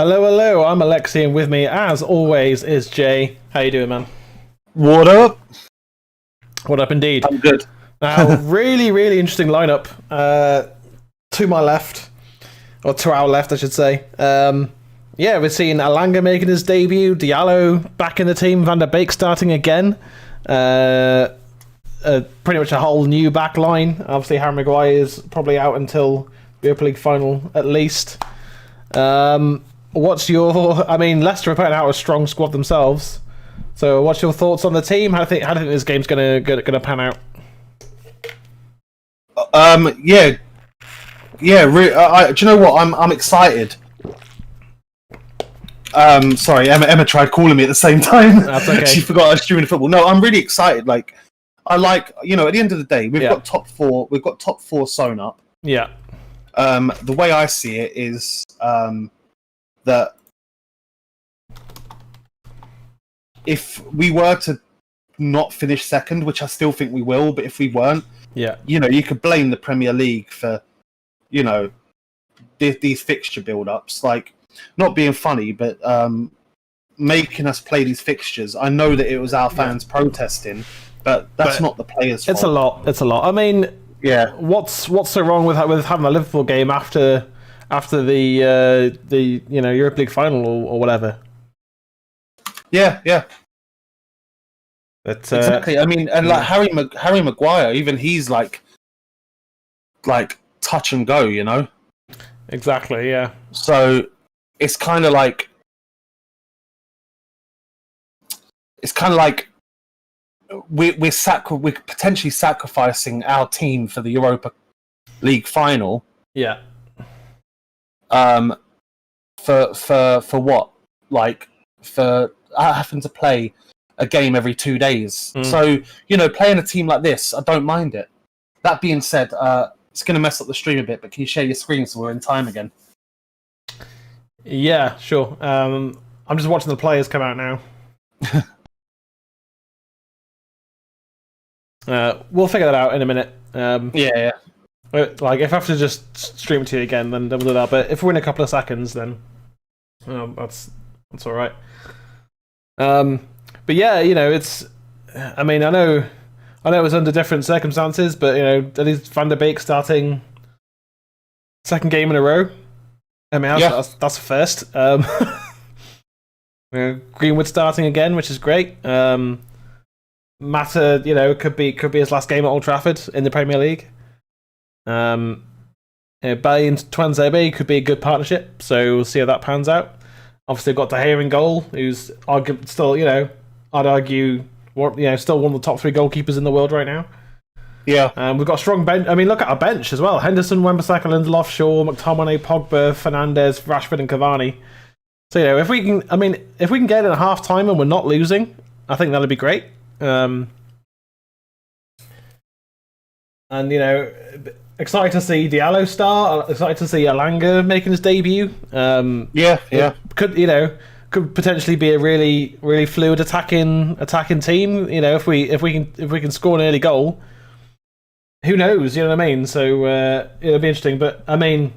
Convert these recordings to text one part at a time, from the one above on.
Hello, hello. I'm Alexi, and with me, as always, is Jay. How you doing, man? What up? What up, indeed? I'm good. Now, really interesting lineup. To my left, or to our left, I should say. Yeah, we're seeing Alanga making his debut, Diallo back in the team, Van der Beek starting again. Pretty much a whole new back line. Obviously, Harry Maguire is probably out until the Europa League final, at least. What's your... I mean, Leicester are putting out a strong squad themselves. So what's your thoughts on the team? How do you think this game's gonna pan out? Yeah. Do you know what? I'm excited. Sorry, Emma tried calling me at the same time. That's okay. She forgot I was streaming football. No, I'm really excited. Like, I like, at the end of the day, we've got top four. We've got top four sewn up. Yeah. The way I see it is that if we were to not finish second, which I still think we will, but if we weren't, you could blame the Premier League for, these fixture build-ups. Like, not being funny, but making us play these fixtures. I know that it was our fans protesting, but that's not the players' fault. It's a lot. I mean, what's so wrong with having a Liverpool game after the Europa League final or whatever? Yeah. But, exactly. I mean, and like Harry Maguire, even he's like touch and go, Exactly. Yeah. So it's kind of like we're potentially sacrificing our team for the Europa League final. Yeah. For what? Like, for having to play a game every 2 days. So, playing a team like this, I don't mind it. That being said, it's going to mess up the stream a bit, but can you share your screen so we're in time again? Yeah, sure. I'm just watching the players come out now. We'll figure that out in a minute. Yeah. Like, if I have to just stream it to you again, then we'll do that. But if we're in a couple of seconds, then that's all right. But yeah, it's. I mean, I know it was under different circumstances, but at least Van der Beek starting second game in a row. I mean, that's a first. Greenwood starting again, which is great. Mata, could be his last game at Old Trafford in the Premier League. Bailly and Tuanzebe could be a good partnership, so we'll see how that pans out. Obviously, we've got De Gea in goal, who's still, I'd argue, still one of the top 3 goalkeepers in the world right now. Yeah. We've got a strong bench. I mean, look at our bench as well. Henderson, Wan-Bissaka, Lindelof, Shaw, McTominay, Pogba, Fernandes, Rashford and Cavani. So, if we can get in at half-time and we're not losing, I think that'd be great. And, excited to see Diallo start. Excited to see Alanga making his debut. Yeah. Could potentially be a really, really fluid attacking team. If we can score an early goal, who knows? You know what I mean? So it'll be interesting. But I mean,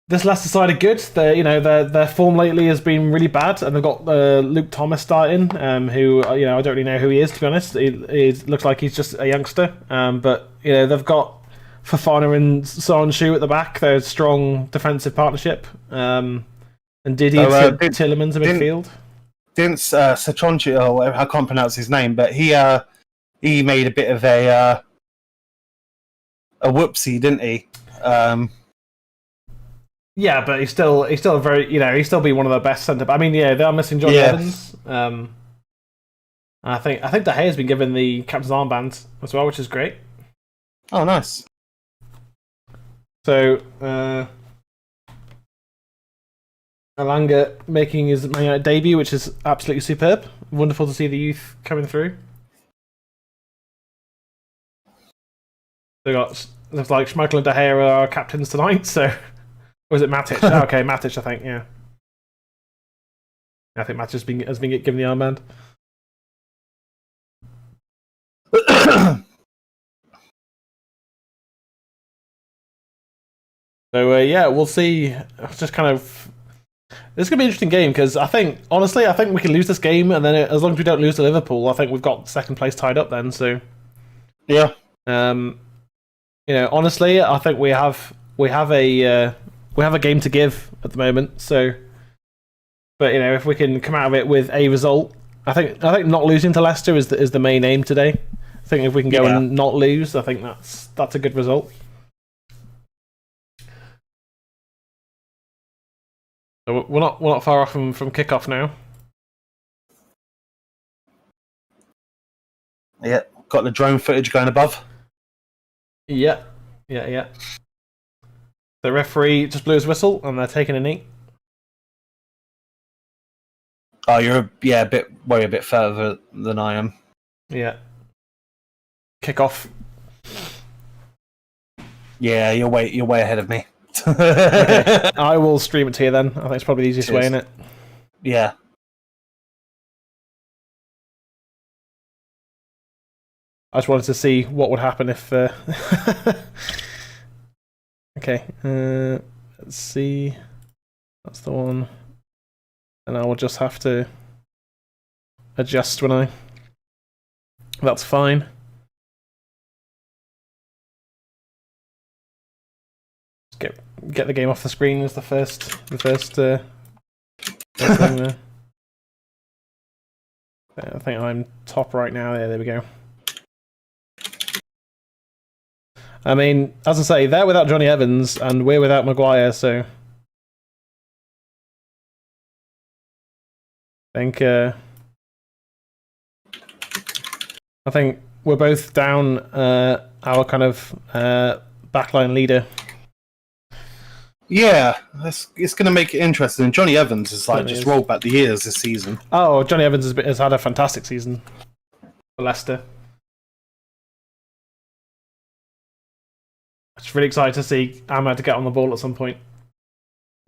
this Leicester side are good. Their form lately has been really bad, and they've got Luke Thomas starting, who I don't really know who he is, to be honest. He looks like he's just a youngster. But they've got Fofana and Sancho at the back. They're a strong defensive partnership. And Didier Tillemans in midfield. Didn't Sachonchi, I can't pronounce his name, but he made a bit of a whoopsie, didn't he? Yeah, but he's still very, he's still be one of the best centre. I mean, they are missing Johnny Evans. I think De Gea has been given the captain's armband as well, which is great. Oh, nice. So, Alanga making his Man United debut, which is absolutely superb. Wonderful to see the youth coming through. Looks like Schmeichel and De Gea are our captains tonight, so... Or is it Matic? Okay, Matic, I think, yeah. I think Matic has been given the armband. So, we'll see. Just kind of It's gonna be an interesting game because honestly, I think we can lose this game, and then as long as we don't lose to Liverpool, I think we've got second place tied up then. So, yeah, honestly, I think we have a game to give at the moment. So, but if we can come out of it with a result, I think not losing to Leicester is the main aim today. I think if we can go and not lose, I think that's a good result. So we're not far off from kickoff now. Yeah, got the drone footage going above. Yeah. The referee just blew his whistle, and they're taking a knee. Oh, you're a bit further than I am. Yeah. Kickoff. Yeah, you're way ahead of me. Okay. I will stream it to you then. I think it's probably the easiest way, isn't it? Yeah. I just wanted to see what would happen if. Okay. Let's see. That's the one. And I will just have to adjust when I. That's fine. Get the game off the screen is the first thing there. I think I'm top right now. There we go. I mean, as I say, they're without Johnny Evans and we're without Maguire, so I think we're both down our kind of backline leader. Yeah, it's going to make it interesting. Johnny Evans is just rolled back the years this season. Oh, Johnny Evans has had a fantastic season for Leicester. I'm just really excited to see Ahmad to get on the ball at some point.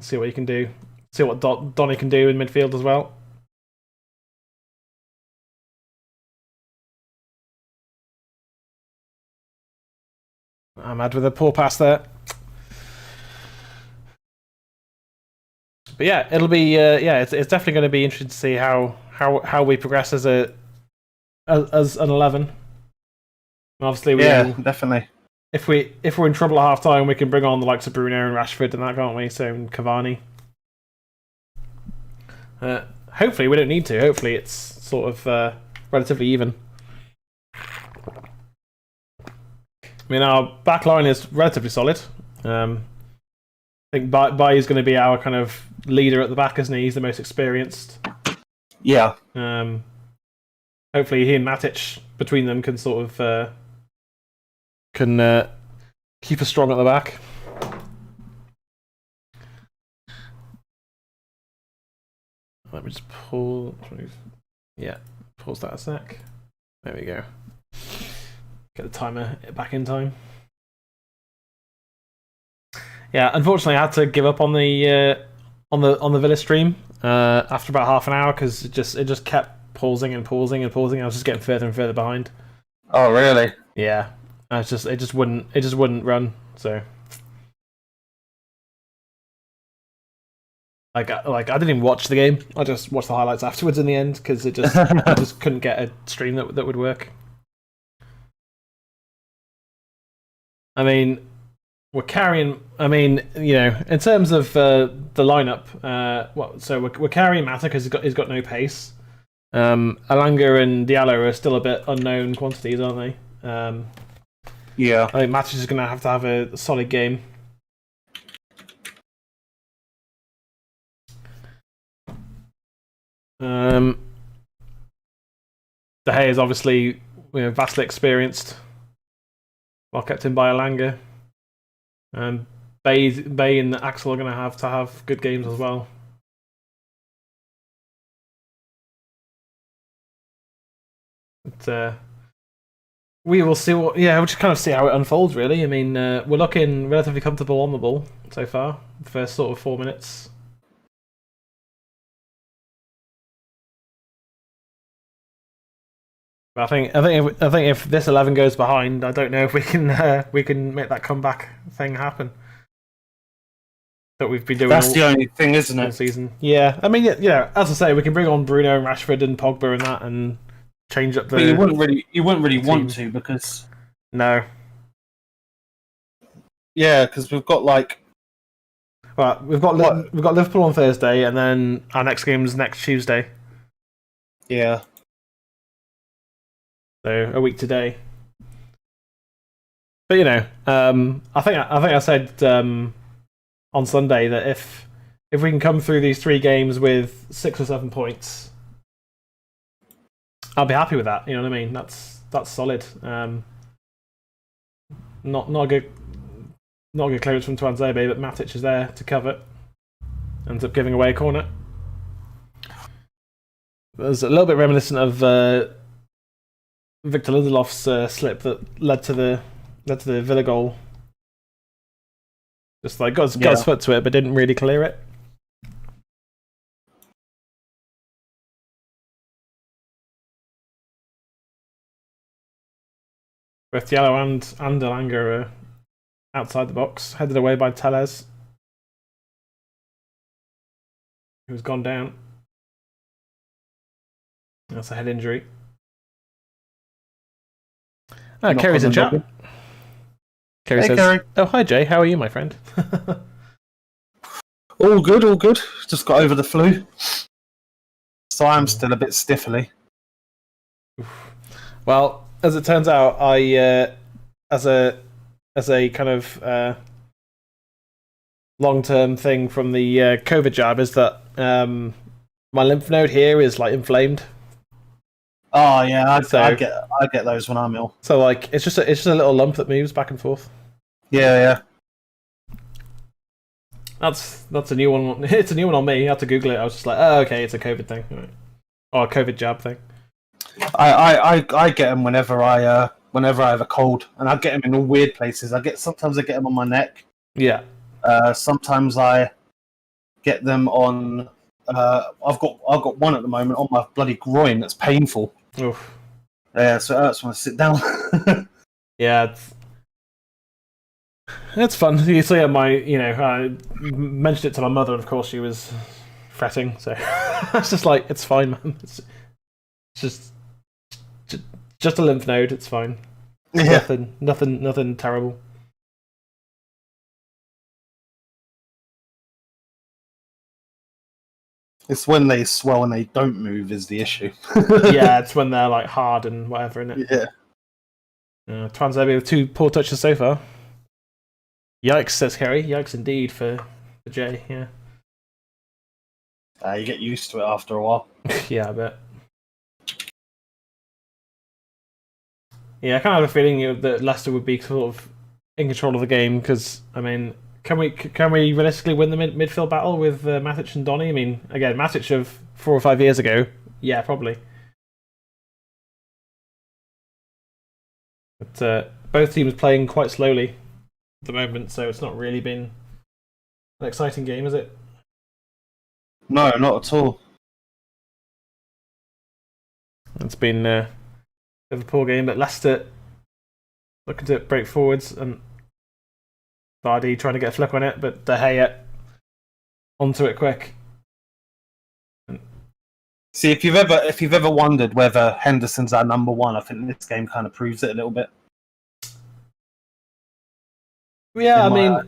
See what he can do. See what Donny can do in midfield as well. Ahmad with a poor pass there. But yeah, it'll be it's definitely going to be interesting to see how we progress as an 11. And obviously, definitely. If we're in trouble at half time, we can bring on the likes of Bruno and Rashford and that, can't we? So and Cavani. Hopefully, we don't need to. Hopefully, it's sort of relatively even. I mean, our back line is relatively solid. I think Bailly's going to be our kind of leader at the back, isn't he? He's the most experienced. Yeah. Hopefully, he and Matic between them can sort of keep us strong at the back. Let me just pull. Yeah, pause that a sec. There we go. Get the timer back in time. Yeah, unfortunately, I had to give up on the Villa stream after about half an hour because it just kept pausing and pausing and pausing. I was just getting further and further behind. Oh, really? Yeah, it just wouldn't run. So, I didn't even watch the game. I just watched the highlights afterwards in the end because I just couldn't get a stream that would work. I mean, we're carrying. I mean, in terms of the lineup, so we're carrying Mata because he's got no pace. Alanga and Diallo are still a bit unknown quantities, aren't they? Yeah. I think Matic is going to have a solid game. De Gea is obviously vastly experienced, well kept in by Alanga. And Bay and Axel are going to have good games as well. But we will see we'll just kind of see how it unfolds, really. I mean, we're looking relatively comfortable on the ball so far, the first sort of 4 minutes. But I think if this 11 goes behind, I don't know if we can make that comeback thing happen. that we've been doing. That's the only thing, isn't all it? season. Yeah, I mean, yeah. As I say, we can bring on Bruno and Rashford and Pogba and that, and change up the. But you wouldn't really want to because. No. Yeah, because we've got like. Well, we've got Liverpool on Thursday, and then our next game's next Tuesday. Yeah. So a week today. But I think I said on Sunday that if we can come through these 3 games with 6 or 7 points, I'll be happy with that. You know what I mean? That's solid. Not a good clearance from Tuanzebe, but Matic is there to cover. Ends up giving away a corner. There's a little bit reminiscent of Victor Lindelof's slip that led to the Villa goal. Just like got his foot to it, but didn't really clear it. Both Diallo and Elanga are outside the box, headed away by Tellez, who's gone down. That's a head injury. Oh, Kerry's in chat. Kerry says, Kerry. "Oh, hi Jay, how are you, my friend?" All good, all good. Just got over the flu, so I'm still a bit stiffly. Well, as it turns out, I as a kind of long-term thing from the COVID jab is that my lymph node here is like inflamed. Oh yeah, I get those when I'm ill. So like it's just a little lump that moves back and forth. Yeah. That's a new one. It's a new one on me. I had to Google it. I was just like, oh, okay, it's a COVID thing, or a COVID jab thing. I get them whenever I have a cold, and I get them in all weird places. Sometimes I get them on my neck. Yeah. Sometimes I get them on. I've got one at the moment on my bloody groin that's painful. Oof. Yeah, so it hurts when I sit down. Yeah, it's fun. You see, I mentioned it to my mother, and of course she was fretting. So it's just like, it's fine, man. It's just a lymph node. It's fine. Yeah. Nothing terrible. It's when they swell and they don't move is the issue. Yeah, it's when they're like hard and whatever, isn't it? Yeah. Tuanzebe with 2 poor touches so far. Yikes, says Kerry. Yikes indeed for Jay, yeah. You get used to it after a while. Yeah, I bet. Yeah, I kind of have a feeling that Leicester would be sort of in control of the game because, I mean, can we realistically win the midfield battle with Matic and Donny? I mean, again, Matic of 4 or 5 years ago, yeah, probably. But both teams playing quite slowly at the moment, so it's not really been an exciting game, is it? No, not at all. It's been a bit of a poor game, but Leicester looking to break forwards and Vardy trying to get a flip on it, but De Gea onto it quick. See, if you've ever wondered whether Henderson's our number 1, I think this game kind of proves it a little bit. Yeah, I mean,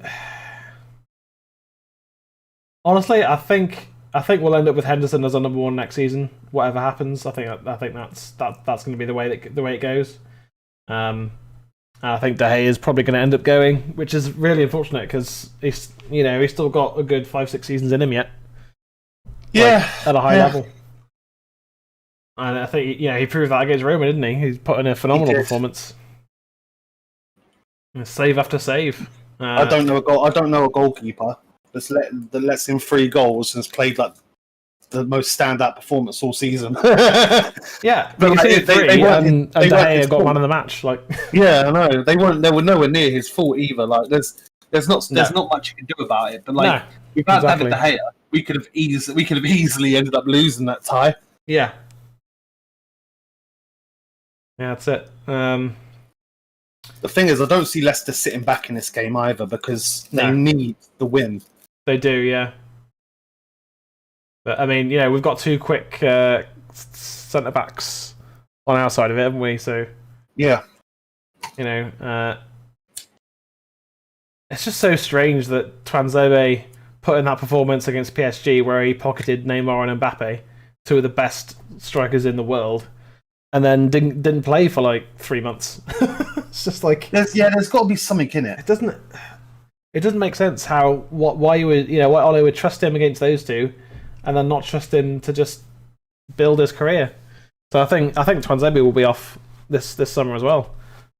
honestly, I think we'll end up with Henderson as our number 1 next season. Whatever happens, I think that's going to be the way it goes. I think De Gea is probably going to end up going, which is really unfortunate because he's still got a good 5-6 seasons in him yet. Yeah, at a high level. And I think he proved that against Roma, didn't he? He's put in a phenomenal performance. Save after save. I don't know a goalkeeper that lets in 3 goals and has played like the most standout performance all season. Yeah, but like, and De Gea got man of the match. Like, yeah, I know they were nowhere near his fault either. Like, there's not much you can do about it. But like, without David De Gea, we could have easily ended up losing that tie. Yeah. Yeah, that's it. The thing is, I don't see Leicester sitting back in this game either because they need the win. They do, yeah. But I mean, we've got two quick centre backs on our side of it, haven't we? So yeah, it's just so strange that Twanzebe put in that performance against PSG where he pocketed Neymar and Mbappe, two of the best strikers in the world, and then didn't play for like 3 months. It's just like there's got to be something in it. It doesn't make sense why you would why Ole would trust him against those two, and then not trust him to just build his career. So I think Twanzebe will be off this summer as well.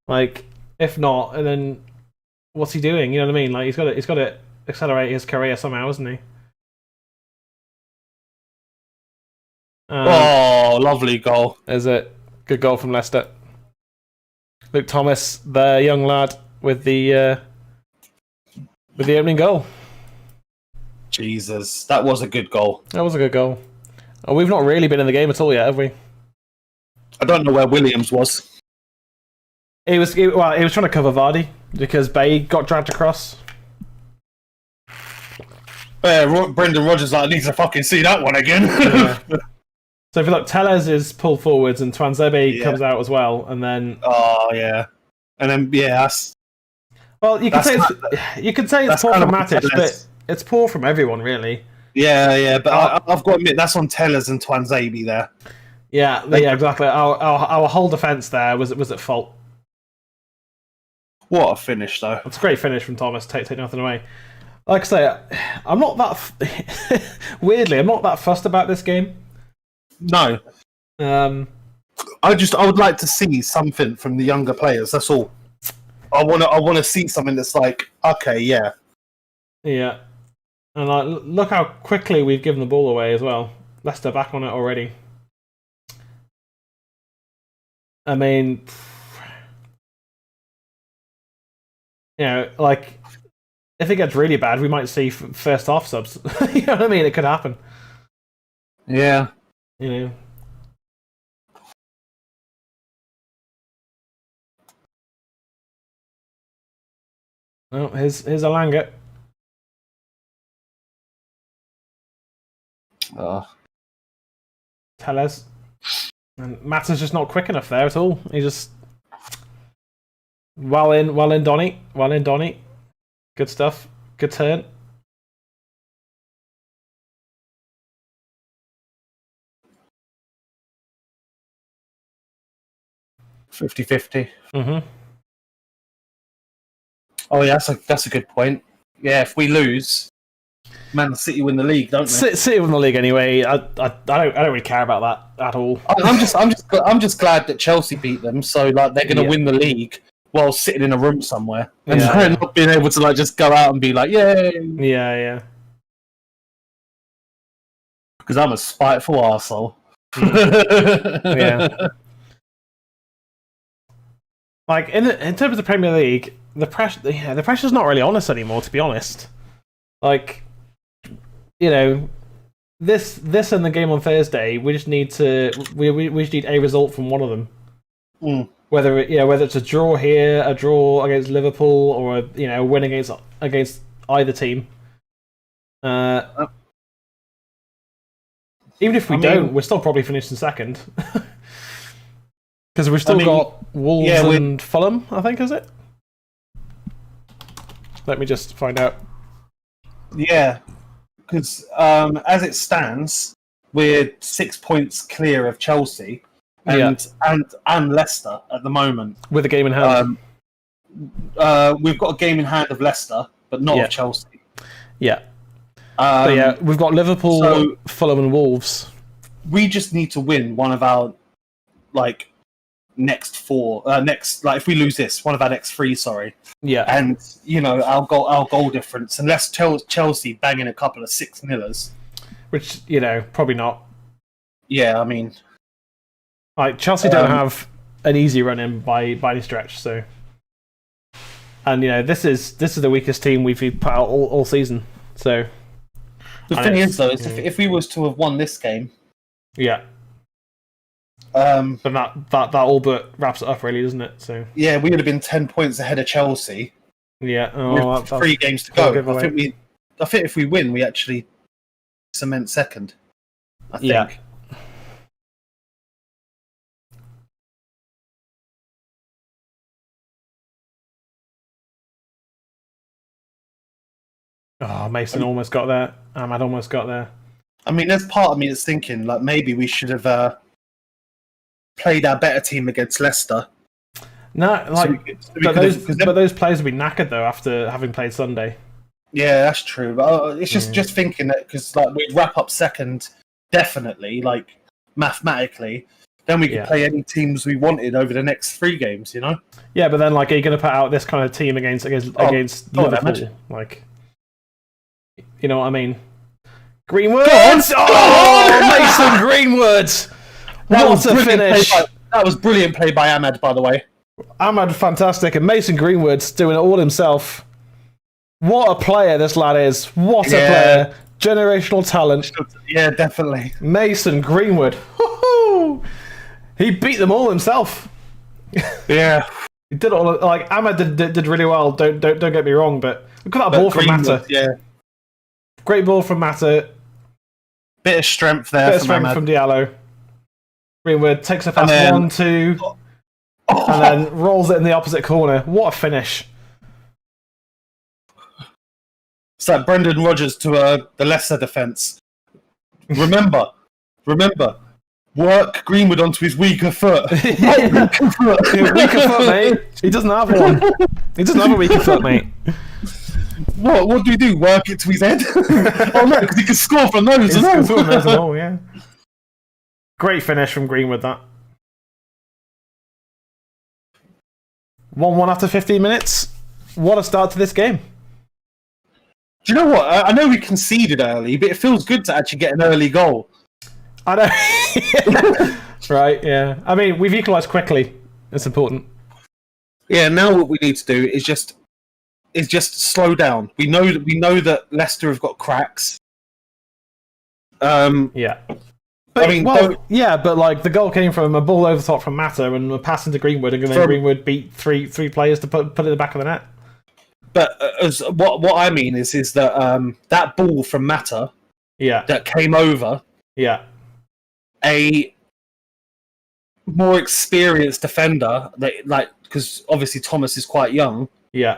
Like, if not, and then what's he doing? You know what I mean? Like, he's got to accelerate his career somehow, hasn't he? Lovely goal! Is it good goal from Leicester? Luke Thomas, the young lad, with the opening goal. Jesus, that was a good goal. That was a good goal. Oh, we've not really been in the game at all yet, have we? I don't know where Williams was. He was trying to cover Vardy because Bay got dragged across. Brendan Rodgers I need to fucking see that one again. Yeah. So if you look, Tellez is pulled forwards and Twanzebe comes out as well, and then and then that's... Well, you could say it's poor from Matic, but it's poor from everyone, really. Yeah, but I've got to admit that's on Tellez and Twanzebe there. Yeah, exactly. Our whole defence there was at fault. What a finish, though! It's a great finish from Thomas. Take nothing away. Like I say, I'm not that weirdly, I'm not that fussed about this game. No. I would like to see something from the younger players. That's all. I want to see something that's like, okay, yeah. Yeah. And look how quickly we've given the ball away as well. Leicester back on it already. I mean, like, if it gets really bad, we might see first half subs. You know what I mean? It could happen. Yeah. Oh, here's Alanga. Tellez. And Matt is just not quick enough there at all. He just... Well in, Donny. Good stuff. Good turn. $50-50. Mm-hmm. Oh yeah, that's a good point. Yeah, if we lose, Man City win the league, don't they? City win the league anyway. I don't really care about that at all. I'm just glad that Chelsea beat them, so like they're going to win the league while sitting in a room somewhere and not being able to like just go out and be like, yay. Yeah. Because I'm a spiteful arsehole. Yeah. Like in terms of the Premier League, the pressure's not really on us anymore, to be honest. Like, this and the game on Thursday, we just need we just need a result from one of them. Whether it's a draw here, a draw against Liverpool, or a win against either team. Even if we don't, we're still probably finishing second. Because we've still got Wolves and Fulham, I think, is it? Let me just find out. Yeah, because as it stands, we're 6 points clear of Chelsea and Leicester at the moment. With a game in hand. We've got a game in hand of Leicester, but not of Chelsea. Yeah. But we've got Liverpool, Fulham and Wolves. We just need to win one of our next four. If we lose this, one of our next three. Sorry. Yeah. And our goal difference, unless Chelsea banging a couple of 6-0ers, which probably not. Yeah, I mean, Chelsea don't have an easy run in by any stretch. So, and this is the weakest team we've put out all season. So. The thing is, though, is if we was to have won this game, then that all but wraps it up, really, doesn't it? So we would have been 10 points ahead of Chelsea. Yeah, with 3 games to go. I think think if we win, we actually cement second. I think. Yeah. Oh, Mason almost got there. Ahmad almost got there. I mean, there's part of me that's thinking like maybe we should have played our better team against Leicester. No, like, but those players will be knackered though after having played Sunday. Yeah, that's true. But it's just thinking that because like we'd wrap up second, definitely, like mathematically, then we could play any teams we wanted over the next 3 games. You know? Yeah, but then like, are you going to put out this kind of team against Liverpool? Like, you know what I mean? Greenwood! Oh, Mason Greenwood! What a finish! That was brilliant play by Ahmad, by the way. Ahmad, fantastic, and Mason Greenwood's doing it all himself. What a player this lad is! What a player! Generational talent. Yeah, definitely. Mason Greenwood. Woo-hoo! He beat them all himself. Yeah, he did all. Like Ahmad did really well. Don't get me wrong, but look at that ball from Mata. Yeah, great ball from Mata. Bit of strength there. Bit of strength from Diallo. Greenwood takes a fast 1-2, and then rolls it in the opposite corner. What a finish! It's like Brendan Rodgers to the Leicester defence. Remember, work Greenwood onto his weaker foot. Weaker foot, mate. He doesn't have one. He doesn't have a weaker foot, mate. What do you do? Work it to his head? Oh no, because he can score from those as well. Yeah. Great finish from Greenwood, that. 1-1 after 15 minutes. What a start to this game. Do you know what? I know we conceded early, but it feels good to actually get an early goal. I know. Right, yeah. I mean, we've equalised quickly. It's important. Yeah, now what we need to do is just slow down. We know that Leicester have got cracks. Yeah. But, I mean, but like the goal came from a ball over the top from Mata and a pass into Greenwood, and then Greenwood beat three players to put it in the back of the net. But what I mean is that that ball from Mata, that came over, a more experienced defender, because obviously Thomas is quite young. Yeah,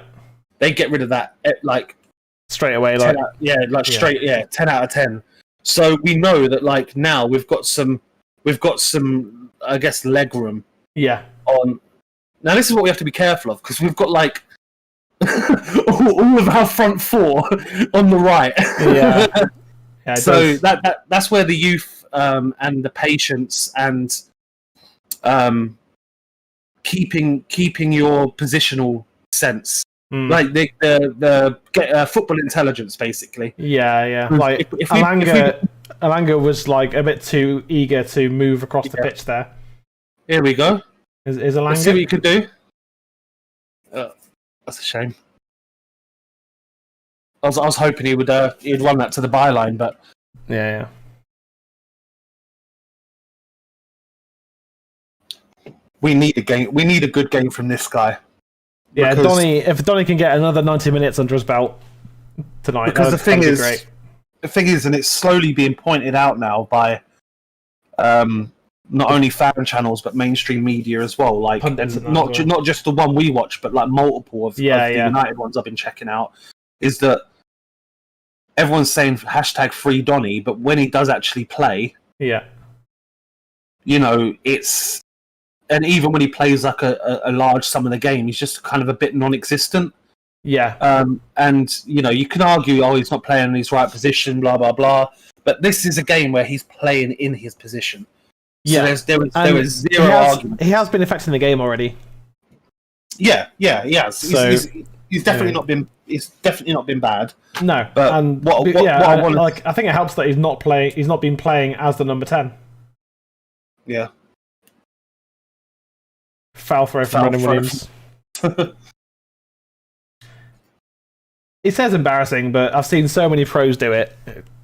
they get rid of that like straight away. 10 out of 10. So we know that now we've got some I guess leg room. Yeah. On now, this is what we have to be careful of because we've got all of our front 4 on the right. Yeah. So that's where the youth and the patience and keeping your positional sense. Like the football intelligence, basically. Yeah. Like Alanga was like a bit too eager to move across the pitch there. Here we go. Is Alanga? Let's see what you can do. That's a shame. I was hoping he'd run that to the byline, but yeah. We need a game. We need a good game from this guy. Yeah, if Donny can get another 90 minutes under his belt tonight, because that'd be great. The thing is, and it's slowly being pointed out now by not only fan channels but mainstream media as well. Like, not just the one we watch, but like multiple of the United ones I've been checking out. Is that everyone's saying #free Donny, but when he does actually play, it's. And even when he plays like a large sum of the game, he's just kind of a bit non-existent. Yeah. And you can argue, he's not playing in his right position, blah blah blah. But this is a game where he's playing in his position. So there was zero argument. He has been affecting the game already. Yeah. So, he's definitely not been. It's definitely not been bad. No. But I think it helps that he's not been playing as the number 10. Yeah. Foul throw from Brendan Williams. It says embarrassing, but I've seen so many pros do it.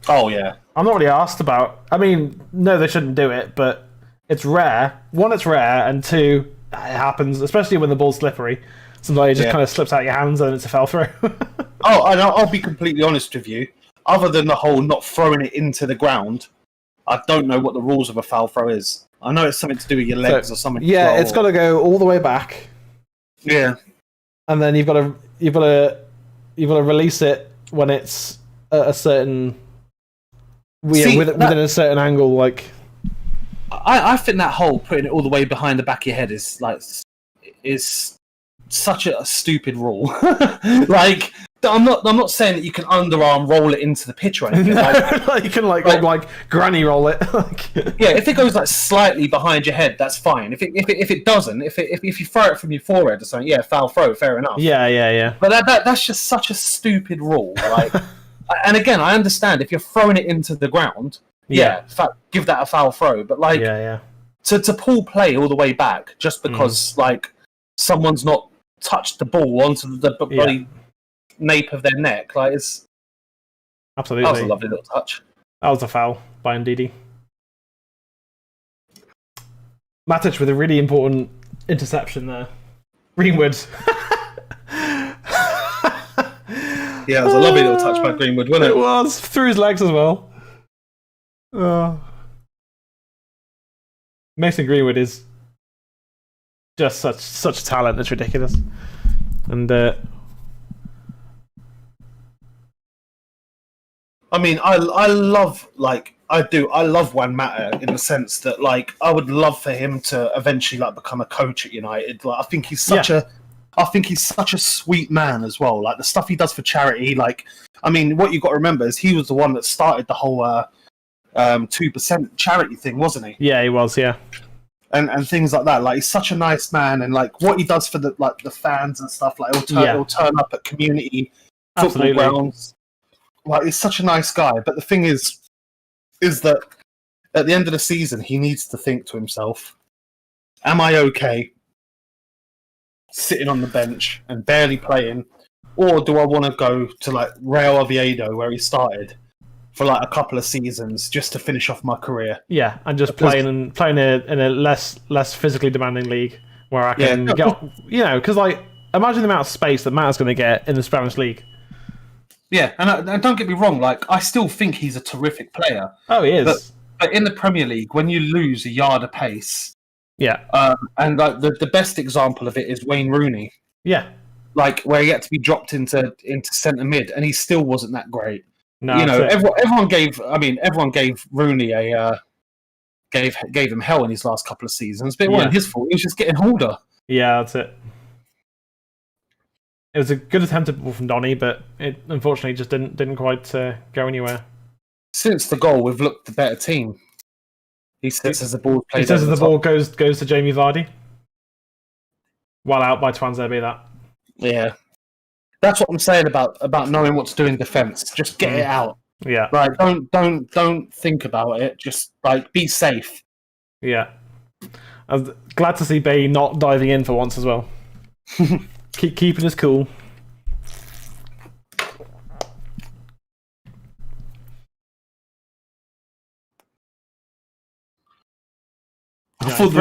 Oh, yeah. I'm not really asked about... I mean, no, they shouldn't do it, but it's rare. 1, it's rare, and 2, it happens, especially when the ball's slippery. Sometimes it just kind of slips out your hands and it's a foul throw. Oh, and I'll be completely honest with you. Other than the whole not throwing it into the ground, I don't know what the rules of a foul throw is. I know it's something to do with your legs or something. Yeah, it's got to go all the way back. Yeah, and then you've got to release it when it's at a certain within a certain angle. Like, I think that whole putting it all the way behind the back of your head is such a stupid rule. Like, I'm not saying that you can underarm roll it into the pitch or anything. Like, you can like granny roll it. Yeah, if it goes like slightly behind your head, that's fine. If it doesn't, if you throw it from your forehead or something, yeah, foul throw, fair enough. Yeah. But that's just such a stupid rule. Like, and again, I understand if you're throwing it into the ground, give that a foul throw. But like, to pull play all the way back just because like someone's not touched the ball onto the bloody nape of their neck, like, it's absolutely, that was a lovely little touch. That was a foul by Ndidi. Matic with a really important interception there. Greenwood. Yeah, it was a lovely little touch by Greenwood, wasn't it? It was, through his legs as well. Mason Greenwood is just such talent. It's ridiculous. And I mean, I love Juan Mata in the sense that, like, I would love for him to eventually like become a coach at United. Like, I think he's such a sweet man as well. Like, the stuff he does for charity. Like, I mean, what you got to remember is he was the one that started the whole 2% charity thing, wasn't he? Yeah, he was. Yeah. And things like that. Like, he's such a nice man, and like what he does for the fans and stuff. Like, he'll turn up at community football grounds. Like, he's such a nice guy. But the thing is that at the end of the season, he needs to think to himself, am I okay sitting on the bench and barely playing, or do I want to go to like Real Oviedo, where he started, for like a couple of seasons just to finish off my career? Yeah, and just playing in a less physically demanding league where I can get, because like, imagine the amount of space that Matt's going to get in the Spanish league. Yeah, and don't get me wrong, like, I still think he's a terrific player. Oh, he is. But in the Premier League, when you lose a yard of pace, and like the best example of it is Wayne Rooney. Yeah, like, where he had to be dropped into centre mid, and he still wasn't that great. No, everyone gave Rooney gave him hell in his last couple of seasons, but it wasn't his fault. He was just getting older. Yeah, that's it. It was a good attempt from Donny, but it unfortunately just didn't quite go anywhere. Since the goal, we've looked the better team. He says as the ball played. He says as the ball goes to Jamie Vardy. Well out by Twanzebe, be that. Yeah, that's what I'm saying about knowing what to do in defence. Just get it out. Yeah. Like, don't think about it. Just like, be safe. Yeah. I'm glad to see Bay not diving in for once as well. Keeping us cool. I thought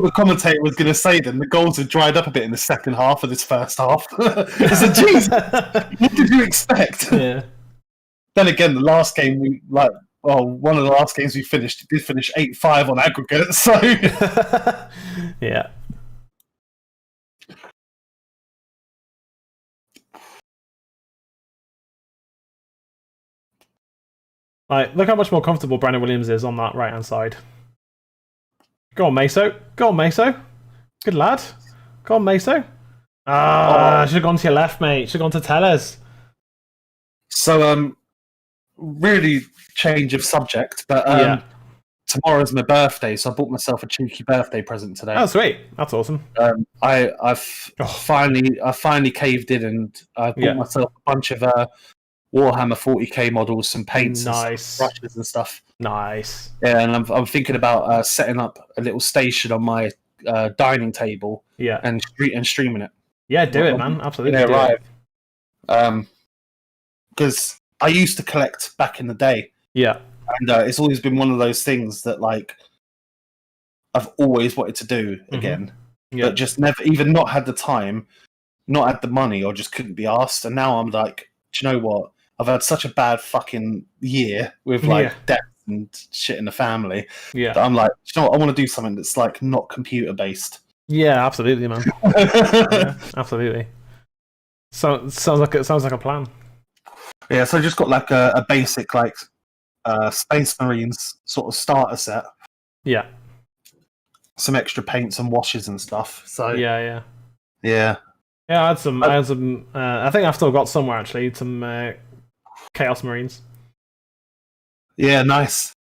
the commentator was going to say then the goals had dried up a bit in the second half of this first half. I said, "Jeez, what did you expect?" Yeah. Then again, the last game one of the last games we finished did finish 8-5 on aggregate. So yeah. Like, look how much more comfortable Brandon Williams is on that right-hand side. Go on, Meso. Go on, Meso. Good lad. Go on, Meso. I should have gone to your left, mate. Should have gone to Tellez. So, really change of subject, but tomorrow's my birthday, so I bought myself a cheeky birthday present today. Oh, sweet. That's awesome. I finally caved in, and I bought myself a bunch of Warhammer 40k models, some paints, and some brushes and stuff. Nice. Yeah, and I'm thinking about setting up a little station on my dining table. Yeah. And streaming it. Yeah, do it, man. Absolutely. Yeah, do right. Because I used to collect back in the day. Yeah. And it's always been one of those things that, like, I've always wanted to do again, but just never even not had the time. not had the money or just couldn't be asked. And now I'm like, do you know what? I've had such a bad fucking year with like death and shit in the family. Yeah. That I'm like, do you know what? I want to do something that's like not computer based. Yeah, absolutely, man. Yeah, absolutely. So sounds like a plan. Yeah, so I just got like a basic like Space Marines sort of starter set. Yeah. Some extra paints and washes and stuff. So yeah. Yeah. Yeah, I had some. I think I've still got somewhere actually some Chaos Marines. Yeah, nice.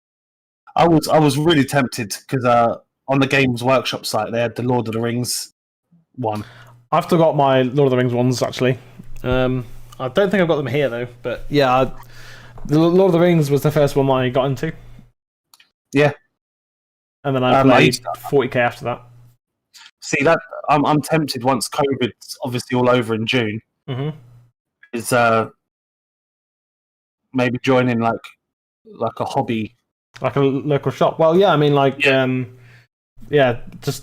I was really tempted because on the Games Workshop site they had the Lord of the Rings one. I've still got my Lord of the Rings ones actually. I don't think I've got them here though. But yeah, the Lord of the Rings was the first one I got into. Yeah. And then I played 40k after that. See that I'm tempted once COVID's obviously all over in June. Mm-hmm. Is maybe joining like a hobby, like a local shop. Well, yeah, I mean, like, just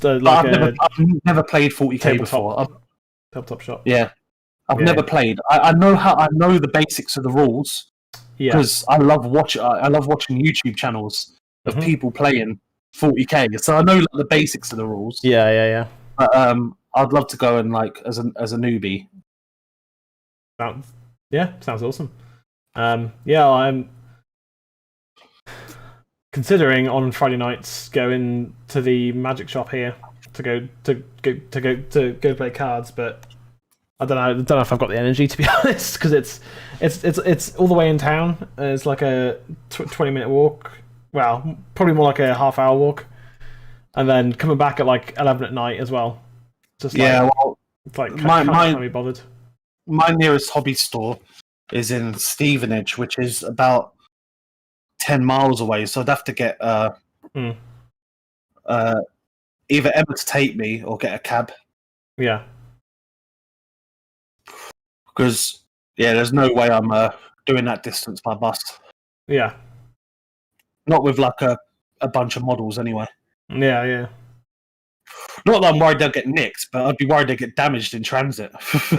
like I've never played 40k before. Tabletop shop. Yeah, I've never played. I know the basics of the rules because I love watching YouTube channels of people playing 40k, so I know like, the basics of the rules. Yeah. But I'd love to go and like as a newbie. Sounds awesome. I'm considering on Friday nights going to the magic shop here to go play cards, but I don't know if I've got the energy, to be honest, because it's all the way in town. It's like a 20-minute walk. Well, probably more like a half-hour walk, and then coming back at like 11 at night as well. Just it's like can't be bothered. My nearest hobby store is in Stevenage, which is about 10 miles away. So I'd have to get either Emma to take me or get a cab. Yeah. Because there's no way I'm doing that distance by bus. Yeah. Not with like a bunch of models anyway. Yeah. Not that I'm worried they'll get nicked, but I'd be worried they get damaged in transit.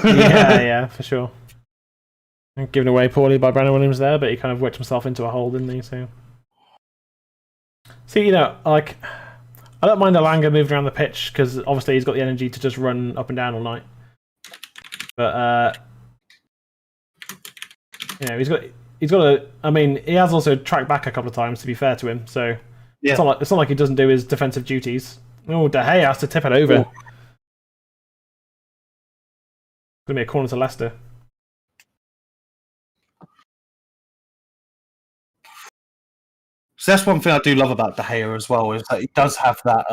yeah, for sure. Given away poorly by Brandon Williams there, but he kind of worked himself into a hole, didn't he? So, see, like, I don't mind Alanga moving around the pitch because obviously he's got the energy to just run up and down all night. But he's got a. I mean, he has also tracked back a couple of times. To be fair to him, so it's not like he doesn't do his defensive duties. Oh, De Gea has to tip it over. It's gonna be a corner to Leicester. So that's one thing I do love about De Gea as well, is that he does have that.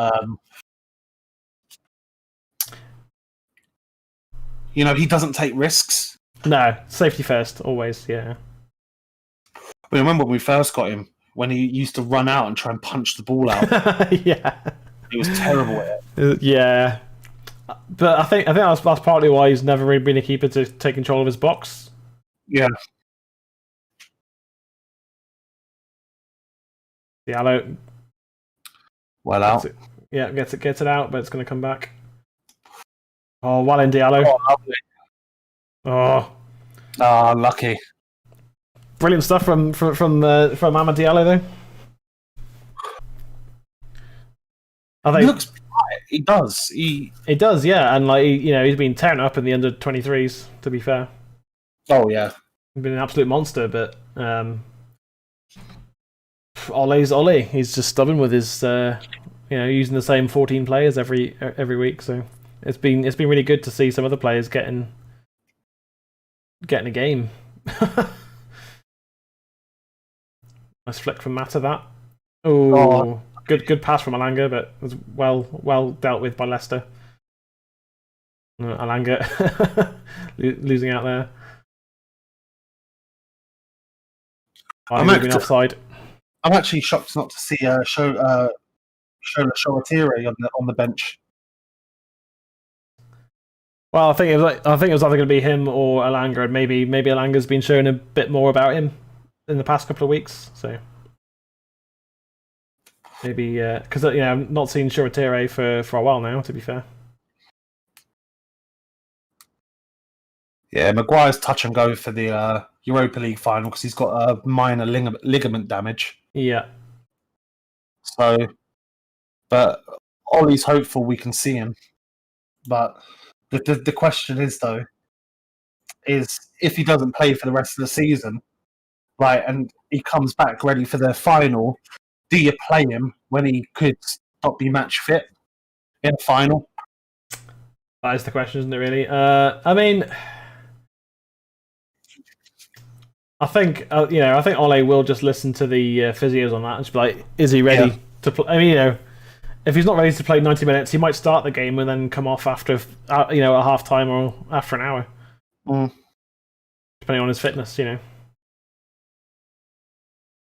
He doesn't take risks. No, safety first, always. Yeah. We remember when we first got him, when he used to run out and try and punch the ball out. Yeah. He was terrible at it. Yeah. But I think that's partly why he's never really been a keeper to take control of his box. Yeah. Diallo. Well out. Gets it out, but it's going to come back. Oh, well in Diallo. Oh, lucky. Brilliant stuff from Amad Diallo though. He looks right. He does. He does, yeah, and like he's been tearing up in the under 23s. To be fair. Oh yeah. He's been an absolute monster, but Ole's Ole. He's just stubborn with his using the same 14 players every week. So it's been really good to see some other players getting a game. Nice flick from Mata that. Oh, good pass from Alanga, but it was well dealt with by Leicester. Alanga losing out there. I'm offside. I'm actually shocked not to see Shola Sholatiri on the bench. Well, I think it was either going to be him or Alanga, and maybe Alanga's been showing a bit more about him in the past couple of weeks. So maybe because I've not seen Sholatiri for a while now. To be fair. Yeah, Maguire's touch and go for the Europa League final because he's got a minor ligament damage. Yeah. So, but Ollie's hopeful we can see him. But the question is, though, is if he doesn't play for the rest of the season, right, and he comes back ready for the final, do you play him when he could not be match fit in a final? That is the question, isn't it, really? I mean, I think, I think Ole will just listen to the physios on that and just be like, is he ready to play? I mean, if he's not ready to play 90 minutes, he might start the game and then come off after, at half time or after an hour. Depending on his fitness,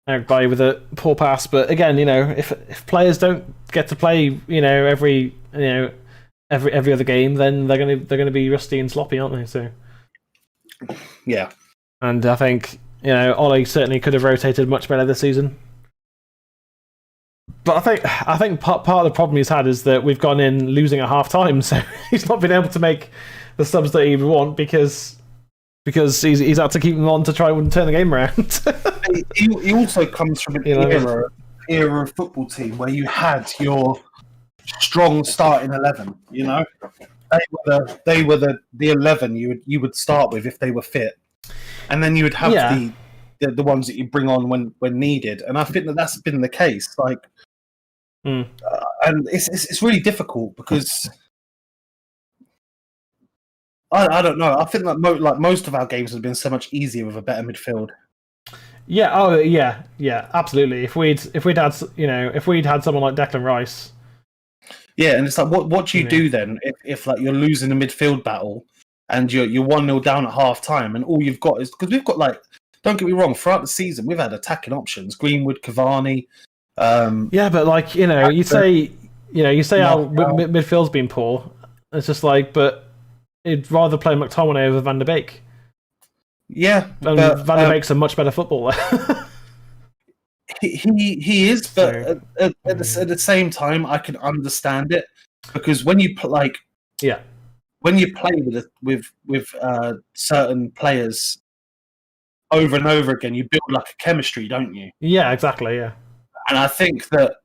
Eric Bailly with a poor pass, but again, if players don't get to play, every other game, then they're gonna be rusty and sloppy, aren't they? So, yeah. And I think Ole certainly could have rotated much better this season. But I think part of the problem he's had is that we've gone in losing at half time, so he's not been able to make the subs that he would want because he's had to keep them on to try and turn the game around. he also comes from an era of football team where you had your strong starting 11. They were the 11 you would start with if they were fit, and then you would have the ones that you bring on when needed. And I think that's been the case. And it's really difficult because I don't know. I think that most of our games have been so much easier with a better midfield. Yeah. Oh, yeah. Yeah. Absolutely. If we'd had someone like Declan Rice. Yeah, and it's like, what do you do then if you're losing a midfield battle and you're 1-0 down at half time and all you've got is, because we've got don't get me wrong, throughout the season we've had attacking options, Greenwood, Cavani. Yeah, but you say our midfield's been poor. It's just but he'd rather play McTominay over Van der Beek. Yeah, and Van der Beek's a much better footballer. he is, but at the same time, I can understand it because when you play with certain players over and over again, you build a chemistry, don't you? Yeah, exactly. Yeah, and I think that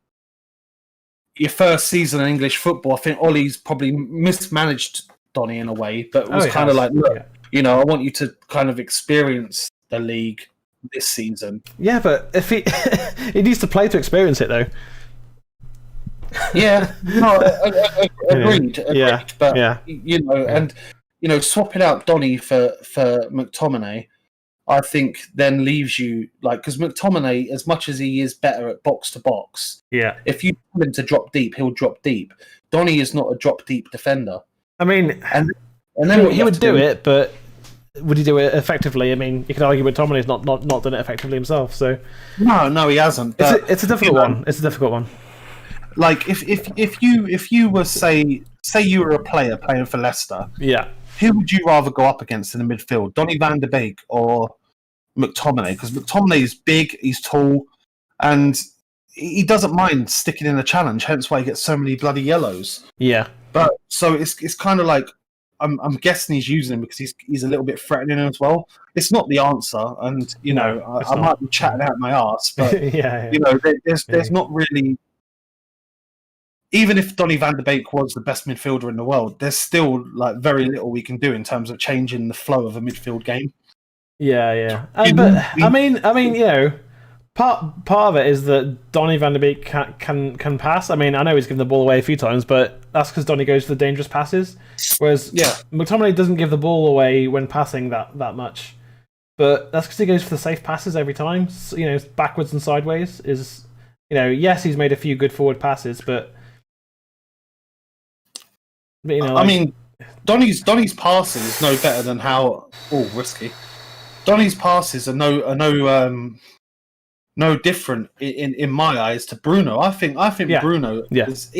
your first season in English football, I think Ollie's probably mismanaged Donny in a way, but it was kind of look, I want you to kind of experience the league this season. Yeah, but if he needs to play to experience it, though. Yeah, no, agreed. Yeah, but and swapping out Donny for McTominay, I think then leaves you because McTominay, as much as he is better at box to box, if you tell him to drop deep, he'll drop deep. Donny is not a drop deep defender. I mean, and then he would do it, but would he do it effectively? I mean, you could argue that McTominay's not done it effectively himself. So no, he hasn't. But, it's a difficult one. It's a difficult one. If you were say you were a player playing for Leicester, who would you rather go up against in the midfield, Donny van der Beek or McTominay? Because McTominay is big, he's tall, and he doesn't mind sticking in a challenge. Hence why he gets so many bloody yellows. Yeah, but so it's kind of I'm guessing he's using him because he's a little bit threatening as well. It's not the answer, and I might be chatting out my arse, but there's not really. Even if Donny van der Beek was the best midfielder in the world, there's still very little we can do in terms of changing the flow of a midfield game. Yeah. But I mean, part of it is that Donny van der Beek can pass. I mean, I know he's given the ball away a few times, but that's because Donny goes for the dangerous passes, whereas McTominay doesn't give the ball away when passing that much. But that's because he goes for the safe passes every time. So, backwards and sideways is, yes, he's made a few good forward passes, but. I mean, Donny's passing is no better than how risky. Donny's passes are no different in my eyes to Bruno. I think Bruno is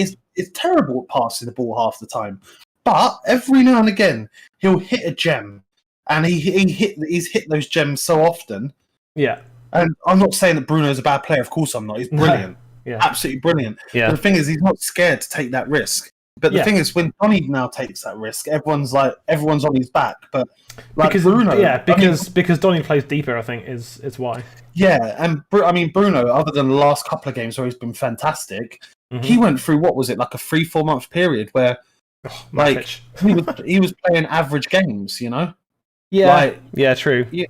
terrible at passing the ball half the time, but every now and again he'll hit a gem, and he's hit those gems so often. Yeah, and I'm not saying that Bruno's a bad player. Of course, I'm not. He's brilliant. Absolutely brilliant. Yeah. But the thing is, he's not scared to take that risk. But the thing is, when Donny now takes that risk, everyone's on his back. But because Bruno, because Donny plays deeper, I think is why. Yeah, and Bruno, other than the last couple of games where he's been fantastic, he went through what was it, like a 3-4 month period where he was playing average games, you know? Yeah, true. Yeah.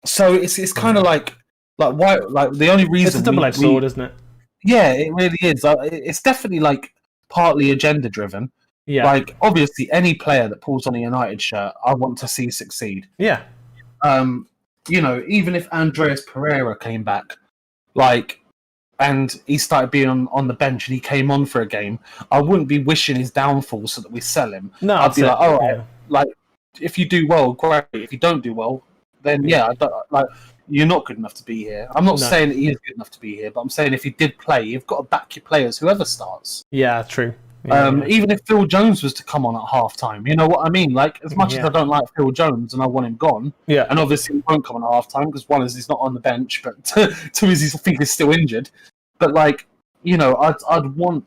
So it's kind of like why, like the only reason it's a double-edged sword, isn't it? Yeah, it really is. It's definitely like partly agenda driven. Yeah. Like obviously, any player that pulls on a United shirt, I want to see succeed. Yeah. You know, even if Andreas Pereira came back, and he started being on the bench and he came on for a game, I wouldn't be wishing his downfall so that we sell him. No, I'd be like, all right, like if you do well, great. If you don't do well, then you're not good enough to be here. I'm not saying that he is good enough to be here, but I'm saying if he did play, you've got to back your players, whoever starts. Yeah, true. Even if Phil Jones was to come on at half-time, you know what I mean? Like, as much as I don't like Phil Jones and I want him gone, and obviously he won't come on at half-time because one is he's not on the bench, but two is I think he's still injured. But like, you know, I would want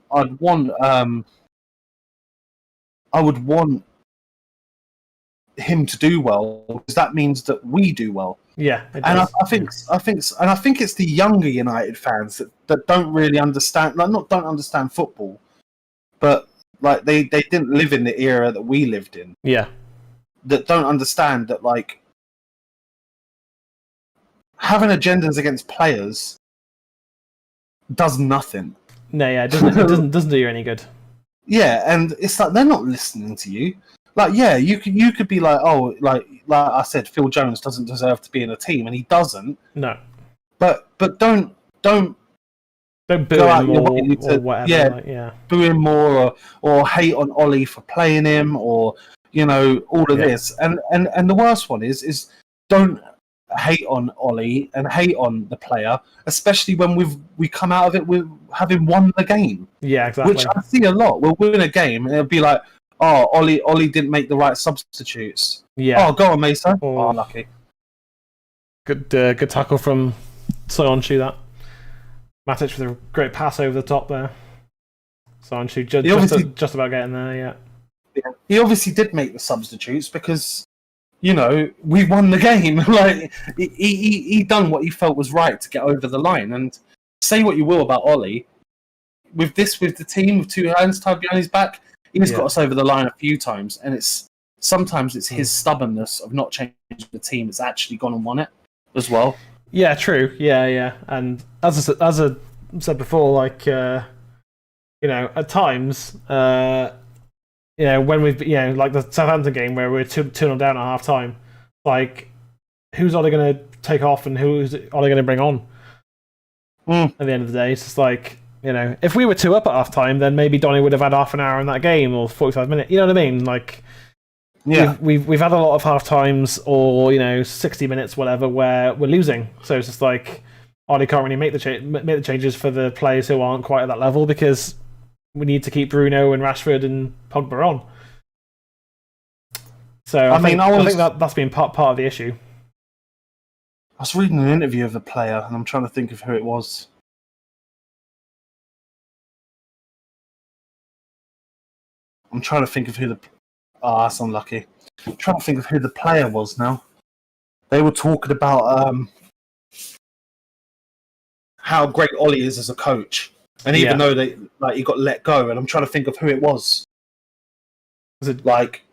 him to do well because that means that we do well. Yeah, and I think it's the younger United fans that don't really understand, don't understand football. But like they didn't live in the era that we lived in. Yeah. That don't understand that like having agendas against players does nothing. No, yeah, it doesn't do you any good. Yeah, and it's like they're not listening to you. Like, yeah, you could be like, oh, like I said, Phil Jones doesn't deserve to be in a team, and he doesn't. No. But don't boo him or whatever. Boo him more or hate on Ollie for playing him or, you know, all of this. And the worst one is don't hate on Ollie and hate on the player, especially when we come out of it with having won the game. Yeah, exactly. Which I see a lot. We'll win a game and it'll be like, oh, Ollie didn't make the right substitutes. Yeah. Oh, go on, Mesa. Oh, lucky. Good tackle from Soyuncu, that. Matic with a great pass over the top there. Soyuncu just about getting there, yeah. He obviously did make the substitutes because, you know, we won the game. Like he done what he felt was right to get over the line. And say what you will about Ollie, with the team with two hands tied behind his back, he's got us over the line a few times. And sometimes it's his stubbornness of not changing the team that's actually gone and won it as well. Yeah, true. Yeah. And as I said before, like, you know, at times, you know, when we've, you know, like the Southampton game where we're 2-0 down at half time, like, who's Ollie going to take off and who's Ollie going to bring on? At the end of the day, it's just like, you know, if we were 2 up at half time, then maybe Donny would have had half an hour in that game or 45 minutes. You know what I mean? Like, yeah, we've had a lot of half times or, you know, 60 minutes, whatever, where we're losing. So it's just like Ollie can't really make the changes for the players who aren't quite at that level because we need to keep Bruno and Rashford and Pogba on. So I think that's been part of the issue. I was reading an interview of the player and I'm trying to think of who it was. I'm trying to think of who the... Oh, that's unlucky. I'm trying to think of who the player was now. They were talking about how great Ollie is as a coach. And even though he got let go, and I'm trying to think of who it was. Was it like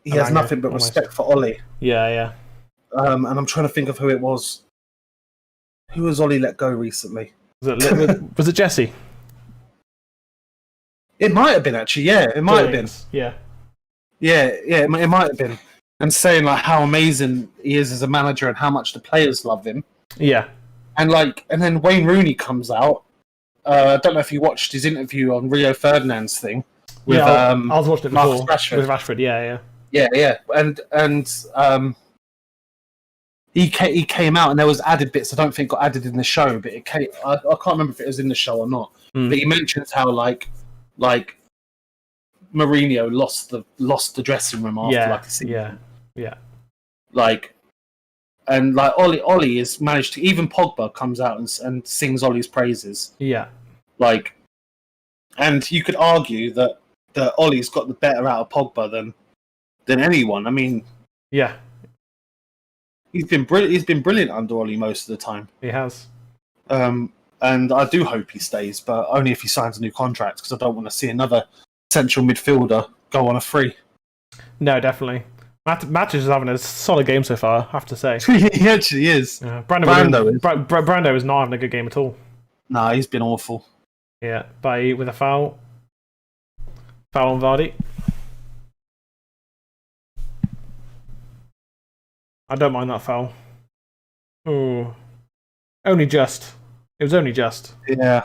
he has nothing but respect for Ollie? Yeah. And I'm trying to think of who it was. Who was Ollie let go recently? Was it Jesse? It might have been actually. Yeah, it might have been. Yeah. It might have been. And saying like how amazing he is as a manager and how much the players love him. Yeah. And then Wayne Rooney comes out. I don't know if you watched his interview on Rio Ferdinand's thing with I was watching it before with Rashford. Yeah. And he came out and there was added bits I don't think got added in the show, but it came. I can't remember if it was in the show or not. But he mentions how like Mourinho lost the dressing room after like a season. Yeah. And like Ollie has managed to, even Pogba comes out and sings Ollie's praises. Yeah. And you could argue that that Ollie's got the better out of Pogba than anyone. I mean, yeah, he's been brilliant. He's been brilliant under Ollie most of the time. he has. And I do hope he stays, but only if he signs a new contract, because I don't want to see another central midfielder go on a free. No, definitely. Matic is having a solid game so far, I have to say. He actually is. Brando is not having a good game at all. Nah, he's been awful. Yeah, with a foul. Foul on Vardy. I don't mind that foul. Ooh. Only just. It was only just. Yeah.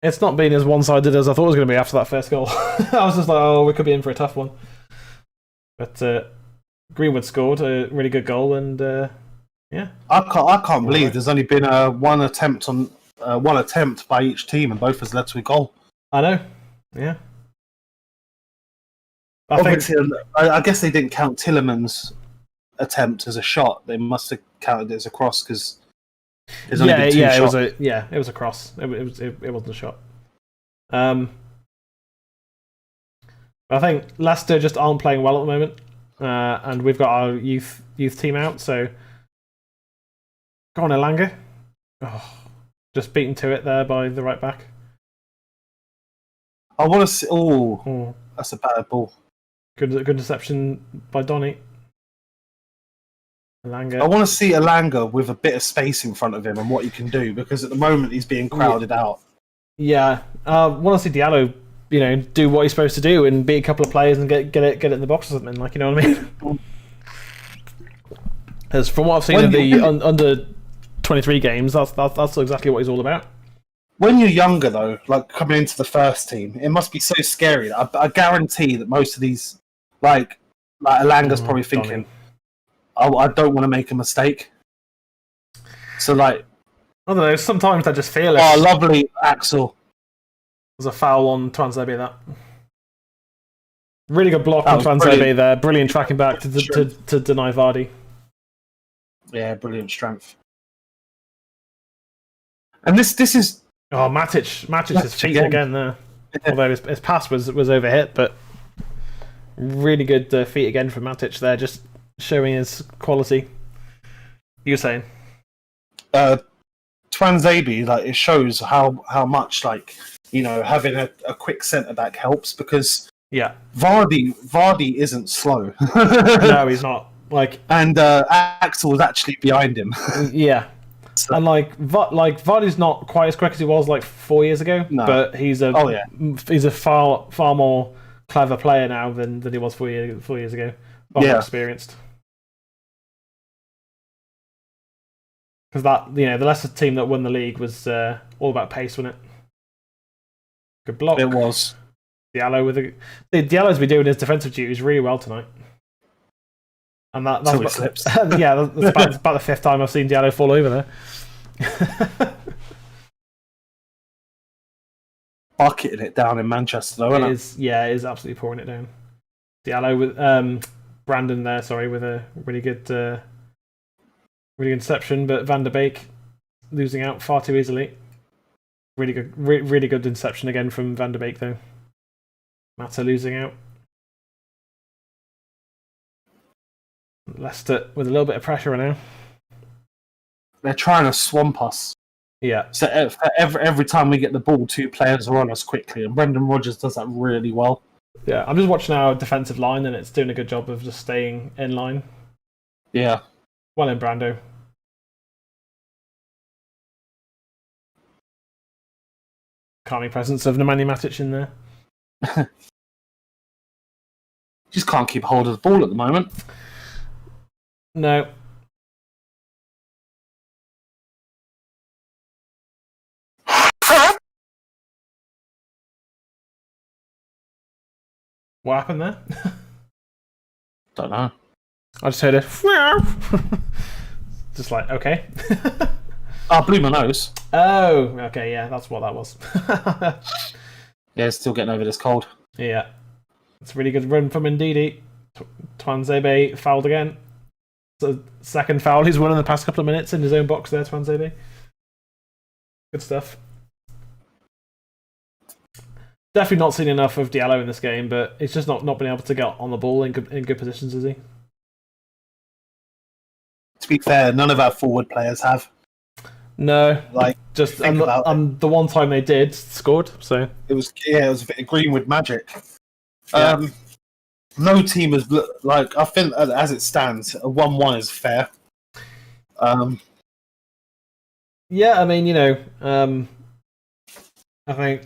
It's not been as one-sided as I thought it was going to be after that first goal. I was just like, oh, we could be in for a tough one. But Greenwood scored a really good goal, and yeah. I can't believe there's only been one attempt by each team, and both has led to a goal. I know. Yeah. I guess they didn't count Tielemans' attempt as a shot. They must have counted it as a cross because there's only been two shots. It was a cross. It wasn't a shot. I think Leicester just aren't playing well at the moment, and we've got our youth team out. So go on, Elanga. Oh, just beaten to it there by the right back. I want to see. Oh, that's a bad ball. Good interception by Donny. Elanga. I want to see Elanga with a bit of space in front of him and what he can do, because at the moment he's being crowded out. Yeah, I want to see Diallo, do what he's supposed to do and beat a couple of players and get it in the box or something. Like, you know what I mean? As from what I've seen of the under 23 games, that's exactly what he's all about. When you're younger, though, like coming into the first team, it must be so scary. I guarantee that most of these, like Elanga's probably thinking, I don't want to make a mistake. So, like, I don't know. Sometimes I just feel it. Oh, lovely, Axel. There's a foul on Twanzebe. That really good block on Twanzebe there. Brilliant tracking back to deny Vardy. Yeah, brilliant strength. And this is. Oh, Matic's feet again there. Although his pass was overhit, but really good feet again from Matic there, just showing his quality. You were saying? Twanzebe, like, it shows how much, like, having a quick centre back helps, because Vardy isn't slow. No, he's not. And Axel was actually behind him. Yeah. So. And Vardy's not quite as quick as he was 4 years ago, but he's a far more clever player now than he was 4 years ago. Far more experienced. Because the Leicester team that won the league was all about pace, wasn't it? Good block. It was. Diallo's been doing his defensive duties really well tonight. And that's slips. That's about the fifth time I've seen Diallo fall over there. Bucketing it down in Manchester, though, isn't it? It is absolutely pouring it down. Diallo with Brandon there, with a really good interception, but Van der Beek losing out far too easily. Really good interception again from Van der Beek, though. Mata losing out. Leicester with a little bit of pressure now. They're trying to swamp us. Yeah. So every time we get the ball, two players are on us quickly, and Brendan Rodgers does that really well. Yeah, I'm just watching our defensive line, and it's doing a good job of just staying in line. Yeah. Well in Brando. Calming presence of Nemanja Matic in there. Just can't keep hold of the ball at the moment. No. What happened there? Don't know. I just heard it. Just okay. I blew my nose. Oh, okay, yeah, that's what that was. Yeah, still getting over this cold. Yeah. It's a really good run from Ndidi. Twanzebe fouled again. So second foul he's won in the past couple of minutes in his own box there, Twanzebe. Good stuff. definitely not seen enough of Diallo in this game, but he's just not been able to get on the ball in good positions, is he? To be fair, none of our forward players have. No, Like, just think about the one time they did scored. So it was a bit of Greenwood magic. Yeah. No team has like, I think as it stands, a 1-1 is fair. Yeah, I mean, I think,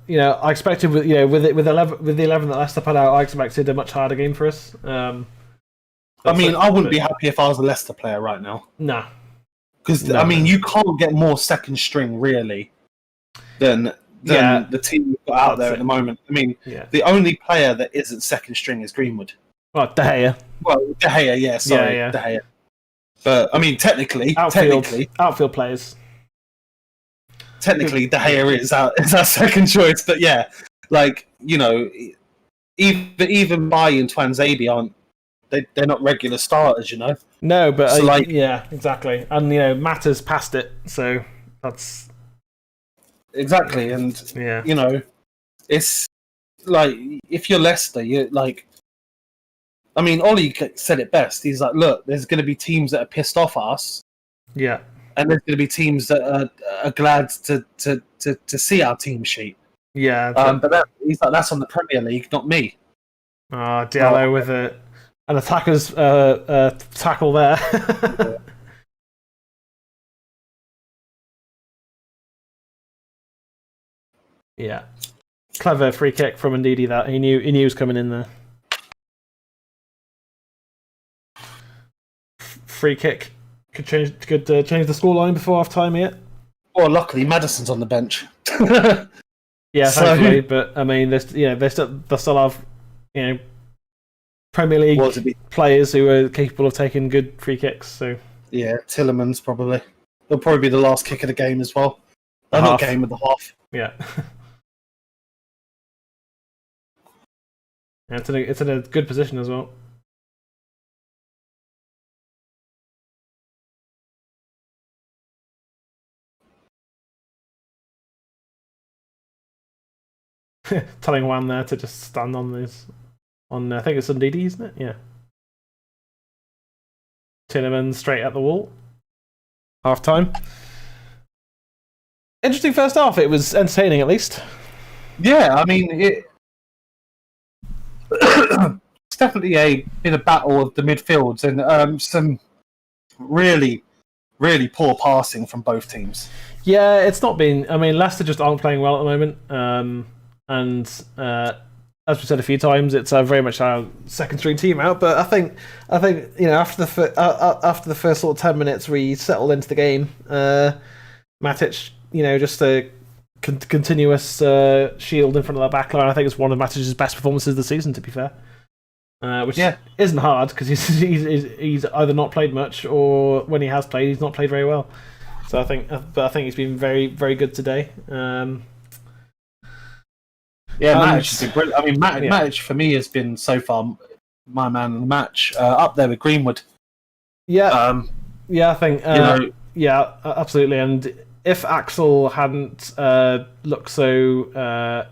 I expected with the 11 that Leicester put out, I expected a much harder game for us. I wouldn't be happy if I was a Leicester player right now. Nah, because you can't get more second string really than the team we've got out there at the moment. I mean, the only player that isn't second string is Greenwood. Well, De Gea. Well, De Gea, yeah, sorry, De Gea. But I mean, technically, outfield players. Technically, De Gea is our second choice. But yeah, like, even Bailly and Twanzebe aren't. They're not regular starters, No, but yeah, exactly. And Matters passed it, so that's exactly. And it's like, if you're Leicester, you're like. I mean, Ollie said it best. He's like, look, there's going to be teams that are pissed off at us. Yeah. And there's going to be teams that are glad to see our team sheet. Yeah. But he's like, that's on the Premier League, not me. Diallo with an attacker's tackle there. Yeah. Clever free kick from Ndidi that he knew he was coming in there. Free kick could change the scoreline before half time yet. Well, luckily Maddison's on the bench. Yeah, thankfully, but I mean, they still have Premier League players who are capable of taking good free kicks. So yeah, Tillemans probably. It'll probably be the last kick of the game as well. Not game of the half. Yeah. It's in a good position as well. Telling Juan there to just stand on this. I think it's Ndidi, isn't it? Yeah. Tinnerman straight at the wall. Half time. Interesting first half. It was entertaining, at least. Yeah, I mean, it's definitely been a battle of the midfields and some really, really poor passing from both teams. Yeah, it's not been. I mean, Leicester just aren't playing well at the moment. And as we said a few times, it's very much our second string team out. But I think after the first sort of 10 minutes, we settled into the game. Matic, just a continuous shield in front of the back line. I think it's one of Matic's best performances of the season, to be fair. Which isn't hard because he's either not played much or when he has played, he's not played very well. So I think he's been very, very good today. Matic has been brilliant. I mean, Matic for me has been so far my man of the match, up there with Greenwood. Yeah, I think absolutely. And if Axel hadn't looked so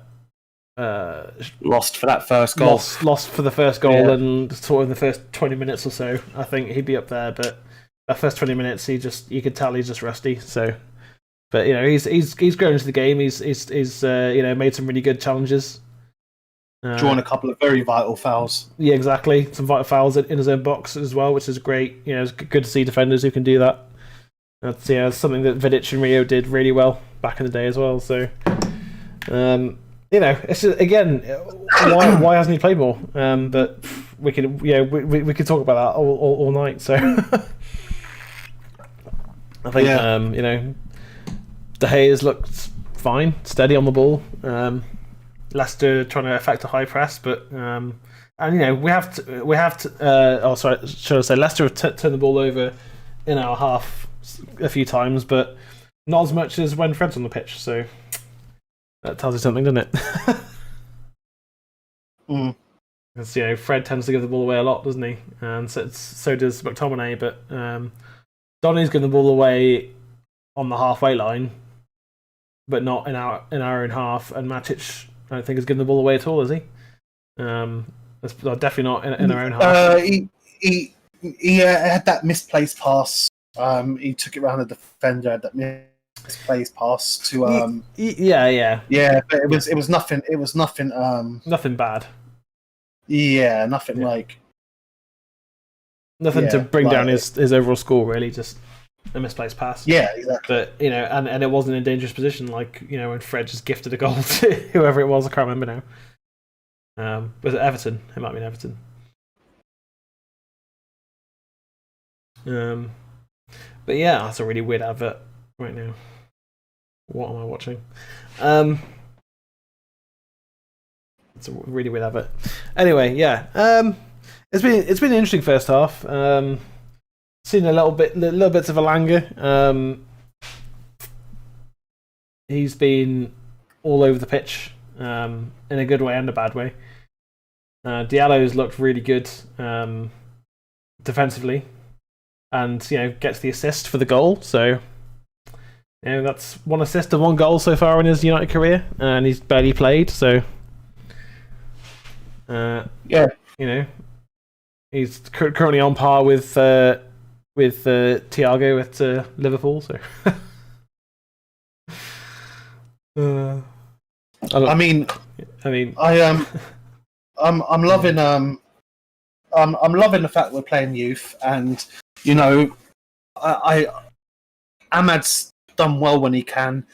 lost for that first goal, lost for the first goal, and sort of in the first 20 minutes or so, I think he'd be up there. But the first 20 minutes, you could tell he's just rusty. So. But he's grown into the game. He's made some really good challenges. Drawn a couple of very vital fouls. Yeah, exactly. Some vital fouls in his own box as well, which is great. It's good to see defenders who can do that. That's something that Vidic and Rio did really well back in the day as well. So, it's just, again, why hasn't he played more? But we could we could talk about that all night. So, I think De Gea's looked fine, steady on the ball. Leicester trying to affect a high press, but we have to. Should I say Leicester have turned the ball over in our half a few times, but not as much as when Fred's on the pitch. So that tells you something, doesn't it? Because Fred tends to give the ball away a lot, doesn't he? And so does McTominay. But Donny's giving the ball away on the halfway line, but not in our own half. And Matic, don't think he's given the ball away at all, is he? That's definitely not in our own half. He had that misplaced pass. He took it around the defender. Had that misplaced pass to. Yeah. But it was nothing. It was nothing. Nothing bad. Yeah, nothing like. Nothing to bring down his overall score, really. Just a misplaced pass. Yeah, exactly. But and it wasn't in a dangerous position, like when Fred just gifted a goal to whoever it was. I can't remember now. Was it Everton? It might have been Everton. But yeah, that's a really weird advert right now. What am I watching? It's a really weird advert. Anyway, yeah. It's been an interesting first half. Seen little bits of Elanga. He's been all over the pitch, in a good way and a bad way. Diallo's looked really good defensively, and gets the assist for the goal. So that's 1 assist and 1 goal so far in his United career, and he's barely played. So he's currently on par with Thiago at Liverpool. So I'm loving I'm loving the fact we're playing youth, and Ahmad's done well when he can,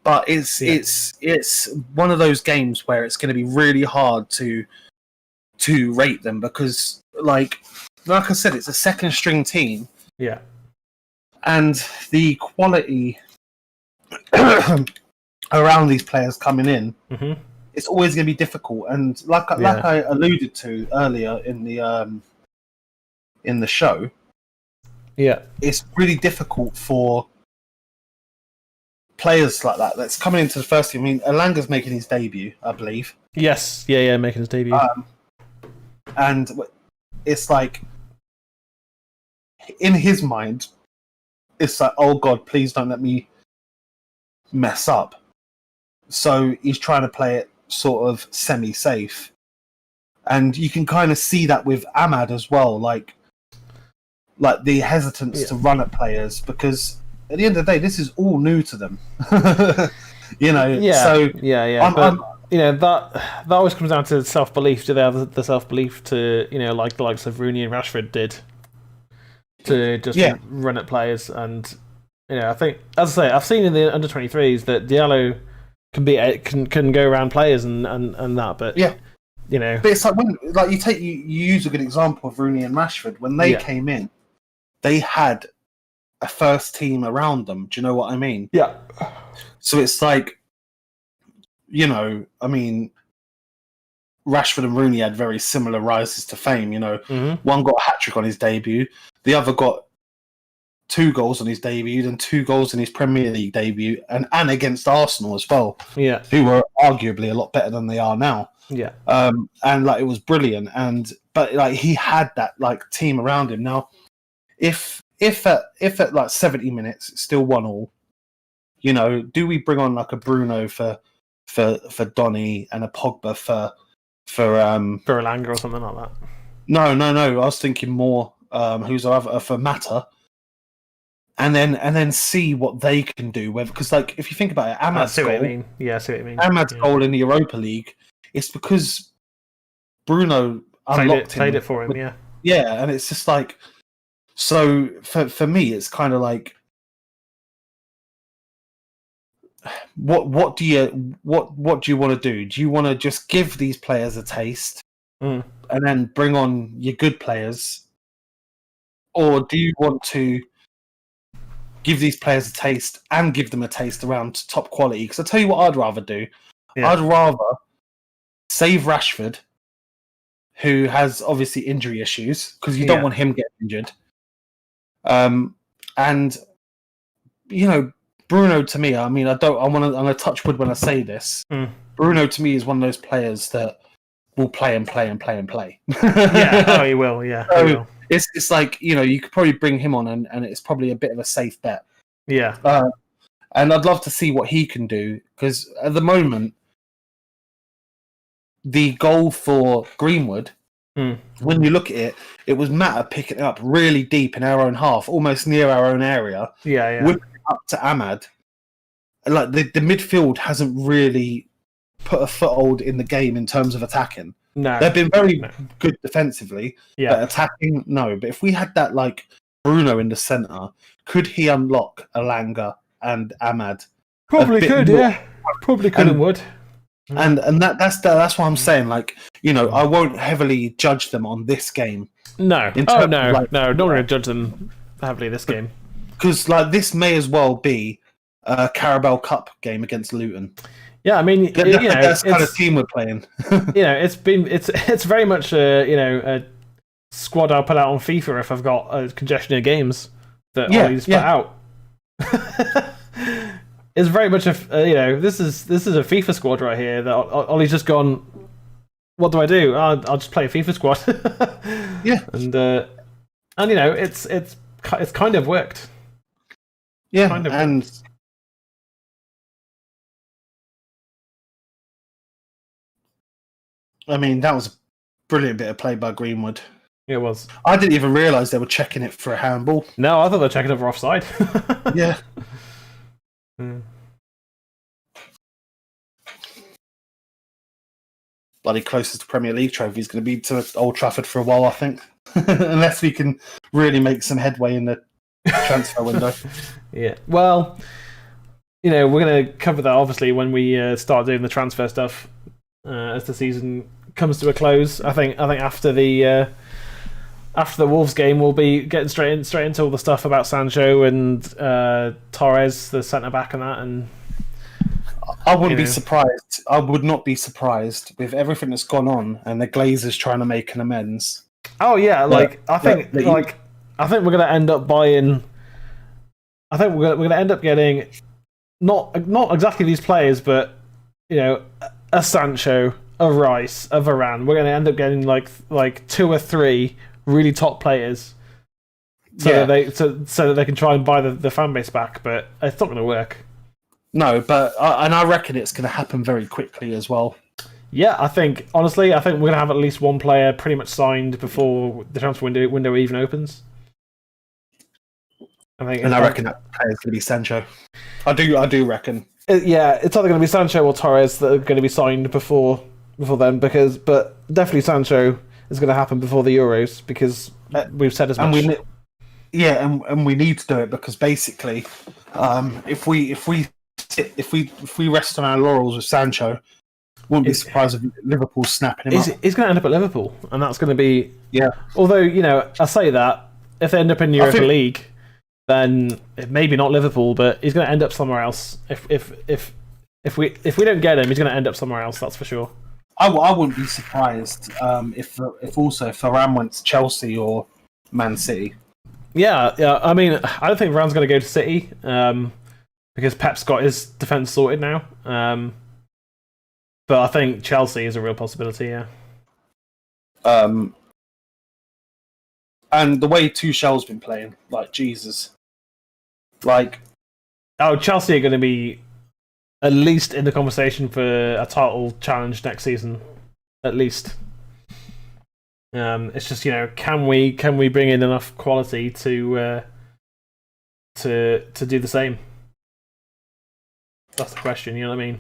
but it's one of those games where it's going to be really hard to rate them, because like I said, it's a second string team. Yeah. And the quality around these players coming in, it's always going to be difficult. And like I alluded to earlier in the show, it's really difficult for players like that's coming into the first team. I mean, Elanga's making his debut, I believe. Yes, making his debut. And it's like, in his mind, it's like, oh God, please don't let me mess up. So he's trying to play it sort of semi-safe. And you can kind of see that with Ahmad as well, like the hesitance to run at players, because at the end of the day, this is all new to them. So that always comes down to self-belief. Do they have the self-belief to like the likes of Rooney and Rashford did, to just run at players? And I think, as I say, I've seen in the under-23s that Diallo can go around players and that, but but it's like when you use a good example of Rooney and Rashford. When they came in, they had a first team around them. Do you know what I mean? Yeah. So it's like, I mean, Rashford and Rooney had very similar rises to fame. One got a hat-trick on his debut, the other got 2 goals on his debut and 2 goals in his Premier League debut, and against Arsenal as well. Yeah, who were arguably a lot better than they are now. Yeah, and like it was brilliant, but like he had that like team around him. Now, if at like 70 minutes it's still 1-1, do we bring on like a Bruno for Donny and a Pogba for Elanga or something like that? No. I was thinking more who's our other for Mata. And then see what they can do. Because, like, if you think about it, Ahmad's goal. Yeah, I see what you mean. Ahmad's goal in the Europa League, it's because Bruno unlocked played it for him. Yeah. Yeah, and it's just like, so for me, it's kind of like, what do you want to do? Do you want to just give these players a taste and then bring on your good players, or do you want to give these players a taste and give them a taste around top quality? Because I'll tell you what I'd rather do. Yeah. I'd rather save Rashford, who has obviously injury issues, because you don't want him getting injured. And Bruno, to me, I mean, I'm gonna touch wood when I say this. Bruno, to me, is one of those players that will play and play and play and play. He will. Yeah, so he will. It's like, you could probably bring him on, and it's probably a bit of a safe bet. Yeah. And I'd love to see what he can do, because at the moment, the goal for Greenwood, when you look at it, it was Mata picking it up really deep in our own half, almost near our own area. Yeah. Whipping it up to Ahmad. Like the midfield hasn't really put a foothold in the game in terms of attacking. No. They've been very good defensively, Yeah. but attacking, no. But if we had that, like, Bruno in the centre, could he unlock Alanga and Ahmad? Probably could, yeah. Probably could and would. And that's what I'm saying. Like, you know, I won't heavily judge them on this game. No. No, not going to judge them heavily this game. Because, like, this may as well be a Carabao Cup game against Luton. Yeah, I mean, that's the kind of team we're playing. It's very much a squad I'll put out on FIFA if I've got a congestion of games that Ollie's put out. It's very much this is a FIFA squad right here that Ollie's just gone. What do I do? I'll just play a FIFA squad. Yeah, and it's kind of worked. Yeah, and. I mean, that was a brilliant bit of play by Greenwood. It was. I didn't even realise they were checking it for a handball. No, I thought they were checking it for offside. Yeah. Bloody closest to Premier League trophy is going to be to Old Trafford for a while, I think. Unless we can really make some headway in the transfer window. Yeah. Well, we're going to cover that, obviously, when we start doing the transfer stuff. As the season comes to a close, I think after the Wolves game, we'll be getting straight into all the stuff about Sancho and Torres, the centre back, and that. And I wouldn't be surprised. I would not be surprised with everything that's gone on and the Glazers trying to make an amends. Oh yeah, I think we're going to end up buying. I think we're going to end up getting not exactly these players, but a Sancho, a Rice, a Varane. We're going to end up getting like 2 or 3 really top players, so that they can try and buy the fan base back. But it's not going to work. No, but and I reckon it's going to happen very quickly as well. Yeah, honestly, I think we're going to have at least one player pretty much signed before the transfer window even opens. I reckon that player's going to be Sancho. I do reckon. Yeah, it's either going to be Sancho or Torres that are going to be signed before then, but definitely Sancho is going to happen before the Euros because we've said as much. And we need to do it because basically, if we rest on our laurels with Sancho, wouldn't be surprised if Liverpool's snapping him up. He's going to end up at Liverpool, and that's going to be Although I say that if they end up in the Europa League, then maybe not Liverpool, but he's going to end up somewhere else. If we don't get him, he's going to end up somewhere else. That's for sure. I wouldn't be surprised if Varane went to Chelsea or Man City. Yeah. I mean, I don't think Varane's going to go to City because Pep's got his defense sorted now. But I think Chelsea is a real possibility. Yeah. And the way Tuchel's been playing, like Jesus. Chelsea are going to be at least in the conversation for a title challenge next season, at least. It's just can we bring in enough quality to do the same? That's the question. You know what I mean?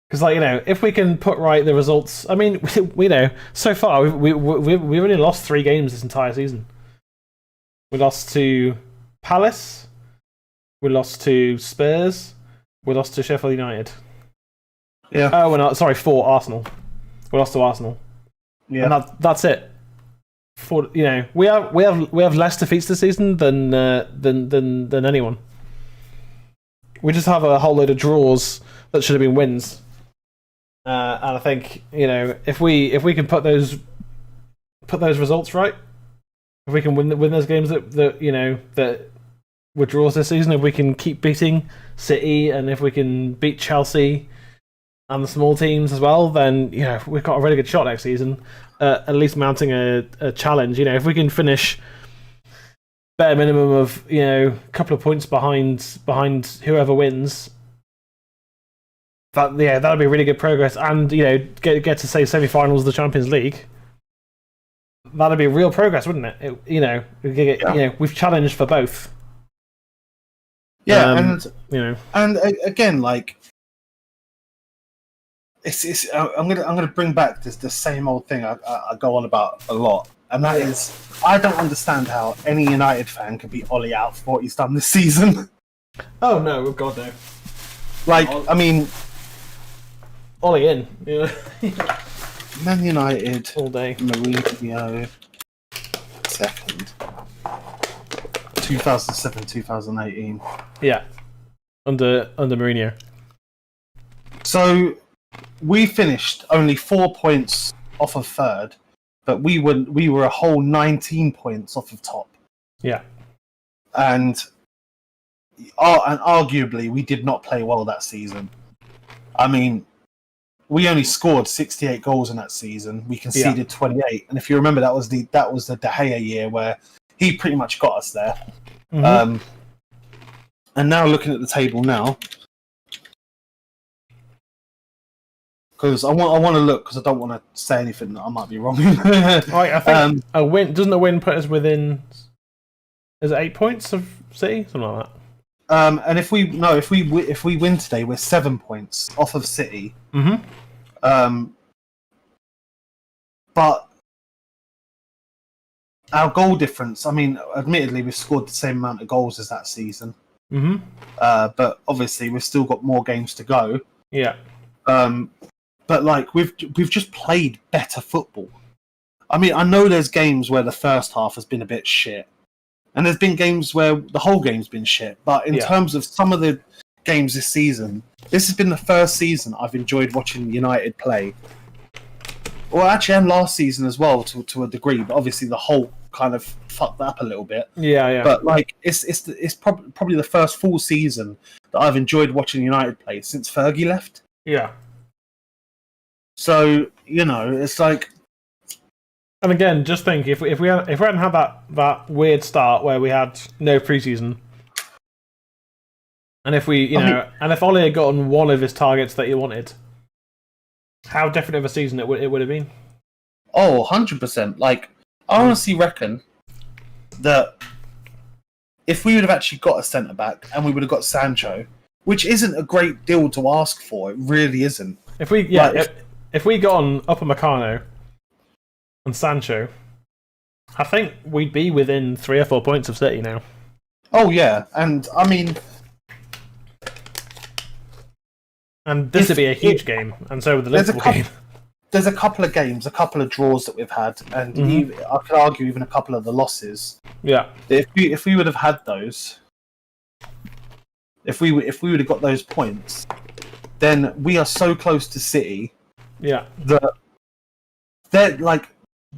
Because if we can put right the results, I mean, we know so far we've only lost 3 games this entire season. We lost to Palace. We lost to Spurs. We lost to Sheffield United. Yeah. Oh, we're not. Sorry, 4 Arsenal. We lost to Arsenal. Yeah. And that's it. We have less defeats this season than anyone. We just have a whole load of draws that should have been wins. And I think if we can put those results right, if we can win those games that were draws this season, if we can keep beating City and if we can beat Chelsea and the small teams as well, then we've got a really good shot next season. At least mounting a challenge. If we can finish bare minimum of a couple of points behind whoever wins that'd be really good progress, and get to say semi-finals of the Champions League. That'd be real progress, wouldn't it? We've challenged for both. Yeah, and again, like it's I'm gonna bring back the same old thing I go on about a lot, and that is I don't understand how any United fan can be Ollie out for what he's done this season. Oh no, God no! Like I mean, Ollie in, Man United all day. Mourinho second. 2007-2018. Yeah, under Mourinho. So we finished only 4 points off of third, but we were a whole 19 points off of top. Yeah, and arguably we did not play well that season. I mean, we only scored 68 goals in that season. We conceded 28, and if you remember, that was the De Gea year where he pretty much got us there. Mm-hmm. And now looking at the table now, because I want to look, because I don't want to say anything that I might be wrong. I think a win doesn't a win put us within? Is it 8 points of City, something like that? And if we win today, we're 7 points off of City. Mm-hmm. But our goal difference, I mean, admittedly, we've scored the same amount of goals as that season. Mm-hmm. But obviously, we've still got more games to go. Yeah. But like we've just played better football. I mean, I know there's games where the first half has been a bit shit, and there's been games where the whole game's been shit. But in terms of some of the games this season, this has been the first season I've enjoyed watching United play. Well, actually, and last season as well, to a degree, but obviously the whole kind of fucked that up a little bit. Yeah. But like, it's probably the first full season that I've enjoyed watching United play since Fergie left. Yeah. So it's like, and again, just think if we hadn't had that weird start where we had no preseason, and if if Ollie had gotten one of his targets that he wanted, how different of a season it would have been. Oh, 100%. Like, I honestly reckon that if we would have actually got a centre back and we would have got Sancho, which isn't a great deal to ask for, it really isn't. If we got on Upamecano and Sancho, I think we'd be within 3 or 4 points of City now. Oh yeah, and I mean, and this would be a huge game, and so would the Liverpool game. There's a couple of games, a couple of draws that we've had, and I could argue even a couple of the losses. Yeah. If we would have had those, if we would have got those points, then we are so close to City. Yeah. That they're like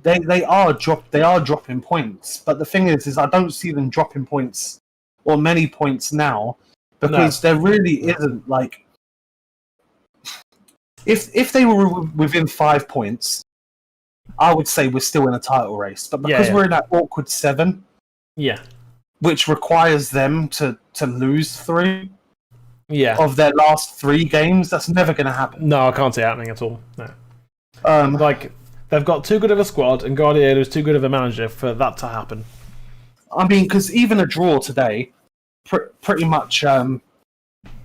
they are dropping points, but the thing is I don't see them dropping points or many points now, because there really isn't like. If they were within 5 points, I would say we're still in a title race. But because we're in that awkward 7, which requires them to lose 3 of their last 3 games, that's never going to happen. No, I can't see it happening at all. No. Like, they've got too good of a squad, and Guardiola's too good of a manager for that to happen. I mean, because even a draw today pretty much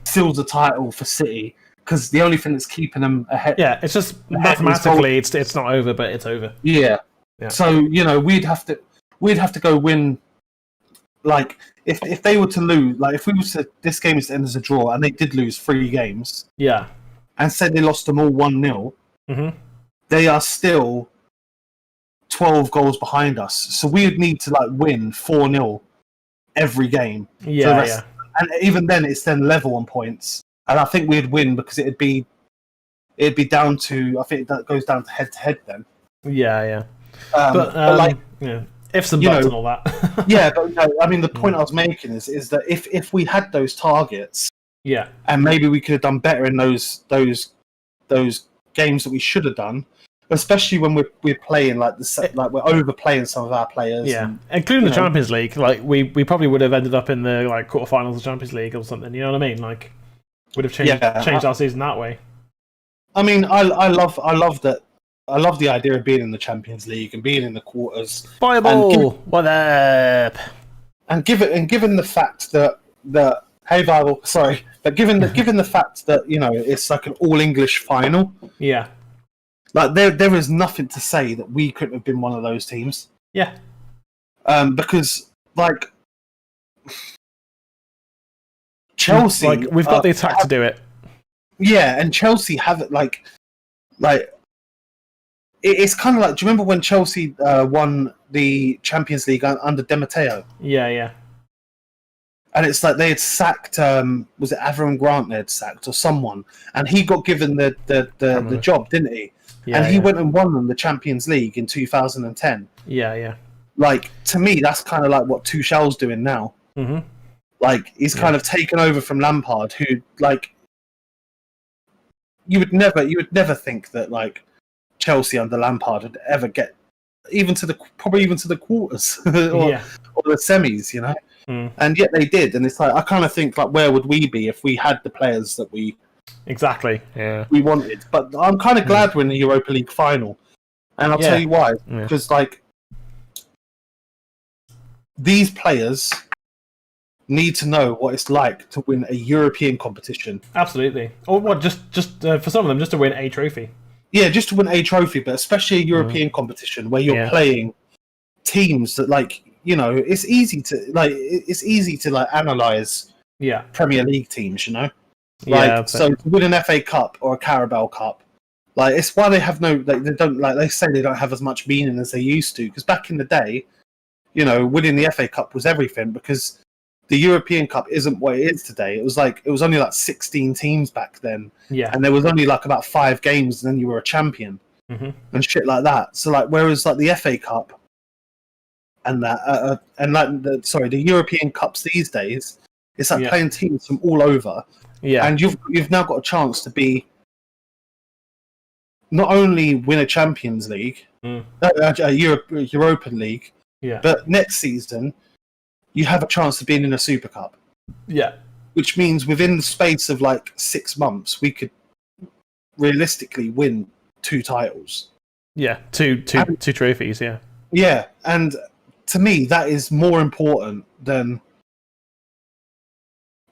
seals the title for City. Because the only thing that's keeping them ahead... Yeah, it's just mathematically, it's not over, but it's over. Yeah. So, we'd have to go win... Like, if they were to lose... Like, if we were to... This game is to end as a draw, and they did lose 3 games... Yeah. And said they lost them all 1-0... Mm-hmm. They are still 12 goals behind us. So we would need to, like, win 4-0 every game. Yeah. And even then, it's then level on points. And I think we'd win because it'd be down to, I think that goes down to head then. Yeah. But like, ifs and buts and all that. Yeah, but I mean, the point I was making is that if we had those targets, and maybe we could have done better in those games that we should have done, especially when we're playing like we're overplaying some of our players. Yeah, including the Champions League. Like we probably would have ended up in the quarterfinals of the Champions League or something. You know what I mean? Like. would have changed our season that way. I mean, I love that. I love the idea of being in the Champions League and being in the quarters. Fireball, what up? And given the fact that hey, Bible, sorry, but given the fact that it's like an all English final. Yeah. Like there is nothing to say that we couldn't have been one of those teams. Yeah. Because like Chelsea, like we've got the attack to do it. Yeah, and Chelsea have it like it's kind of like. Do you remember when Chelsea won the Champions League under Di Matteo? Yeah, yeah. And it's like they had sacked. Was it Avram Grant they had sacked or someone? And he got given the job, didn't he? Yeah, and he went and won them the Champions League in 2010. Yeah, yeah. Like, to me, that's kind of like what Tuchel's doing now. Mm-hmm. Like, he's kind of taken over from Lampard, who, like, you would never think that, like, Chelsea under Lampard would ever get probably even to the quarters or the semis, And yet they did, and it's like I kind of think like where would we be if we had the players that we wanted? But I'm kind of glad we're in the Europa League final, and I'll tell you why. Because like these players need to know what it's like to win a European competition. Absolutely, or what? Just for some of them, just to win a trophy. Yeah, just to win a trophy, but especially a European competition where you're playing teams that like. It's easy to analyze Premier League teams, so to win an FA Cup or a Carabao Cup, like it's why they have they don't they say they don't have as much meaning as they used to, because back in the day, winning the FA Cup was everything, because the European Cup isn't what it is today. It was only like 16 teams back then, and there was only like about 5 games, and then you were a champion and shit like that. So like whereas like the FA Cup. And that, the European Cups these days, it's like playing teams from all over. Yeah, and you've now got a chance to be not only win a Champions League, a European League, but next season you have a chance of being in a Super Cup. Yeah, which means within the space of like 6 months, we could realistically win 2 titles. Yeah, two trophies. Yeah, yeah, and. To me, that is more important than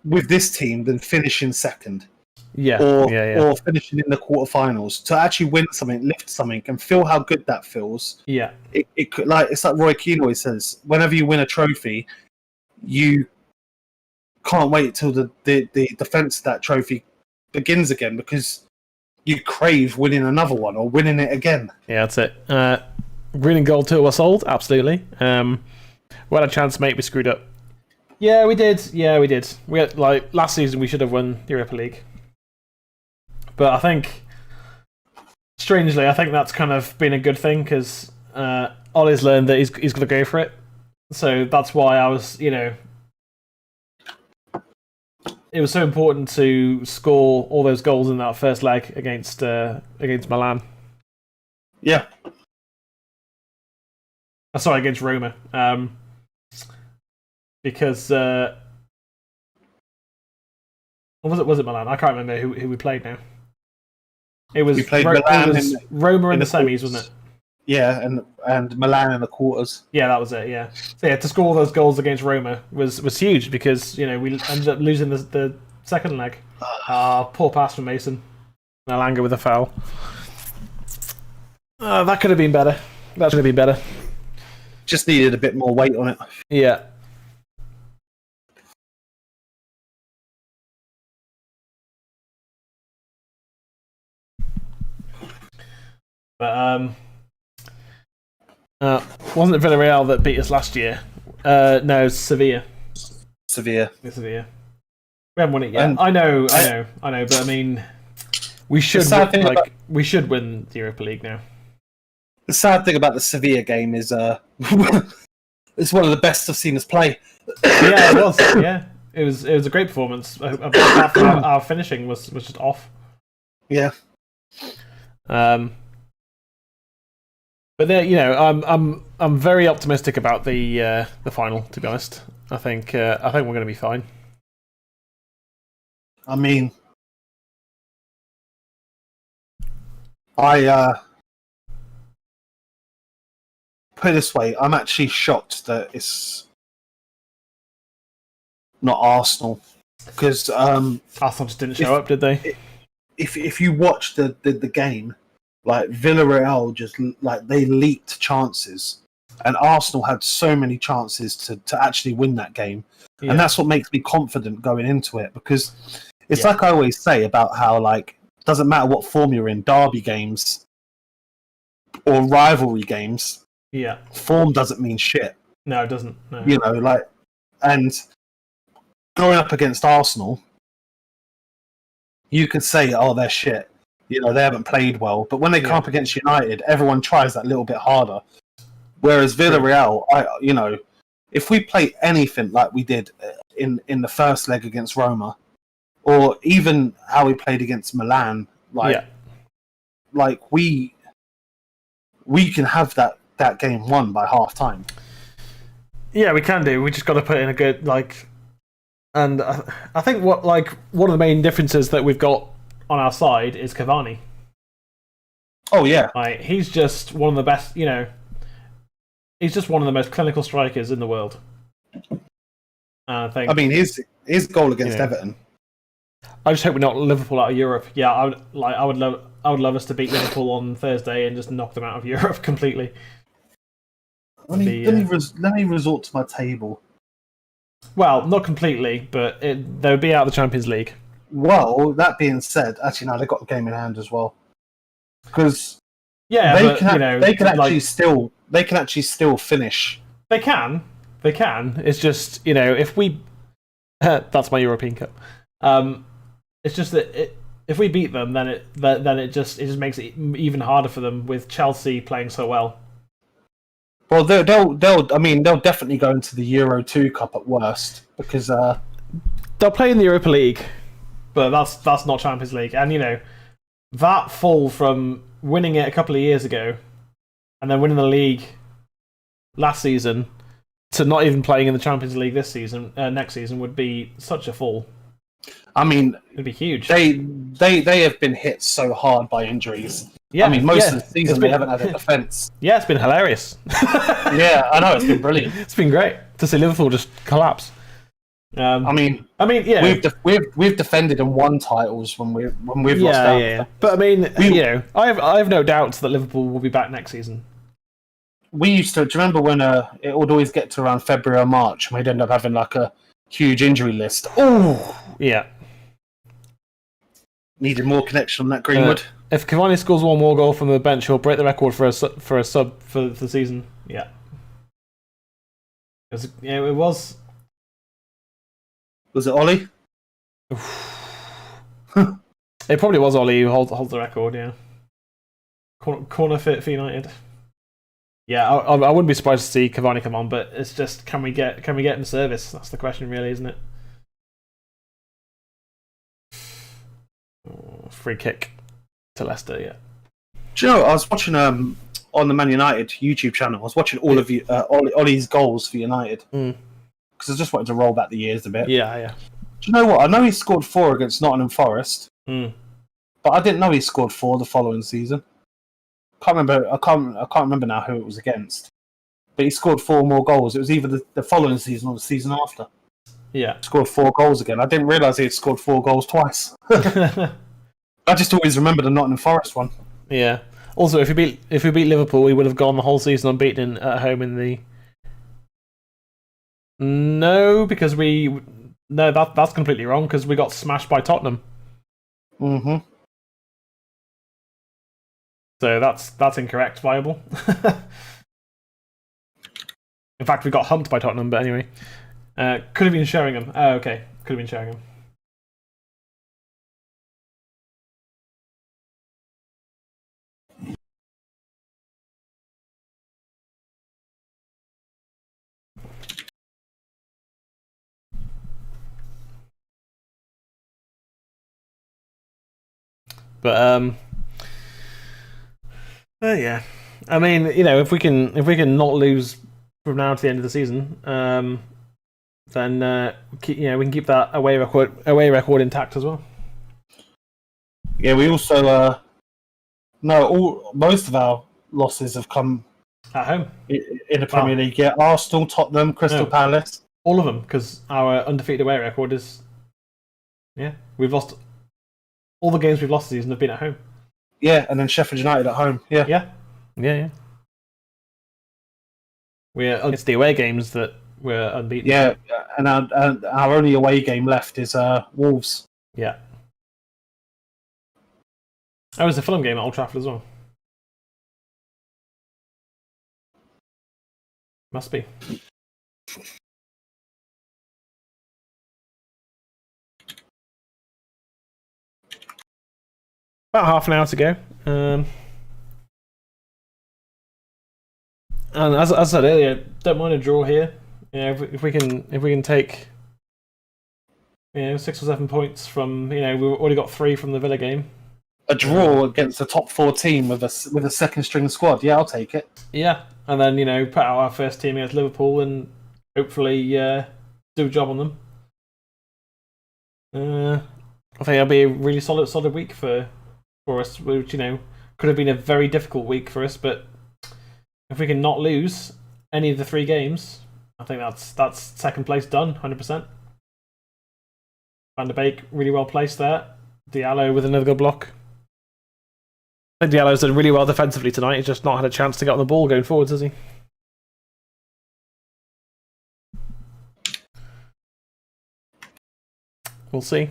with this team than finishing second, or finishing in the quarterfinals. To actually win something, lift something, and feel how good that feels. Yeah, it could it's like Roy Keane always says: whenever you win a trophy, you can't wait till the defense of that trophy begins again, because you crave winning another one or winning it again. Yeah, that's it. Green goal to us old, absolutely. We had a chance, mate. We screwed up. Yeah, we did. We had, like last season, we should have won the Europa League. But I think, strangely, that's kind of been a good thing, because Ollie's learned that he's going to go for it. So that's why I was, it was so important to score all those goals in that first leg against Milan. Yeah. Sorry, against Roma. Because was it Milan? I can't remember who we played now. It was Roma in the semis, wasn't it? Yeah, and Milan in the quarters. Yeah, that was it. Yeah, so yeah, to score those goals against Roma was huge, because we ended up losing the second leg. Poor pass from Mason. Malanga with a foul. That could have been better. That should have been better. Just needed a bit more weight on it. Yeah. But wasn't it Villarreal that beat us last year? No, Sevilla. Sevilla. Yeah, Sevilla. We haven't won it yet. I know. But I mean, we should we should win the Europa League now. The sad thing about the Sevilla game is it's one of the best I've seen us play. Yeah, it was. Yeah, it was a great performance. Our finishing was just off. Yeah. But there, I'm very optimistic about the final. To be honest, I think we're going to be fine. I mean, I put it this way, I'm actually shocked that it's not Arsenal, because Arsenal just didn't show up, did they? If you watch the game, like Villarreal just like they leaked chances, and Arsenal had so many chances to actually win that game, and that's what makes me confident going into it, because it's like I always say about how like doesn't matter what form you're in, derby games or rivalry games, form doesn't mean shit. No, it doesn't. No. You know, like, and going up against Arsenal, you could say, "Oh, they're shit." You know, they haven't played well. But when they come up against United, everyone tries that little bit harder. Whereas Villarreal, if we play anything like we did in the first leg against Roma, or even how we played against Milan, like we can have that game won by half time. Yeah, we can do. We just got to put in a good and I think one of the main differences that we've got on our side is Cavani. Oh yeah, he's just one of the best. You know, he's just one of the most clinical strikers in the world. I think. I mean, his goal against Everton. I just hope we're not Liverpool out of Europe. Yeah, I would love us to beat Liverpool on Thursday and just knock them out of Europe completely. Let me resort to my table. Well, not completely, but they would be out of the Champions League. Well, that being said, actually no, they've got the game in hand as well. Because they can actually still finish. They can. It's just if we that's my European Cup. It's just that if we beat them, then it just makes it even harder for them with Chelsea playing so well. Well, they'll definitely go into the Euro 2 Cup at worst, because they'll play in the Europa League, but that's not Champions League. And that fall from winning it a couple of years ago and then winning the league last season to not even playing in the Champions League this season, next season, would be such a fall. I mean, it'd be huge. They have been hit so hard by injuries. Yeah, I mean, most of the season they haven't had a defence. Yeah, it's been hilarious. Yeah, I know, it's been brilliant. It's been great to see Liverpool just collapse. I mean, yeah, we've defended and won titles when we've lost out. Yeah. But I mean, I have no doubts that Liverpool will be back next season. We used to. Do you remember when it would always get to around February or March, and we'd end up having like a huge injury list? Oh, yeah. Needed more connection on that Greenwood. If Cavani scores one more goal from the bench, he'll break the record for a sub for the season. Yeah. It was. Was it Ollie? It probably was Ollie who holds the record. Yeah. Corner fit for United. Yeah, I wouldn't be surprised to see Cavani come on, but it's just can we get him service? That's the question, really, isn't it? Free kick to Leicester, yeah. Do you know, I was watching on the Man United YouTube channel, I was watching all of Ollie's goals for United. Because I just wanted to roll back the years a bit. Yeah. Do you know what? I know he scored 4 against Nottingham Forest, but I didn't know he scored 4 the following season. I can't remember now who it was against. But he scored 4 more goals. It was either the following season or the season after. Yeah. Scored 4 goals again. I didn't realise he had scored 4 goals twice. I just always remember the Nottingham Forest one. Yeah. Also, if we beat Liverpool, we would have gone the whole season unbeaten at home in the. No, because that's completely wrong because we got smashed by Tottenham. Mm-hmm. So that's incorrect, viable. In fact, we got humped by Tottenham, but anyway. Could have been Sheringham. Oh, okay. Could have been Sheringham. But yeah. I mean, if we can not lose from now to the end of the season, then we can keep that away record intact as well. Yeah, we also No, most of our losses have come At home. in the Premier League. Yeah, Arsenal, Tottenham, Crystal Palace. All of them, because our undefeated away record is... Yeah, we've lost... All the games we've lost this season have been at home. Yeah, and then Sheffield United at home. Yeah. It's the away games that we're unbeaten. Yeah, and our only away game left is Wolves. Yeah. Oh, it's a Fulham game at Old Trafford as well. Must be. About half an hour to go. And as I said earlier, don't mind a draw here. If we can take 6 or 7 points from we've already got 3 from the Villa game. A draw against a top 4 team with a second string squad. Yeah, I'll take it. Yeah, and then put out our first team against Liverpool and hopefully do a job on them. I think it'll be a really solid week for us, which could have been a very difficult week for us, but if we can not lose any of the 3 games, I think that's second place done, 100%. Van der Beek really well placed there. Diallo with another good block. I think Diallo's done really well defensively tonight. He's just not had a chance to get on the ball going forwards, has he? We'll see.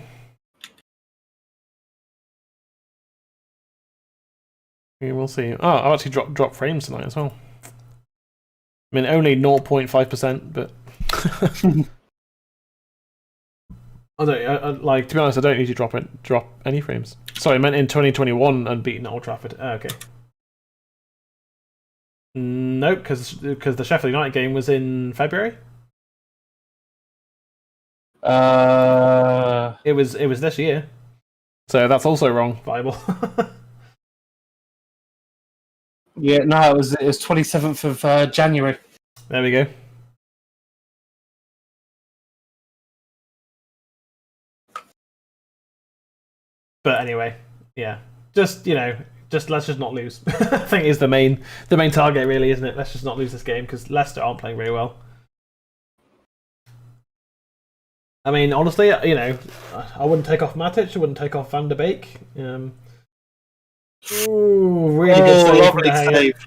Yeah, we'll see. Oh, I've actually dropped frames tonight as well. I mean, only 0.5%, but I don't like, to be honest. I don't usually drop any frames. Sorry, I meant in 2021 unbeaten at Old Trafford. Okay. Nope, because the Sheffield United game was in February. It was this year, so that's also wrong. Bible. Yeah, no, it was 27th of January. There we go. But anyway, yeah, just let's just not lose. I think is the main target, really, isn't it? Let's just not lose this game because Leicester aren't playing very well. I mean, honestly, I wouldn't take off Matic. I wouldn't take off Van der Beek. Really good save. Lovely save.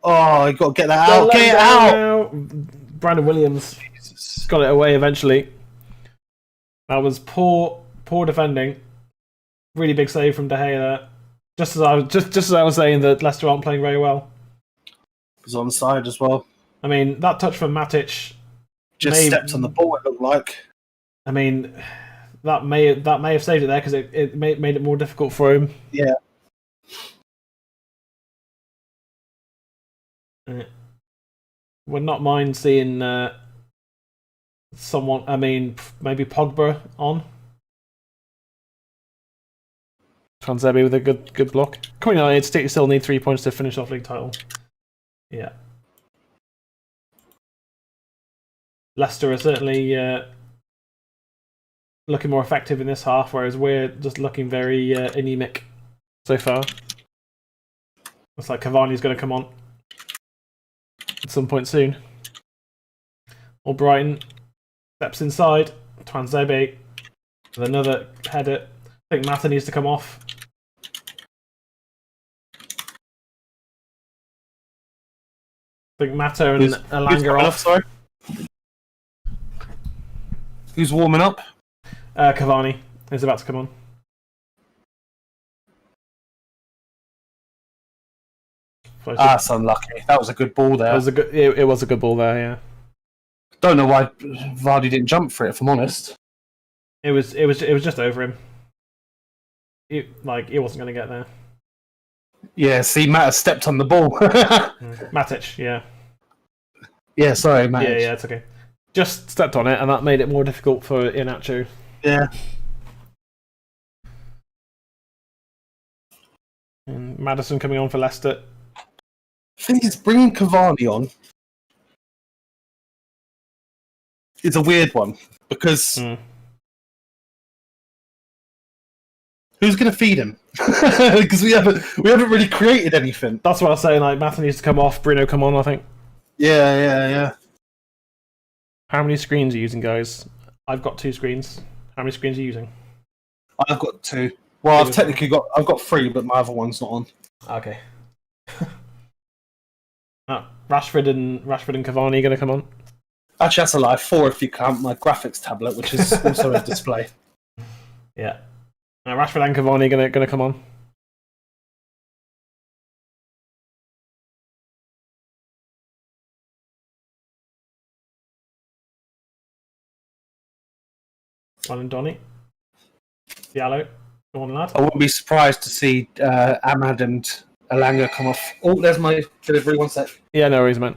Oh, you got to get that out. Get it out. Brandon Williams got it away eventually. That was poor defending. Really big save from De Gea there. Just as I was saying that Leicester aren't playing very well. It was onside as well. I mean, that touch from Matic just stepped on the ball. It looked like. I mean, that may have saved it there because it made it more difficult for him. Yeah. Would not mind seeing someone. I mean, maybe Pogba on. Transebe with a good block. Coming on, United still need 3 points to finish off league title. Yeah. Leicester are certainly looking more effective in this half, whereas we're just looking very anemic so far. Looks like Cavani's going to come on at some point soon. Or Brighton steps inside. Transebe with another header. I think Mata needs to come off. I think Mata and Elanga off. Sorry. Who's warming up? Cavani is about to come on. That's unlucky. That was a good ball there. It was a good ball there, yeah. Don't know why Vardy didn't jump for it, if I'm honest. It was just over him. He wasn't going to get there. Yeah, see, Matt stepped on the ball. Matic, yeah. Yeah, sorry, Matic. Yeah, it's okay. Just stepped on it, and that made it more difficult for Iheanacho. Yeah. And Maddison coming on for Leicester. I think it's bringing Cavani on. It's a weird one because Who's going to feed him? Because we haven't really created anything. That's what I was saying. Like, Mata needs to come off, Bruno come on, I think. Yeah. How many screens are you using, guys? I've got 2 screens. How many screens are you using? I've got 2. Well, I've got 3, but my other one's not on. Okay. Rashford and Cavani going to come on? Actually, that's a lie. 4 if you count my graphics tablet, which is also a display. Yeah. Rashford and Cavani going to come on? One and Donny. Diallo. Go on, lad. I wouldn't be surprised to see Ahmad and Alanga come off. Oh, there's my delivery. One sec. Yeah, no worries, man.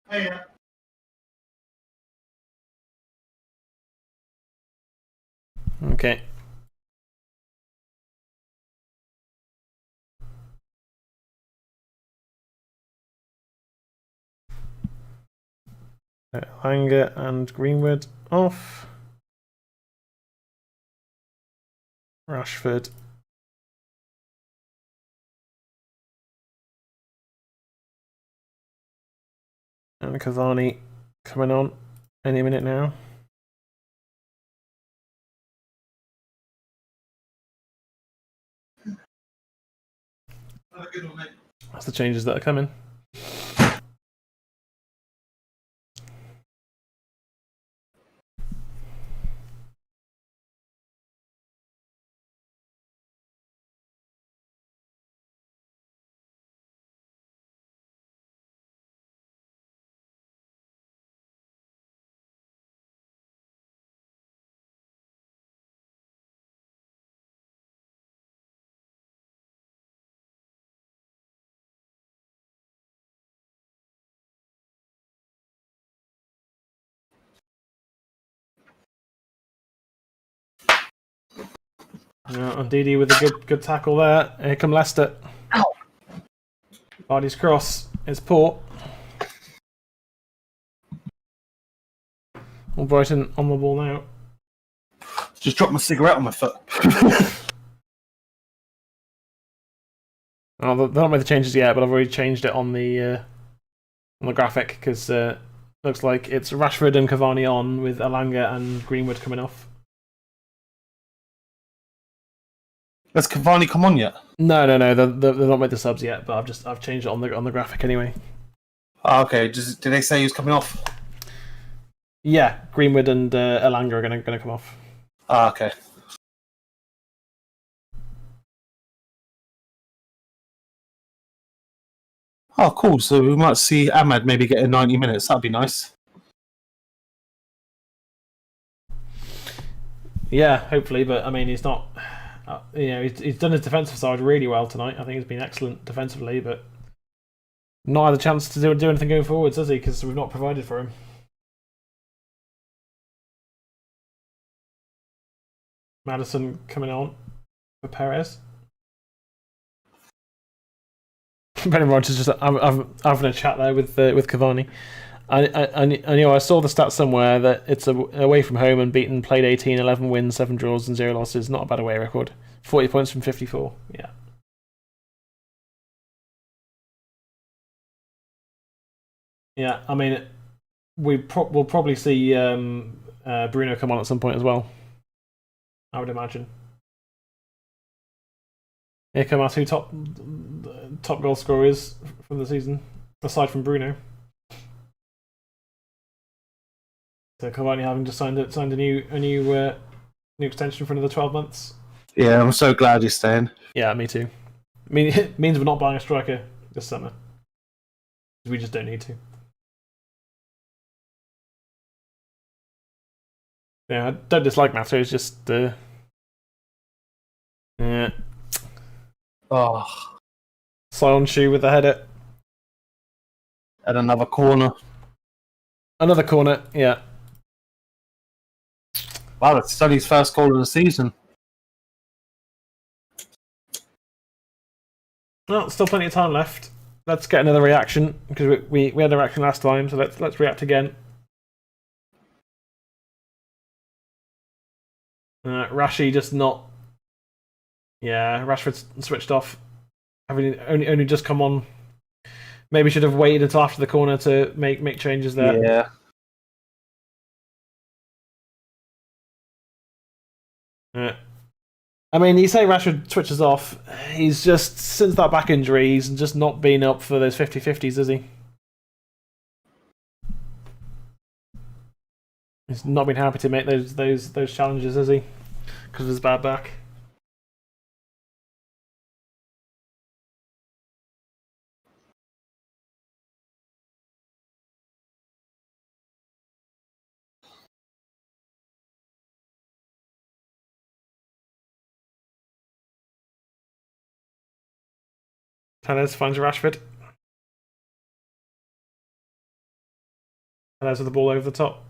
Hey, Okay. Langer and Greenwood off. Rashford. And Cavani coming on any minute now. That's the changes that are coming. And Didi with a good tackle there. Here come Leicester. Ow. Vardy's cross is poor. All Brighton on the ball now. Just dropped my cigarette on my foot. Oh, they've not made the changes yet, but I've already changed it on the graphic because looks like it's Rashford and Cavani on with Alanga and Greenwood coming off. Has Cavani come on yet? No. They've not made the subs yet, but I've changed it on the graphic anyway. Oh, okay. Did they say he was coming off? Yeah, Greenwood and Alanga are gonna come off. Ah, okay. Oh, cool. So we might see Ahmad maybe get 90 minutes. That'd be nice. Yeah, hopefully, but I mean, he's not. He's done his defensive side really well tonight. I think he's been excellent defensively, but not had a chance to do anything going forwards, has he? Because we've not provided for him. Maddison coming on for Perez. Brendan Rodgers just I'm having a chat there with Cavani. I saw the stats somewhere that it's away from home and beaten, played 18, 11 wins, 7 draws and 0 losses. Not a bad away record. 40 points from 54. Yeah. Yeah, I mean, we'll probably see Bruno come on at some point as well. I would imagine. Here come our 2 top goal scorers from the season, aside from Bruno. So Cavani having just signed a new extension for another 12 months. Yeah, I'm so glad he's staying. Yeah, me too. I mean, it means we're not buying a striker this summer. We just don't need to. Yeah, I don't dislike Mato. It's just yeah. Oh, Sion Shu with the header. and another corner. Another corner. Yeah. Wow, it's Sonny's first goal of the season. Well, still plenty of time left. Let's get another reaction because we had a reaction last time, so let's react again. Rashi just not. Yeah, Rashford switched off, having only just come on. Maybe should have waited until after the corner to make changes there. Yeah. I mean, you say Rashford switches off. He's just, since that back injury, he's just not been up for those 50-50s, is he? He's not been happy to make those challenges, is he? Because of his bad back. Tellez finds Rashford. Tellez with the ball over the top.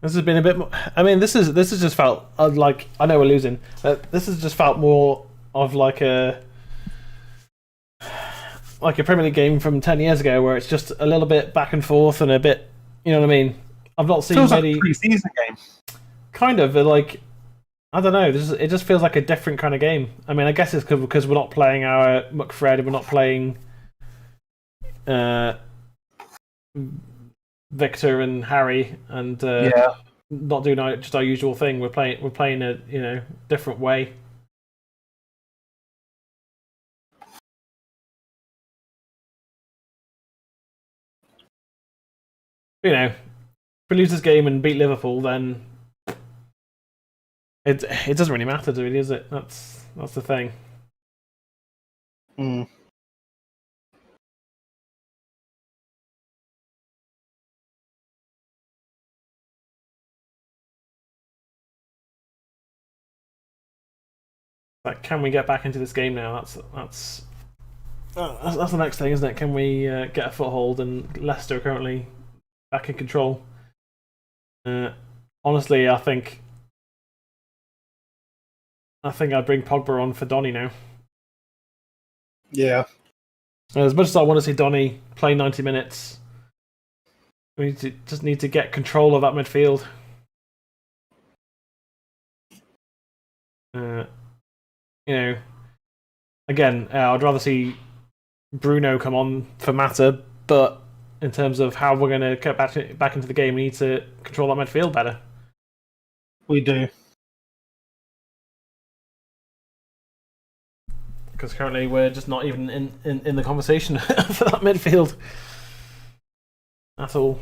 This has been a bit more. I mean, this has just felt like, I know we're losing. This has just felt more of like a Premier League game from 10 years ago, where it's just a little bit back and forth and a bit. You know what I mean? I've not seen Feels many. like a pre-season game. Kind of like, I don't know. It just feels like a different kind of game. I mean, I guess it's because we're not playing our McFred, we're not playing Victor and Harry, and not doing just our usual thing. We're playing a different way. If we lose this game and beat Liverpool, then it doesn't really matter, really, does it? That's the thing. Mm. Like, can we get back into this game now? That's the next thing, isn't it? Can we get a foothold? And Leicester are currently back in control. Honestly, I think I'd bring Pogba on for Donny now. Yeah. As much as I want to see Donny play 90 minutes, we just need to get control of that midfield. Again, I'd rather see Bruno come on for Mata, but in terms of how we're going to get back into the game, we need to control that midfield better. We do. Because currently we're just not even in the conversation for that midfield at all.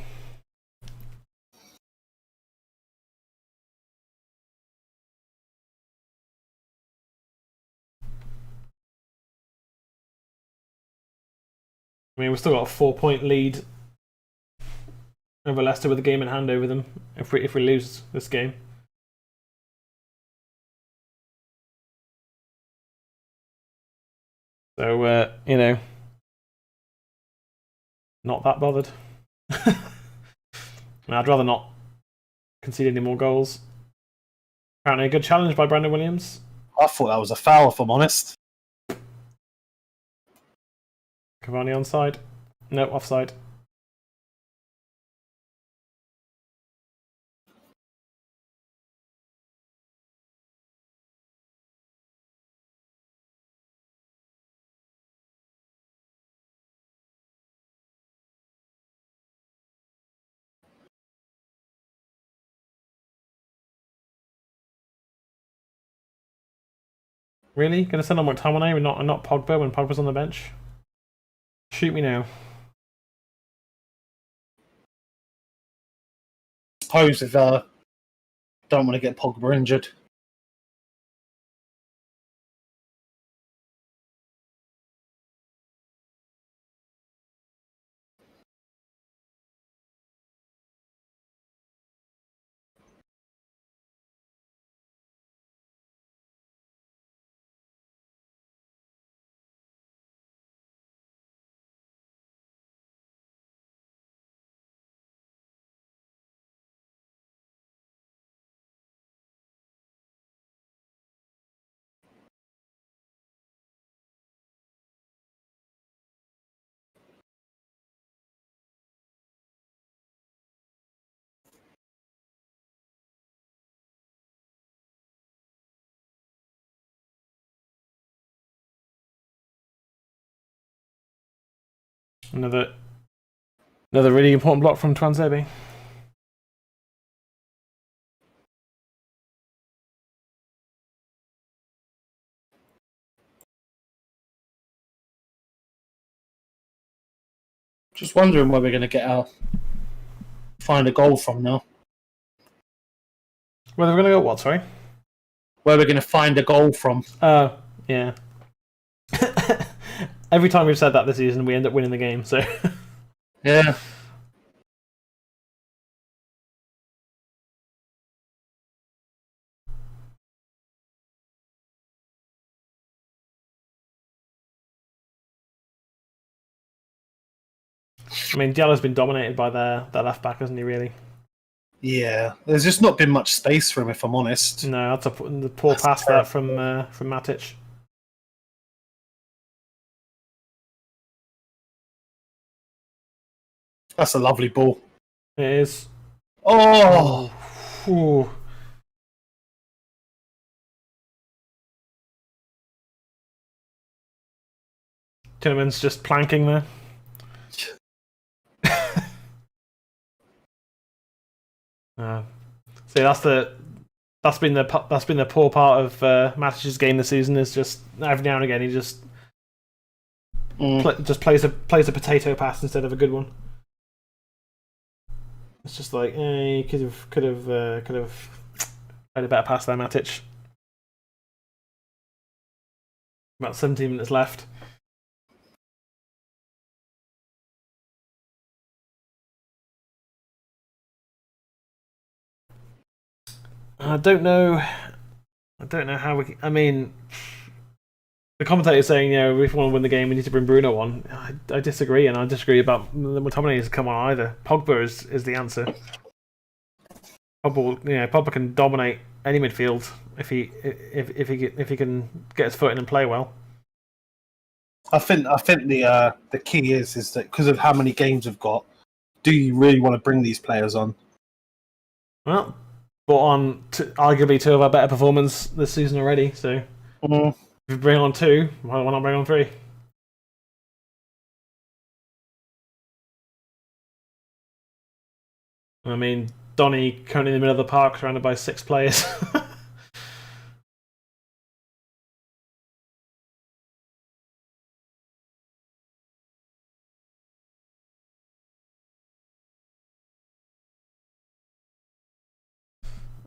I mean, we've still got a 4-point lead over Leicester with a game in hand over them if we lose this game. So not that bothered. I'd rather not concede any more goals. Apparently, a good challenge by Brandon Williams. I thought that was a foul, if I'm honest. Cavani onside. No, offside. Really? Gonna send on McTominay and not Pogba when Pogba's on the bench? Shoot me now. Suppose if don't want to get Pogba injured. Another really important block from Twanzebe. Just wondering where we're going to find a goal from now. Where we're going to go? What? Sorry. Where we're going to find a goal from? Oh, yeah. Every time we've said that this season, we end up winning the game. So yeah. I mean, Diallo's been dominated by their left back, hasn't he? Really? Yeah. There's just not been much space for him, if I'm honest. No, that's the poor pass that from Matic. That's a lovely ball. It is. Oh. Ooh. Tielemans just planking there. See, that's been the poor part of Matic's game this season. Is just every now and again he just plays a potato pass instead of a good one. It's just like you could have played a better pass there, Matic. About 17 minutes left. I don't know how we. I mean, the commentator's saying, if we want to win the game, we need to bring Bruno on. I disagree, and I disagree about McTominay to come on either. Pogba is the answer. Pogba can dominate any midfield if he can get his foot in and play well. I think the key is that because of how many games we've got, do you really want to bring these players on? Well, brought on arguably two of our better performers this season already. So if you bring on two, why not bring on three? I mean, Donny currently in the middle of the park, surrounded by 6 players.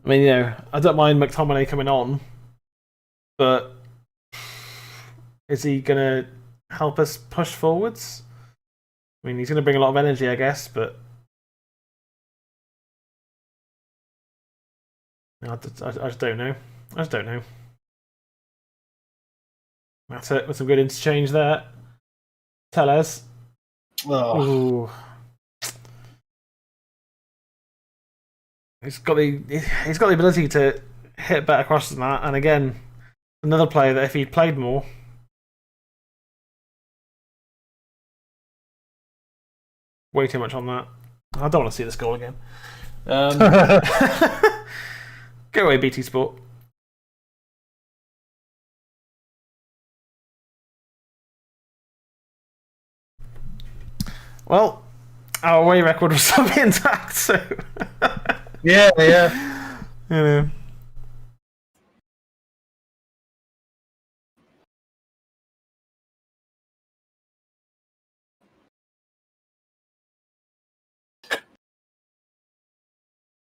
I mean, I don't mind McTominay coming on, but is he going to help us push forwards? I mean, he's going to bring a lot of energy, I guess, but I just don't know. That's it, with some good interchange there. Tellez. Oh. Ooh. He's got the ability to hit better crosses than that, and again, another player that if he played more. Way too much on that. I don't want to see this goal again. Go away, BT Sport. Well, our away record was still intact, so yeah.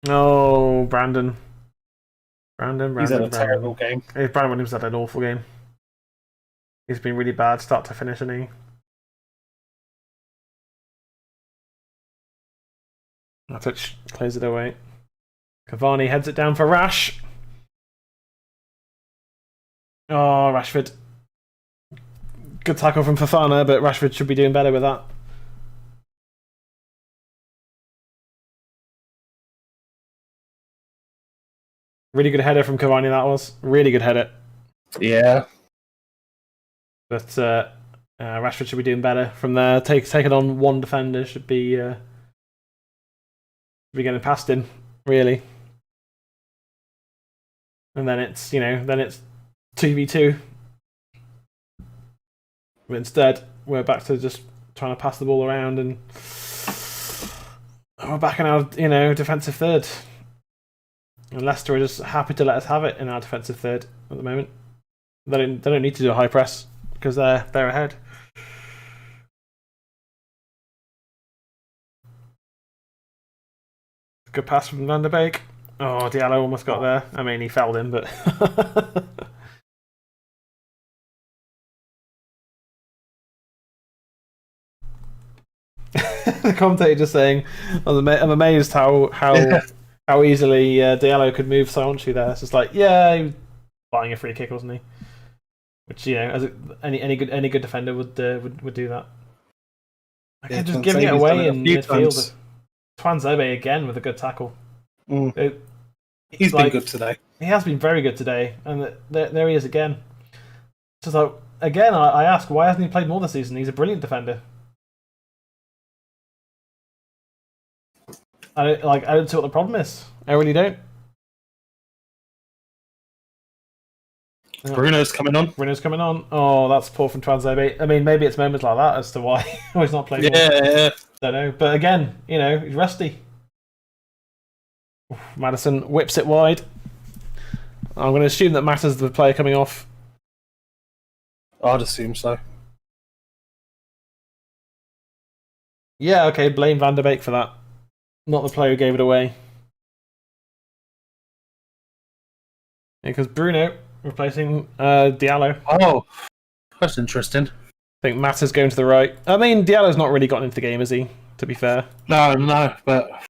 Oh, Brandon. He's had a terrible game. Brandon Williams had an awful game. He's been really bad start to finish, hasn't he? Matic clears it away. Cavani heads it down for Rash. Oh, Rashford. Good tackle from Fofana, but Rashford should be doing better with that. Really good header from Cavani, that was. Really good header. Yeah. But Rashford should be doing better from there. Taking on one defender should be getting past him, really. And then it's 2v2. But instead, we're back to just trying to pass the ball around, and we're back in our defensive third. And Leicester are just happy to let us have it in our defensive third at the moment. They don't need to do a high press because they're ahead. Good pass from Van der Beek. Oh, Diallo almost got there. I mean, he fouled him, but the commentator just saying, I'm amazed how easily Diallo could move Solanchi there. It's just like, yeah, he was buying a free kick, wasn't he? Which, as any good defender would do that. Yeah, just giving it away in midfield. Tuanzebe again with a good tackle. He's been good today. He has been very good today, and there he is again. Just like again, I ask, why hasn't he played more this season? He's a brilliant defender. I don't see what the problem is. I really don't. Bruno's coming on. Oh, that's poor from Tuanzebe. I mean, maybe it's moments like that as to why he's not playing. Yeah. Don't know. But again, he's rusty. Maddison whips it wide. I'm going to assume that Matters the player coming off. I'd assume so. Yeah, okay, blame Van der Beek for that. Not the player who gave it away. Because Bruno replacing Diallo. Oh, that's interesting. I think Matters going to the right. I mean, Diallo's not really gotten into the game, is he? To be fair. No, but...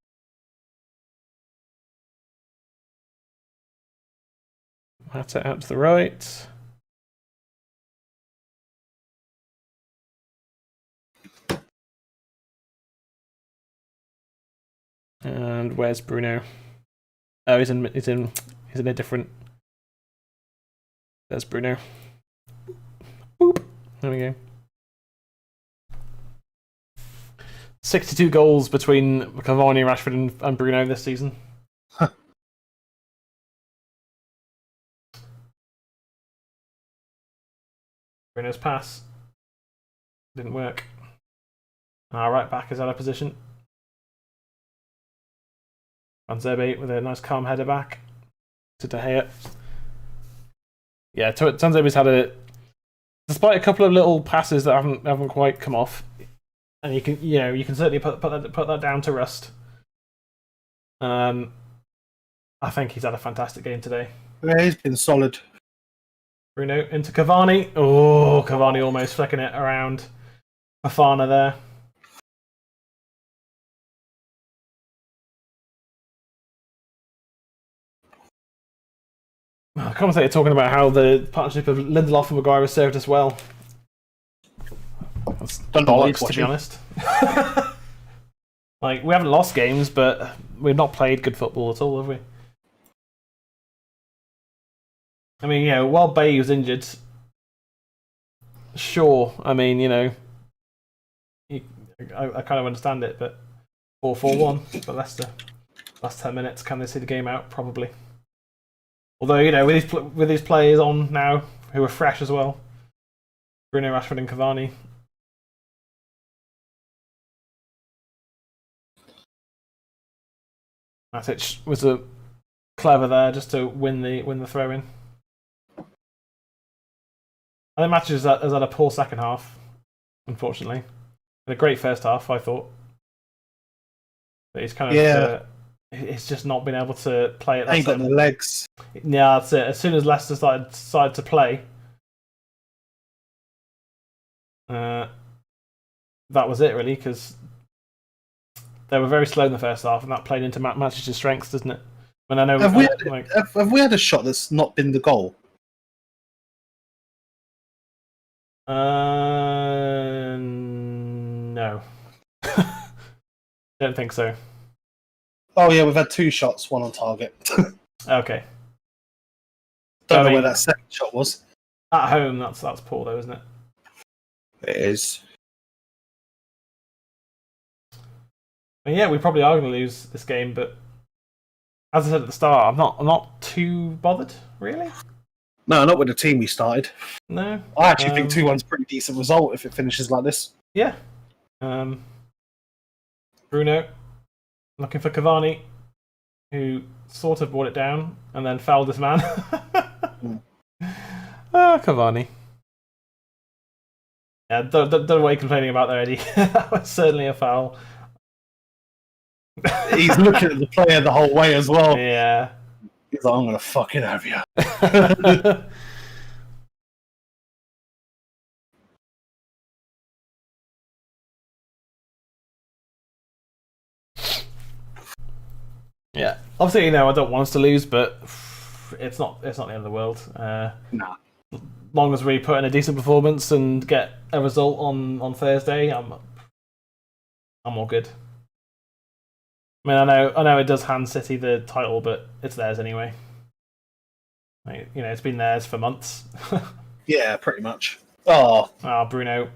Matter out to the right. And where's Bruno? Oh, he's in a different. There's Bruno. Boop. There we go. 62 goals between Cavani, Rashford, and Bruno this season. Bruno's pass didn't work. Our right back is out of position. Tuanzebe with a nice calm header back to De Gea. Yeah, Tuanzebe's had despite a couple of little passes that haven't quite come off, and you can certainly put that down to rust. I think he's had a fantastic game today. Yeah, he's been solid. Bruno into Cavani. Oh, Cavani almost flicking it around Fofana there. The commentator talking about how the partnership of Lindelof and Maguire has served us well. That's bollocks, to be honest. Like, we haven't lost games, but we've not played good football at all, have we? I mean, while Bailly was injured, sure. I mean, I kind of understand it, but 4-4-1 for Leicester. Last 10 minutes, can they see the game out? Probably. Although, with these players on now, who are fresh as well, Bruno, Rashford and Cavani. Matic was clever there just to win the throw-in. I think Matic has had a poor second half, unfortunately. And a great first half, I thought. But he's kind of... he's just not been able to play it. Ain't got the legs. Yeah, that's it. As soon as Leicester decided to play, that was it really, because they were very slow in the first half, and that played into Matic's strengths, doesn't it? And I know have we had a shot that's not been the goal? No, don't think so. Oh yeah, we've had 2 shots, 1 on target. Okay. Don't know where that second shot was. At home, that's poor though, isn't it? It is. And yeah, we probably are going to lose this game, but as I said at the start, I'm not too bothered, really. No, not with the team we started. No. I actually think 2-1's a pretty decent result if it finishes like this. Yeah. Bruno looking for Cavani, who sort of brought it down and then fouled this man. Cavani. Yeah, don't know what you're complaining about there, Eddie. That was certainly a foul. He's looking at the player the whole way as well. Yeah. He's like, I'm going to fucking have you. Yeah. Obviously, I don't want us to lose, but it's not the end of the world. Nah. Long as we put in a decent performance and get a result on Thursday, I'm all good. I mean, I know it does hand City the title, but it's theirs anyway. Like, it's been theirs for months. Yeah, pretty much. Oh, Bruno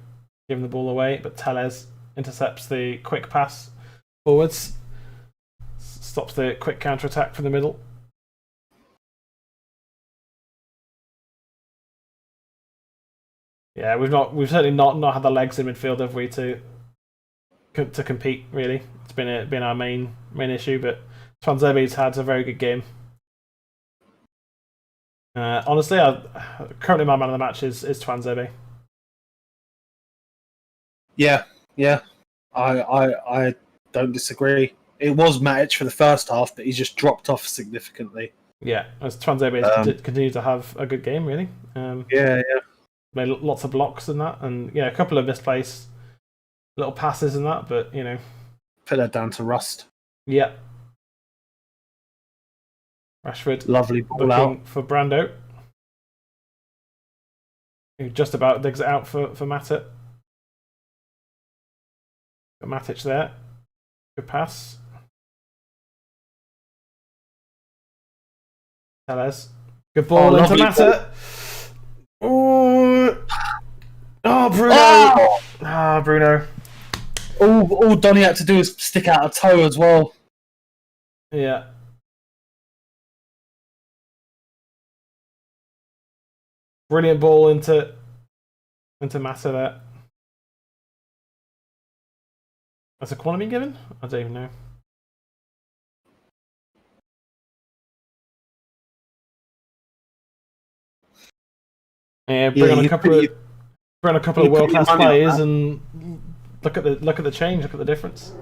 giving the ball away, but Tellez intercepts the quick pass forwards, stops the quick counter attack from the middle. Yeah, we've certainly not had the legs in midfield, have we, to compete, really. It's been our main issue, but Twanzebe's had a very good game. Honestly, currently my man of the match is Twanzebe. Yeah. I don't disagree. It was Matic for the first half, but he's just dropped off significantly. Yeah, as Twanzebe continues to have a good game, really. Yeah. Made lots of blocks and that, and a couple of misplaced little passes and that, but Put that down to rust. Yeah. Rashford, lovely ball out for Brando, who just about digs it out for Matic. Got Matic there. Good pass. Tellez. Good ball into Matic. Oh, Bruno! Bruno. All Donny had to do is stick out a toe as well. Yeah. Brilliant ball into Mata there. Has a corner been given? I don't even know. Yeah, bring on a couple of world-class players and look at the change. Look at the difference.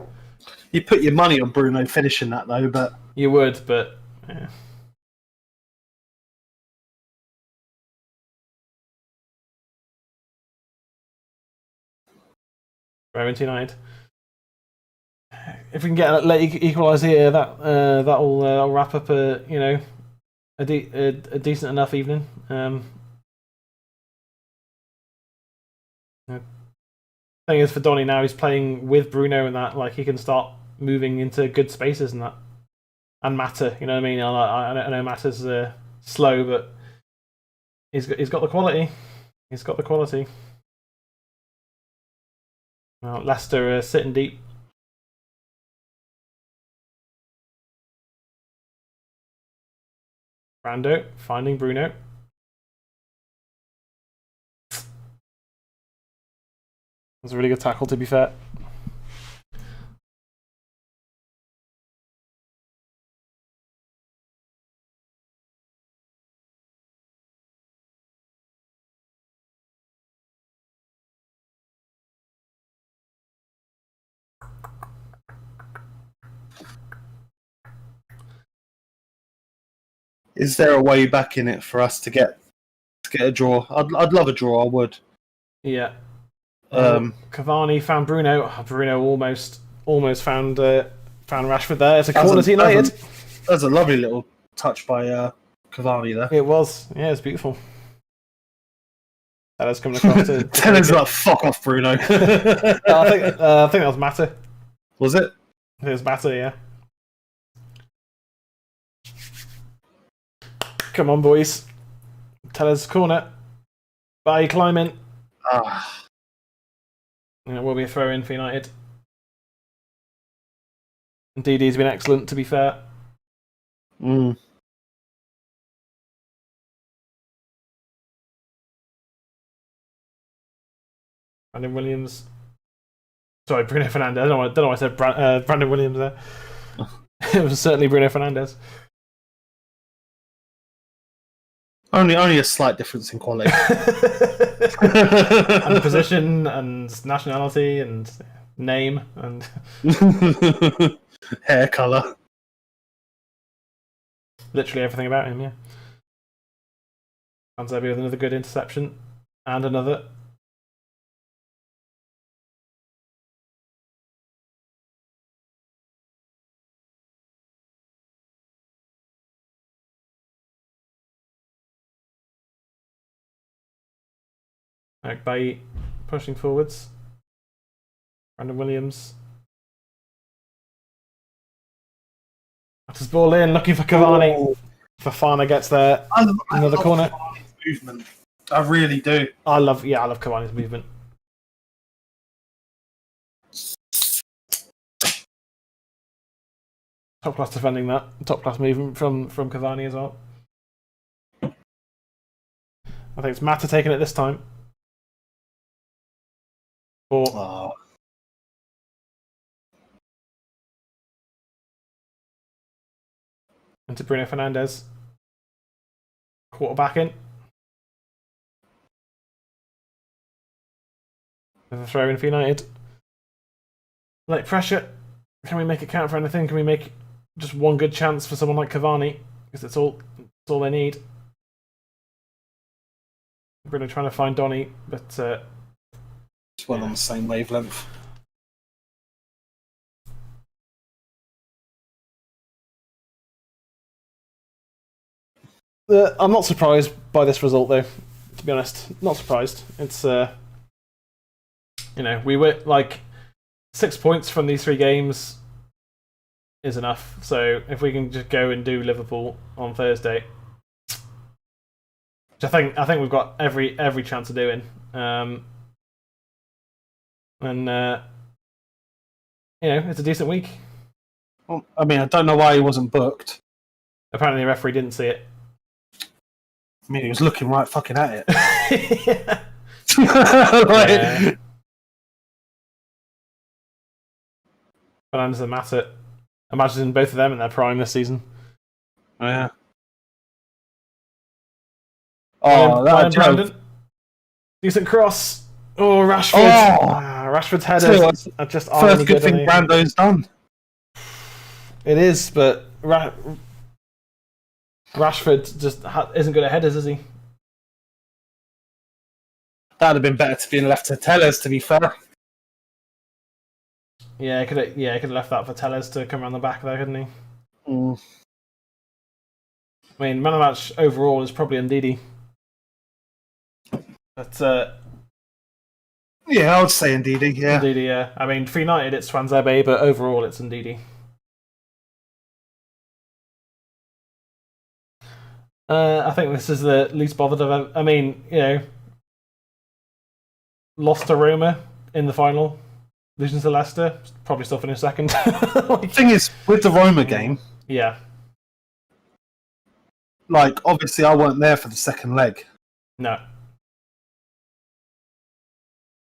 You put your money on Bruno finishing that though, but you would, but yeah. United. If we can get let equalise here, that'll wrap up a decent enough evening. Thing is, for Donny now, he's playing with Bruno and that, like, he can start moving into good spaces and that, and Mata. You know what I mean? I know Mata's slow, but he's got the quality. He's got the quality. Well, Leicester sitting deep. Brando finding Bruno. That's a really good tackle, to be fair. Is there a way back in it for us to get a draw? I'd love a draw. I would. Yeah. Cavani found Bruno. Bruno almost found Rashford there. It's a corner to United. That's a lovely little touch by Cavani there. It was. Yeah, it's beautiful. That is coming across to Tellers like, fuck off, Bruno. I think that was Mata. Was it? It was Mata, yeah. Come on, boys. Tellers corner. By climbing. And it will be a throw in for United. Indeed, he's been excellent, to be fair. And Brandon Williams Sorry, Bruno Fernandes. I don't know why I said Brandon Williams there. It was certainly Bruno Fernandes. Only a slight difference in quality. And position and nationality and name and hair colour. Literally everything about him, yeah. Van Zebbe with another good interception. And another. Bailly pushing forwards. Brandon Williams. That's his ball in, looking for Cavani. Oh. Fofana gets there. Another corner. Cavani's movement. I really do. I love Cavani's movement. Top class defending that. Top class movement from Cavani as well. I think it's Mata taking it this time. Or into Bruno Fernandes. Quarterback in. There's a throw in for United. Like pressure. Can we make it count for anything? Can we make just one good chance for someone like Cavani? Because it's all they need. Bruno trying to find Donny, but it's well on the same wavelength. I'm not surprised by this result, though. To be honest, not surprised. It's we were like 6 points from these 3 games is enough. So if we can just go and do Liverpool on Thursday, which I think we've got every chance of doing, it's a decent week. Well, I mean, I don't know why he wasn't booked. Apparently, the referee didn't see it. I mean, he was looking right fucking at it. Yeah. Fernandes and Mata. Imagine both of them in their prime this season. Oh, yeah. Oh, that Brandon. Decent cross. Oh, Rashford. Oh. Rashford's headers are just first good thing Brando's done. It is, but Rashford just isn't good at headers, is he? That'd have been better to be left to Tellers, to be fair. Yeah, could have left that for Tellers to come around the back there, couldn't he? Mm. I mean, man of the match overall is probably Ndidi. But yeah, I would say Ndidi, yeah. Ndidi, yeah. I mean, for United it's Swanzebe, but overall it's Ndidi. I think this is the least bothered I've ever... I mean, lost to Roma in the final, losing to Leicester, probably still finished second. The thing is, with the Roma game, yeah, like, obviously I weren't there for the second leg. No.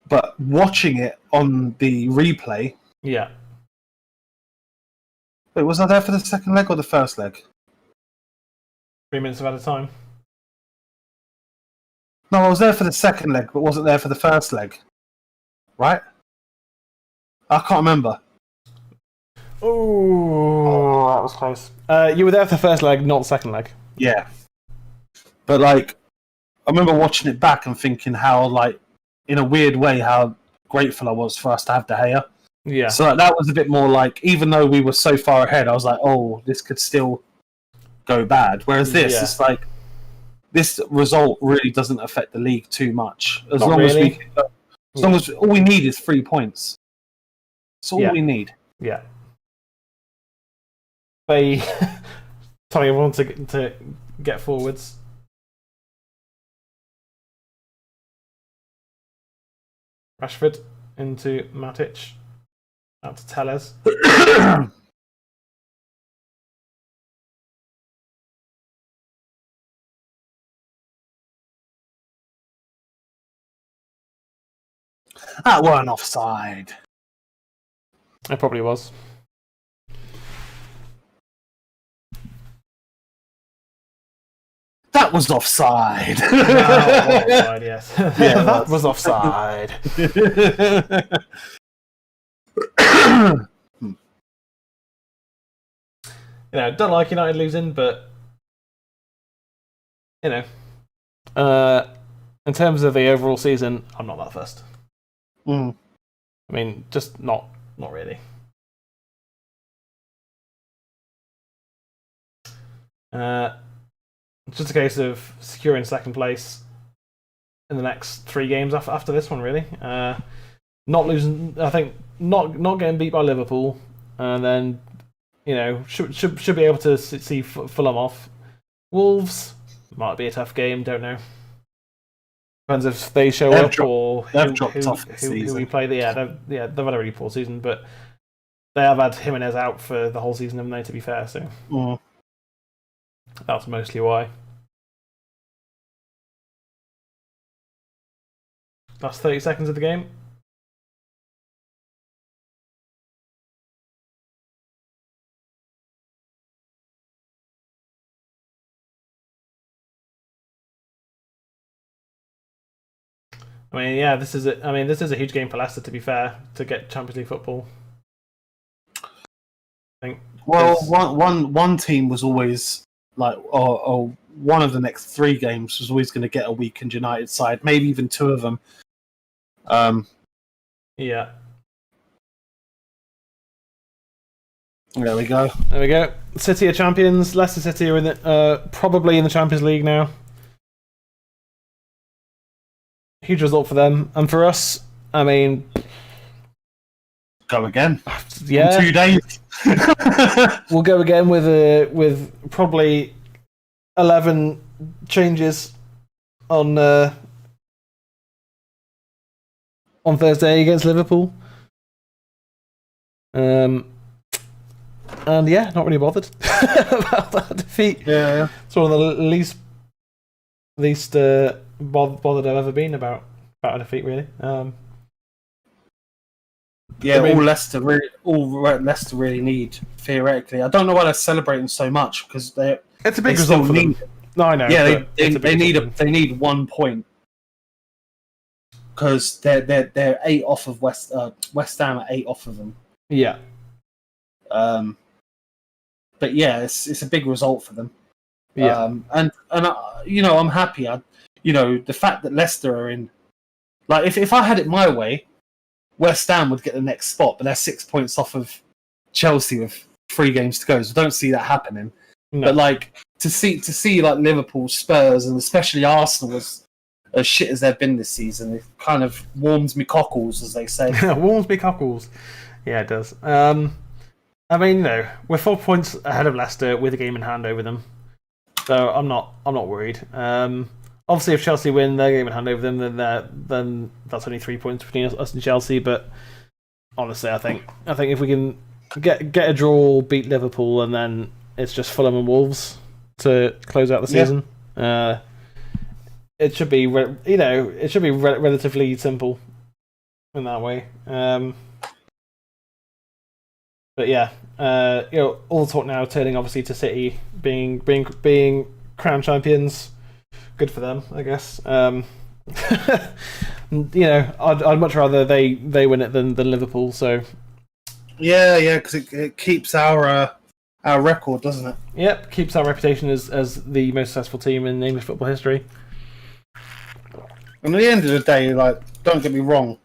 But watching it on the replay... Yeah. Wait, was I there for the second leg or the first leg? 3 minutes at a time. No, I was there for the second leg, but wasn't there for the first leg. Right? I can't remember. Oh, that was close. You were there for the first leg, not the second leg. Yeah. But, like, I remember watching it back and thinking how, like, in a weird way, how grateful I was for us to have De Gea. Yeah. So like, that was a bit more like, even though we were so far ahead, I was like, oh, this could still go bad. Whereas this, it's like, this result really doesn't affect the league too much. As long as all we need is 3 points. That's all we need. Yeah. They telling everyone to get forwards. Rashford into Matic. Out to Tellez. That weren't offside. It probably was. That was offside. No, it was offside, yes. Yeah, that was offside. Don't like United losing, but in terms of the overall season, I'm not that fussed. Mm. I mean, just not really. It's just a case of securing second place in the next 3 games after this one, really. Not losing, I think, not getting beat by Liverpool, and then should be able to see Fulham off. Wolves might be a tough game. Don't know. Depends if they show up or who we play. They've had a really poor season, but they have had Jimenez out for the whole season, haven't they? To be fair, so that's mostly why. Last 30 seconds of the game. I mean, yeah, this is a huge game for Leicester, to be fair, to get Champions League football. I think. Well, one team was always like, one of the next 3 games was always going to get a weakened United side, maybe even 2 of them. Yeah. There we go. City are champions. Leicester City are probably in the Champions League now. Huge result for them, and for us, I mean, go again. Yeah, in 2 days. We'll go again with probably 11 changes on Thursday against Liverpool. And yeah, not really bothered about that defeat. Yeah. It's one of the least bothered I've ever been about a defeat, really. Yeah, all Leicester really need, theoretically. I don't know why they're celebrating so much, because it's a big result for them. No, I know. Yeah, they need 1 point, because they're 8 off of West Ham are 8 off of them. Yeah. But yeah, it's a big result for them. Yeah. And I'm happy. The fact that Leicester are in, like, if I had it my way, West Ham would get the next spot, but they're 6 points off of Chelsea with 3 games to go. So I don't see that happening. No. But like to see like Liverpool, Spurs, and especially Arsenal as shit as they've been this season, it kind of warms me cockles, as they say. Warms me cockles. Yeah, it does. I mean, we're 4 points ahead of Leicester with a game in hand over them, so I'm not worried. Obviously, if Chelsea win their game in hand over them, then that's only 3 points between us and Chelsea. But honestly, I think if we can get a draw, beat Liverpool, and then it's just Fulham and Wolves to close out the season, it should be relatively simple in that way. But yeah, all the talk now turning obviously to City being crowned champions. Good for them, I guess. I'd much rather they win it than Liverpool. So yeah, because it keeps our record, doesn't it? Yep, keeps our reputation as the most successful team in English football history. And at the end of the day, like, don't get me wrong,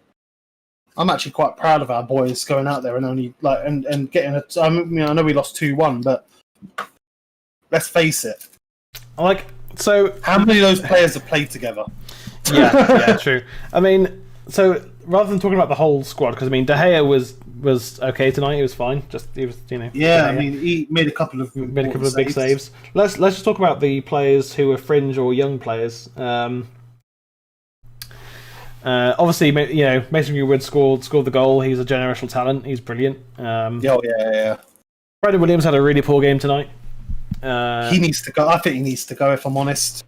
I'm actually quite proud of our boys going out there and only and getting a. I know we lost 2-1, but let's face it. So how many of those players have played together? Yeah, true. I mean, so rather than talking about the whole squad, because I mean, De Gea was okay tonight. He was fine. He was. Yeah, I mean, he made a couple of big saves. Let's just talk about the players who are fringe or young players. Obviously, Mason Greenwood scored the goal. He's a generational talent. He's brilliant. Yeah. Brandon Williams had a really poor game tonight. He needs to go. I think he needs to go, if I'm honest.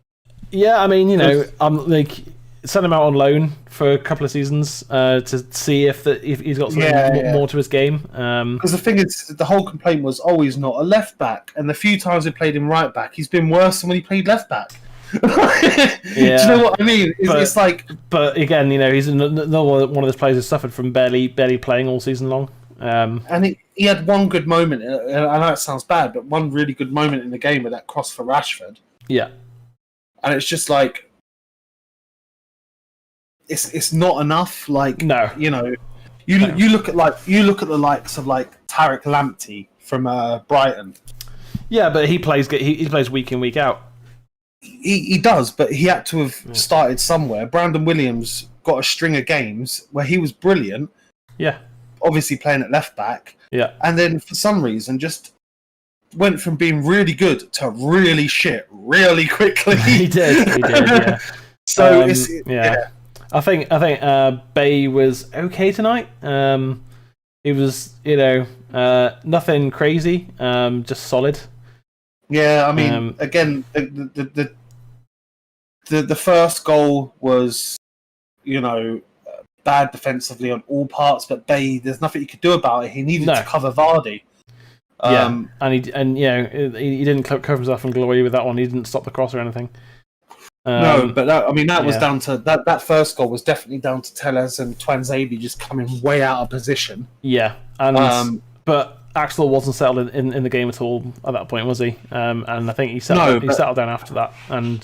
Yeah, I mean, I'm like, send him out on loan for a couple of seasons to see if he's got something more to his game. Because the thing is, the whole complaint was, oh, he's not a left back, and the few times we played him right back, he's been worse than when he played left back. Do you know what I mean? It's like, but again, he's another one of those players who suffered from barely playing all season long. And he had one good moment. I know it sounds bad, but one really good moment in the game with that cross for Rashford. Yeah, and it's just like, it's not enough. Like, no, you look at the likes of like Tariq Lamptey from Brighton. Yeah, but he plays week in, week out. He does, but he had to have started somewhere. Brandon Williams got a string of games where he was brilliant. Yeah. Obviously playing at left back. Yeah. And then for some reason just went from being really good to really shit really quickly. He did, yeah. So I think Bay was okay tonight. It was, nothing crazy, just solid. Yeah, I mean, again, the first goal was, bad defensively on all parts, but Bay, there's nothing he could do about it. He needed to cover Vardy. And he didn't cover himself in glory with that one. He didn't stop the cross or anything. No, but that was down to that first goal was definitely down to Tellez and Twanzebe just coming way out of position. Yeah, and but Axel wasn't settled in the game at all at that point, was he? And I think he settled down after that, and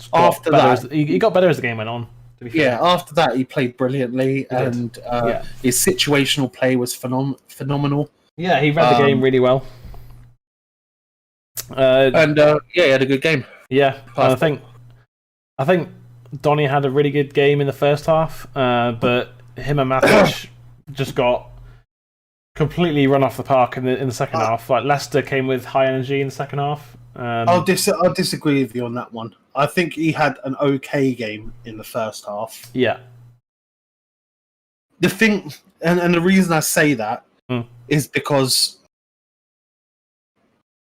he got better as the game went on. To be fair. Yeah, after that he played brilliantly, and his situational play was phenomenal. Yeah, he read the game really well. He had a good game. Yeah, I think Donny had a really good game in the first half, but him and Matic just got completely run off the park in the second half. Like Leicester came with high energy in the second half. I'll disagree with you on that one. I think he had an okay game in the first half. Yeah. The thing, and the reason I say that is because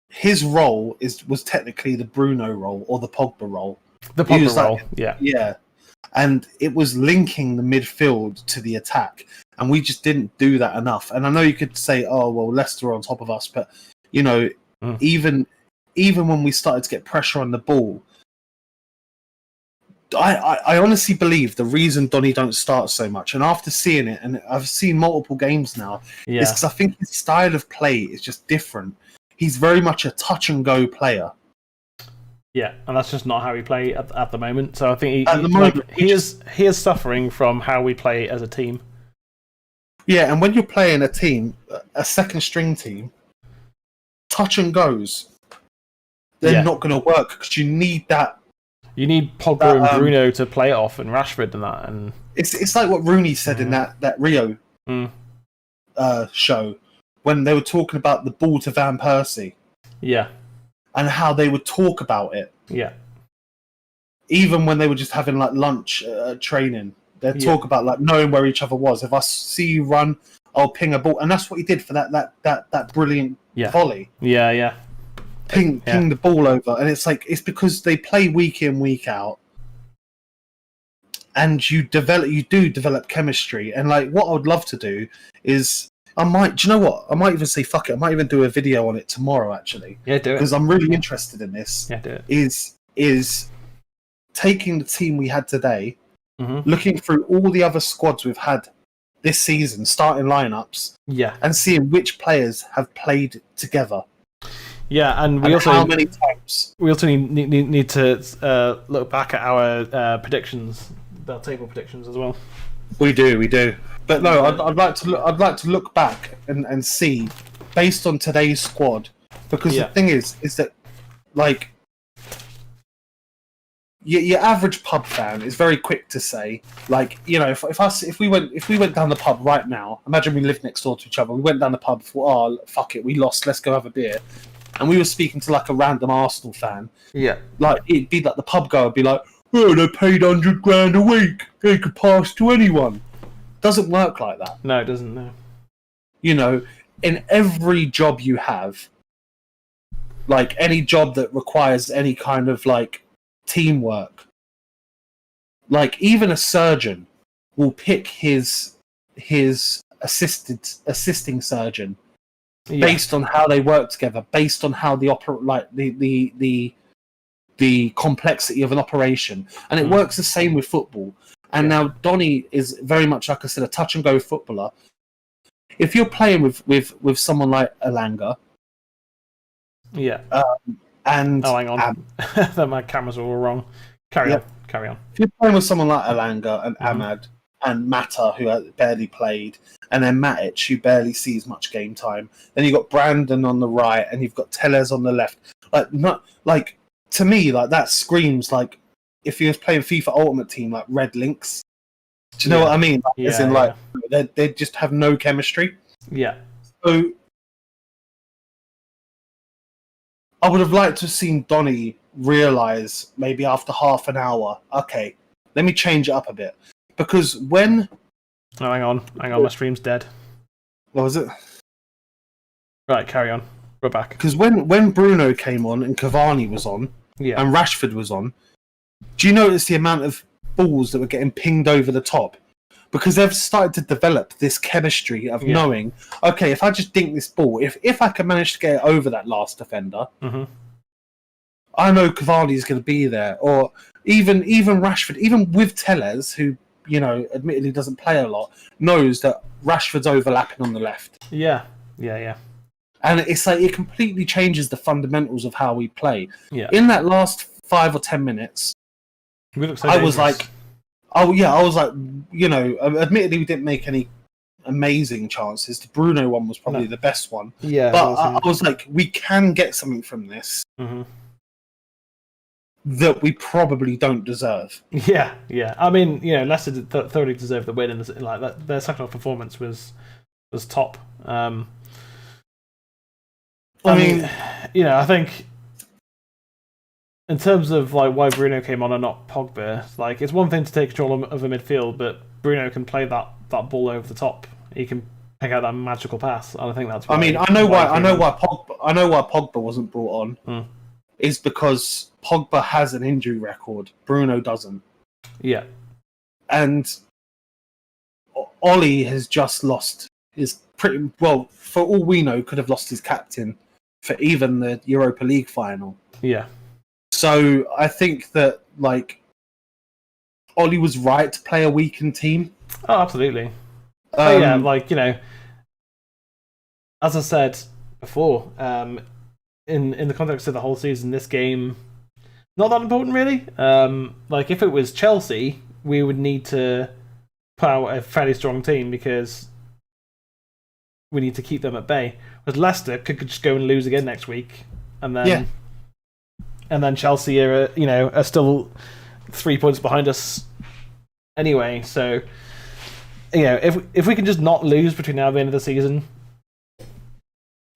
his role was technically the Bruno role or the Pogba role. The Pogba role, yeah. Yeah. And it was linking the midfield to the attack. And we just didn't do that enough. And I know you could say, oh, well, Leicester are on top of us. But, even when we started to get pressure on the ball, I honestly believe the reason Donny don't start so much, and after seeing it, and I've seen multiple games now, is because I think his style of play is just different. He's very much a touch-and-go player. Yeah, and that's just not how we play at the moment. So I think he is suffering from how we play as a team. Yeah, and when you're playing a team, a second-string team, touch and goes, they're not going to work because you need that. You need Pogba and Bruno to play it off, and Rashford and that. And it's like what Rooney said in that Rio show when they were talking about the ball to Van Persie. Yeah. And how they would talk about it. Yeah. Even when they were just having like lunch training, they'd talk about like knowing where each other was. If I see you run, I'll ping a ball, and that's what he did for that brilliant volley. Yeah, yeah. Ping the ball over, and it's because they play week in, week out, and you do develop chemistry. And like what I would love to do is. Do you know what? I might even say fuck it. I might even do a video on it tomorrow, actually. Yeah, do it. Because I'm really interested in this. Yeah, do it. Is taking the team we had today, looking through all the other squads we've had this season, starting lineups, and seeing which players have played together. Yeah, and how many times? We also need to look back at our predictions, our table predictions as well. We do. But no, I'd like to look back and see based on today's squad, because the thing is that like your average pub fan is very quick to say, like, if we went down the pub right now, imagine we lived next door to each other, we went down the pub, thought, oh fuck it, we lost, let's go have a beer, and we were speaking to like a random Arsenal fan, like it'd be like the pub guy would be like, oh, they paid $100,000 a week, they could pass to anyone. Doesn't work like that. No, it doesn't. No. In every job you have, like any job that requires any kind of like teamwork, Like even a surgeon will pick his assisting surgeon based on how they work together, based on how the complexity of an operation, and it works the same with football. And now Donny is very much, like I said, a touch and go footballer. If you're playing with someone like Elanga, and hang on, my cameras are all wrong. Carry on. If you're playing with someone like Elanga and Ahmad and Mata, who barely played, and then Matic, who barely sees much game time, then you've got Brandon on the right, and you've got Tellez on the left. To me, like that screams like if he was playing FIFA Ultimate Team, like Red Links. Do you know what I mean? They just have no chemistry. Yeah. So I would have liked to have seen Donny realise maybe after half an hour, okay, let me change it up a bit. Because when... Oh, hang on, my stream's dead. What was it? Right, carry on. We're back. Because when Bruno came on and Cavani was on, and Rashford was on, do you notice the amount of balls that were getting pinged over the top? Because they've started to develop this chemistry of knowing, okay, if I just dink this ball, if I can manage to get it over that last defender, I know Cavani is going to be there. Or even Rashford, even with Tellez, who, you know, admittedly doesn't play a lot, knows that Rashford's overlapping on the left. Yeah. And it's like it completely changes the fundamentals of how we play. Yeah. In that last 5 or 10 minutes, I was like, you know, admittedly we didn't make any amazing chances. The Bruno one was probably the best one. Yeah. But I was like, we can get something from this that we probably don't deserve. Yeah. I mean, you know, Leicester thoroughly deserved the win, and like that, their second half performance was top. I mean, you know, I think in terms of like why Bruno came on and not Pogba, like it's one thing to take control of a midfield, but Bruno can play that ball over the top. He can pick out that magical pass, and I think that's. I know why Pogba wasn't brought on. Is because Pogba has an injury record. Bruno doesn't. Yeah. And Ollie has just lost his pretty well. For all we know, could have lost his captain for even the Europa League final. Yeah. So I think that like Ollie was right to play a weakened team. Oh, absolutely. Yeah, like, you know, as I said before, in the context of the whole season, this game not that important really. Like if it was Chelsea, we would need to put out a fairly strong team because we need to keep them at bay. But Leicester could just go and lose again next week, and then Chelsea are still 3 points behind us anyway. So you know, if we can just not lose between now and the end of the season,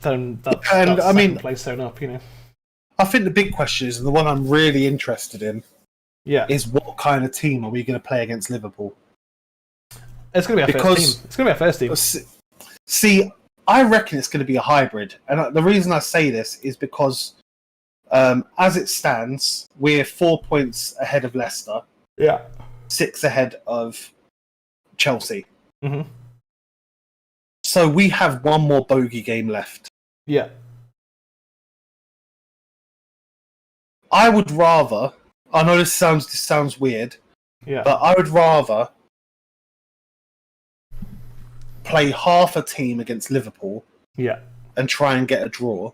then that's second place sewn up. You know, I think the big question is, and the one I'm really interested in, is what kind of team are we going to play against Liverpool? It's going to be our first team. It's going to be our first team. See, I reckon it's going to be a hybrid. And the reason I say this is because as it stands, we're 4 points ahead of Leicester. Yeah. 6 ahead of Chelsea. So we have one more bogey game left. Yeah. I would rather... I know this sounds weird. Yeah. But I would rather play half a team against Liverpool and try and get a draw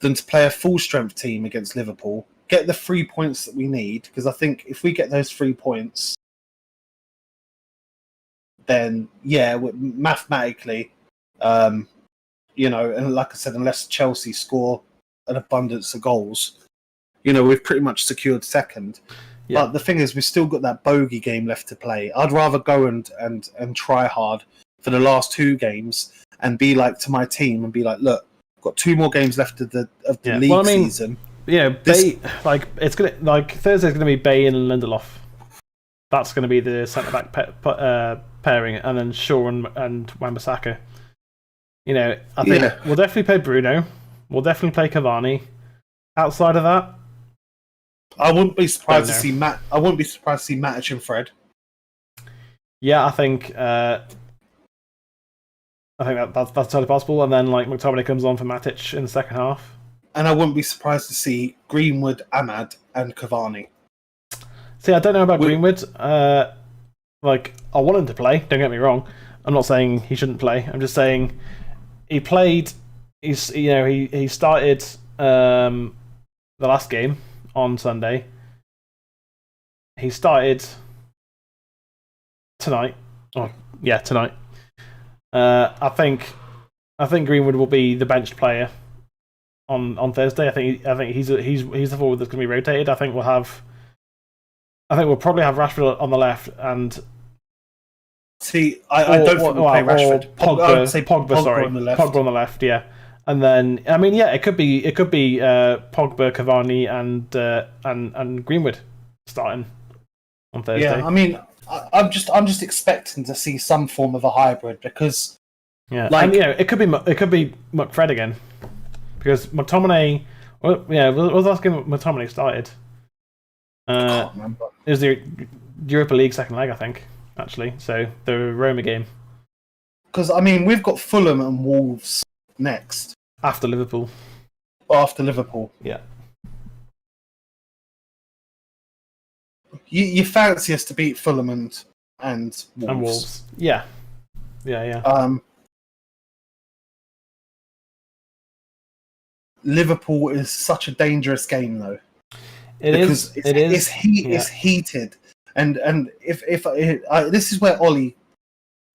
than to play a full-strength team against Liverpool, get the 3 points that we need, because I think if we get those 3 points, then, mathematically, you know, and like I said, unless Chelsea score an abundance of goals, you know, we've pretty much secured second. But the thing is, we've still got that bogey game left to play. I'd rather go and try hard for the last 2 games and be like to my team and be like, look, I've got 2 more games left of the league season. Yeah, it's gonna Thursday's gonna be Bay and Lindelof. That's gonna be the centre back pairing, and then Shaw and Wan-Bissaka. You know, I think we'll definitely play Bruno. We'll definitely play Cavani. Outside of that, I wouldn't be surprised to see Matt. I wouldn't be surprised to see Matic and Fred. Yeah, I think that's totally possible. And then like McTominay comes on for Matic in the second half. And I wouldn't be surprised to see Greenwood, Ahmad, and Cavani. See, I don't know about Greenwood. Like, I want him to play. Don't get me wrong. I'm not saying he shouldn't play. I'm just saying he played. He started the last game on Sunday. He started tonight. Oh, yeah, tonight. I think Greenwood will be the benched player on Thursday. I think he's the forward that's going to be rotated. I think we'll probably have Rashford on the left and. See, I don't think we'll play Rashford. Pogba on the left. Pogba on the left, yeah. And then, I mean, yeah, it could be Pogba, Cavani, and Greenwood starting on Thursday. Yeah, I mean, I'm just expecting to see some form of a hybrid because, and, it could be McFred again because McTominay. Well, yeah, was the last game McTominay started? I can't remember. It was the Europa League second leg, I think. Actually, so the Roma game. Because I mean, we've got Fulham and Wolves next after Liverpool. Yeah. You fancy us to beat Fulham and Wolves? And Wolves. Yeah. Liverpool is such a dangerous game, though. It's heated. And if this is where Ollie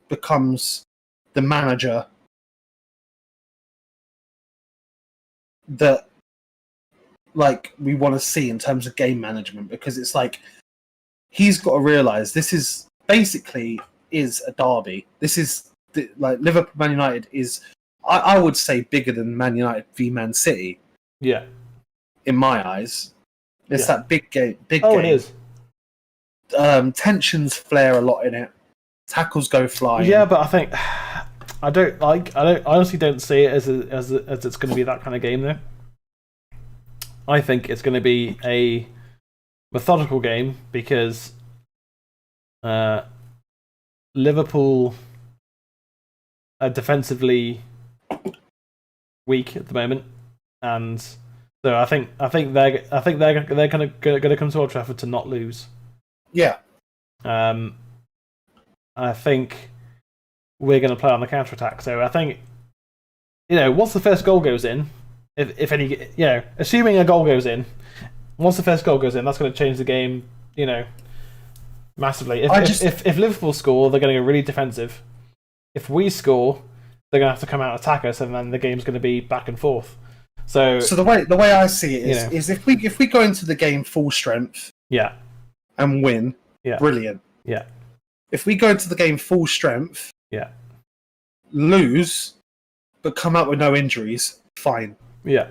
becomes the manager that like we want to see in terms of game management, because it's like he's got to realize this is basically is a derby. This is like Liverpool Man United is I would say bigger than Man United v Man City. Yeah, in my eyes, it's that big game. It is. Tensions flare a lot in it. Tackles go flying. Yeah, but I think I honestly don't see it as it's going to be that kind of game though. I think it's going to be a methodical game because Liverpool are defensively weak at the moment, and so I think they're going to come to Old Trafford to not lose. Yeah. I think we're going to play on the counter attack. So I think, once the first goal goes in, if any, assuming a goal goes in, once the first goal goes in, that's going to change the game, massively. If Liverpool score, they're going to go really defensive. If we score, they're going to have to come out and attack us, and then the game's going to be back and forth. So the way I see it is if we go into the game full strength, and win, brilliant. Yeah. If we go into the game full strength, lose, but come out with no injuries, fine. Yeah.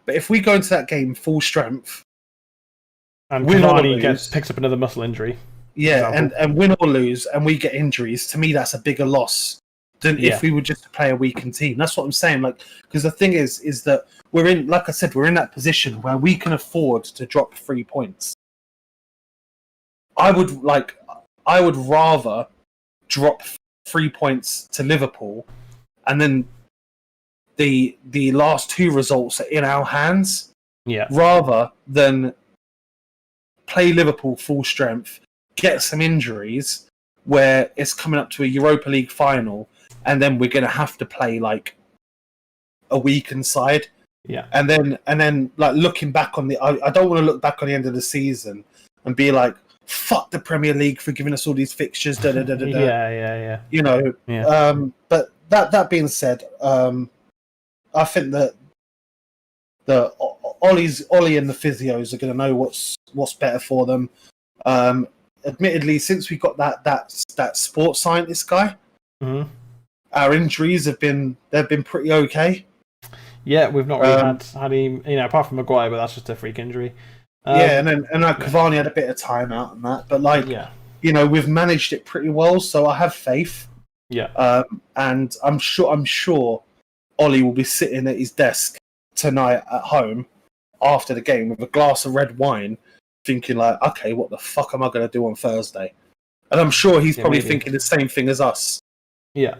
But if we go into that game full strength, and Cavani picks up another muscle injury, and win or lose, and we get injuries, to me that's a bigger loss than if we were just to play a weakened team. That's what I'm saying. Like, because the thing is that we're in that position where we can afford to drop 3 points. I would rather drop 3 points to Liverpool, and then the last two results are in our hands. Yeah. Rather than play Liverpool full strength, get some injuries where it's coming up to a Europa League final, and then we're going to have to play like a weakened side. Yeah. And then like looking back on I don't want to look back on the end of the season and be like, fuck the Premier League for giving us all these fixtures. Yeah. But that being said, I think that Ollie and the physios are going to know what's better for them. Admittedly, since we got that sports scientist guy, our injuries have been pretty okay. Yeah, we've not really had him, apart from Maguire, but that's just a freak injury. And Cavani had a bit of time out and that, but we've managed it pretty well, so I have faith. Yeah. And I'm sure Ollie will be sitting at his desk tonight at home after the game with a glass of red wine, thinking like, okay, what the fuck am I going to do on Thursday? And I'm sure he's probably thinking the same thing as us. Yeah.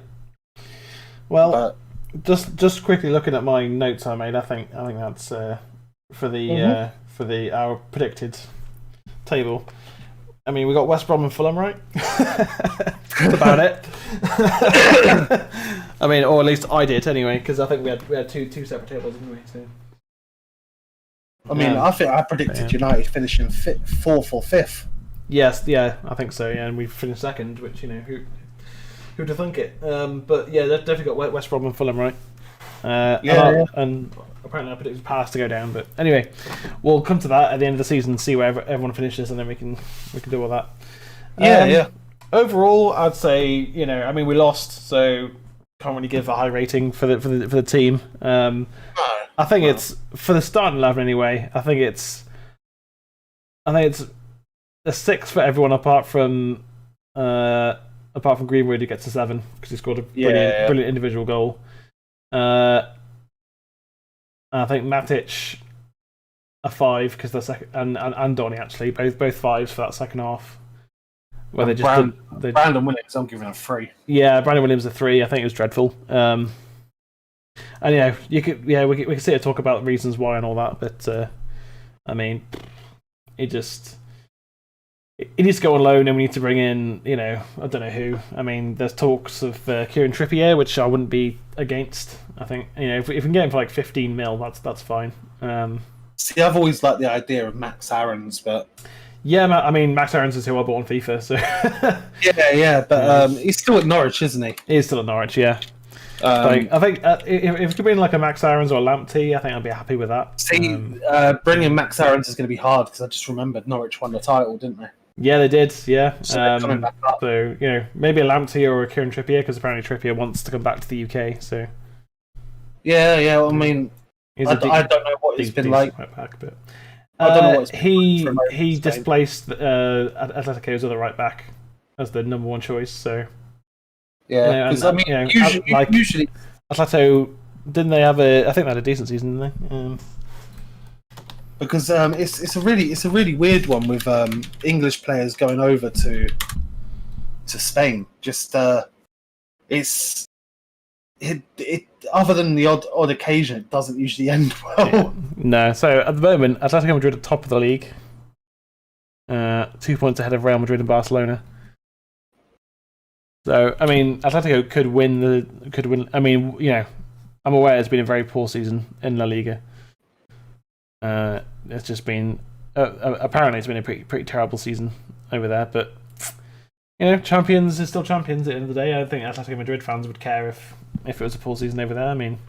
Well, just quickly looking at my notes I made, I think that's for our predicted table. I mean, we got West Brom and Fulham, right? That's about it. I mean, or at least I did anyway, because I think we had two separate tables, didn't we? So. I mean, I think I predicted United finishing 4th or 5th. Yes, yeah, I think so. Yeah, and we finished 2nd, which who'd have thunk it? But yeah, they've definitely got West Brom and Fulham, right? And apparently I predicted Palace to go down. But anyway, we'll come to that at the end of the season, see where everyone finishes, and then we can do all that. Yeah. Overall, I'd say I mean we lost, so can't really give a high rating for the team. I think it's for the starting 11 anyway. I think it's a 6 for everyone apart from Greenwood, who gets a 7 because he scored a brilliant individual goal. I think Matic a 5 because the second and Donny actually both 5s for that second half. Where they just Brandon Williams, I'm giving him a 3. Yeah, Brandon Williams a 3. I think it was dreadful. And we could sit here talk about reasons why and all that, but I mean, he needs to go on loan, and we need to bring in, I don't know who. I mean, there's talks of Kieran Trippier, which I wouldn't be against. I think if we can get him for like 15 mil, that's fine. See, I've always liked the idea of Max Aarons, but yeah, I mean, Max Aarons is who I bought on FIFA, so yeah, but he's still at Norwich, isn't he? He is still at Norwich, yeah. I think if it could be like a Max Aarons or a Lamptey, I think I'd be happy with that. See, bringing Max Aarons is going to be hard because I just remembered Norwich won the title, didn't they? Yeah, they did. Yeah. Coming back up. So maybe a Lamptey or a Kieran Trippier, because apparently Trippier wants to come back to the UK. So. Yeah. I mean, I don't know what he's been like. Right back, but I don't know what he displaced Atletico's other right back as the number 1 choice. So. Yeah, because I mean, usually Atletico, didn't they have I think they had a decent season, didn't they? Because it's a really weird one with English players going over to Spain. Just it's other than the odd occasion, it doesn't usually end well. No, so at the moment, Atletico Madrid are top of the league, 2 points ahead of Real Madrid and Barcelona. So I mean, Atletico could win. I mean, I'm aware it's been a very poor season in La Liga. It's just been apparently it's been a pretty terrible season over there, but champions is still champions at the end of the day. I don't think Atletico Madrid fans would care if it was a poor season over there. I mean,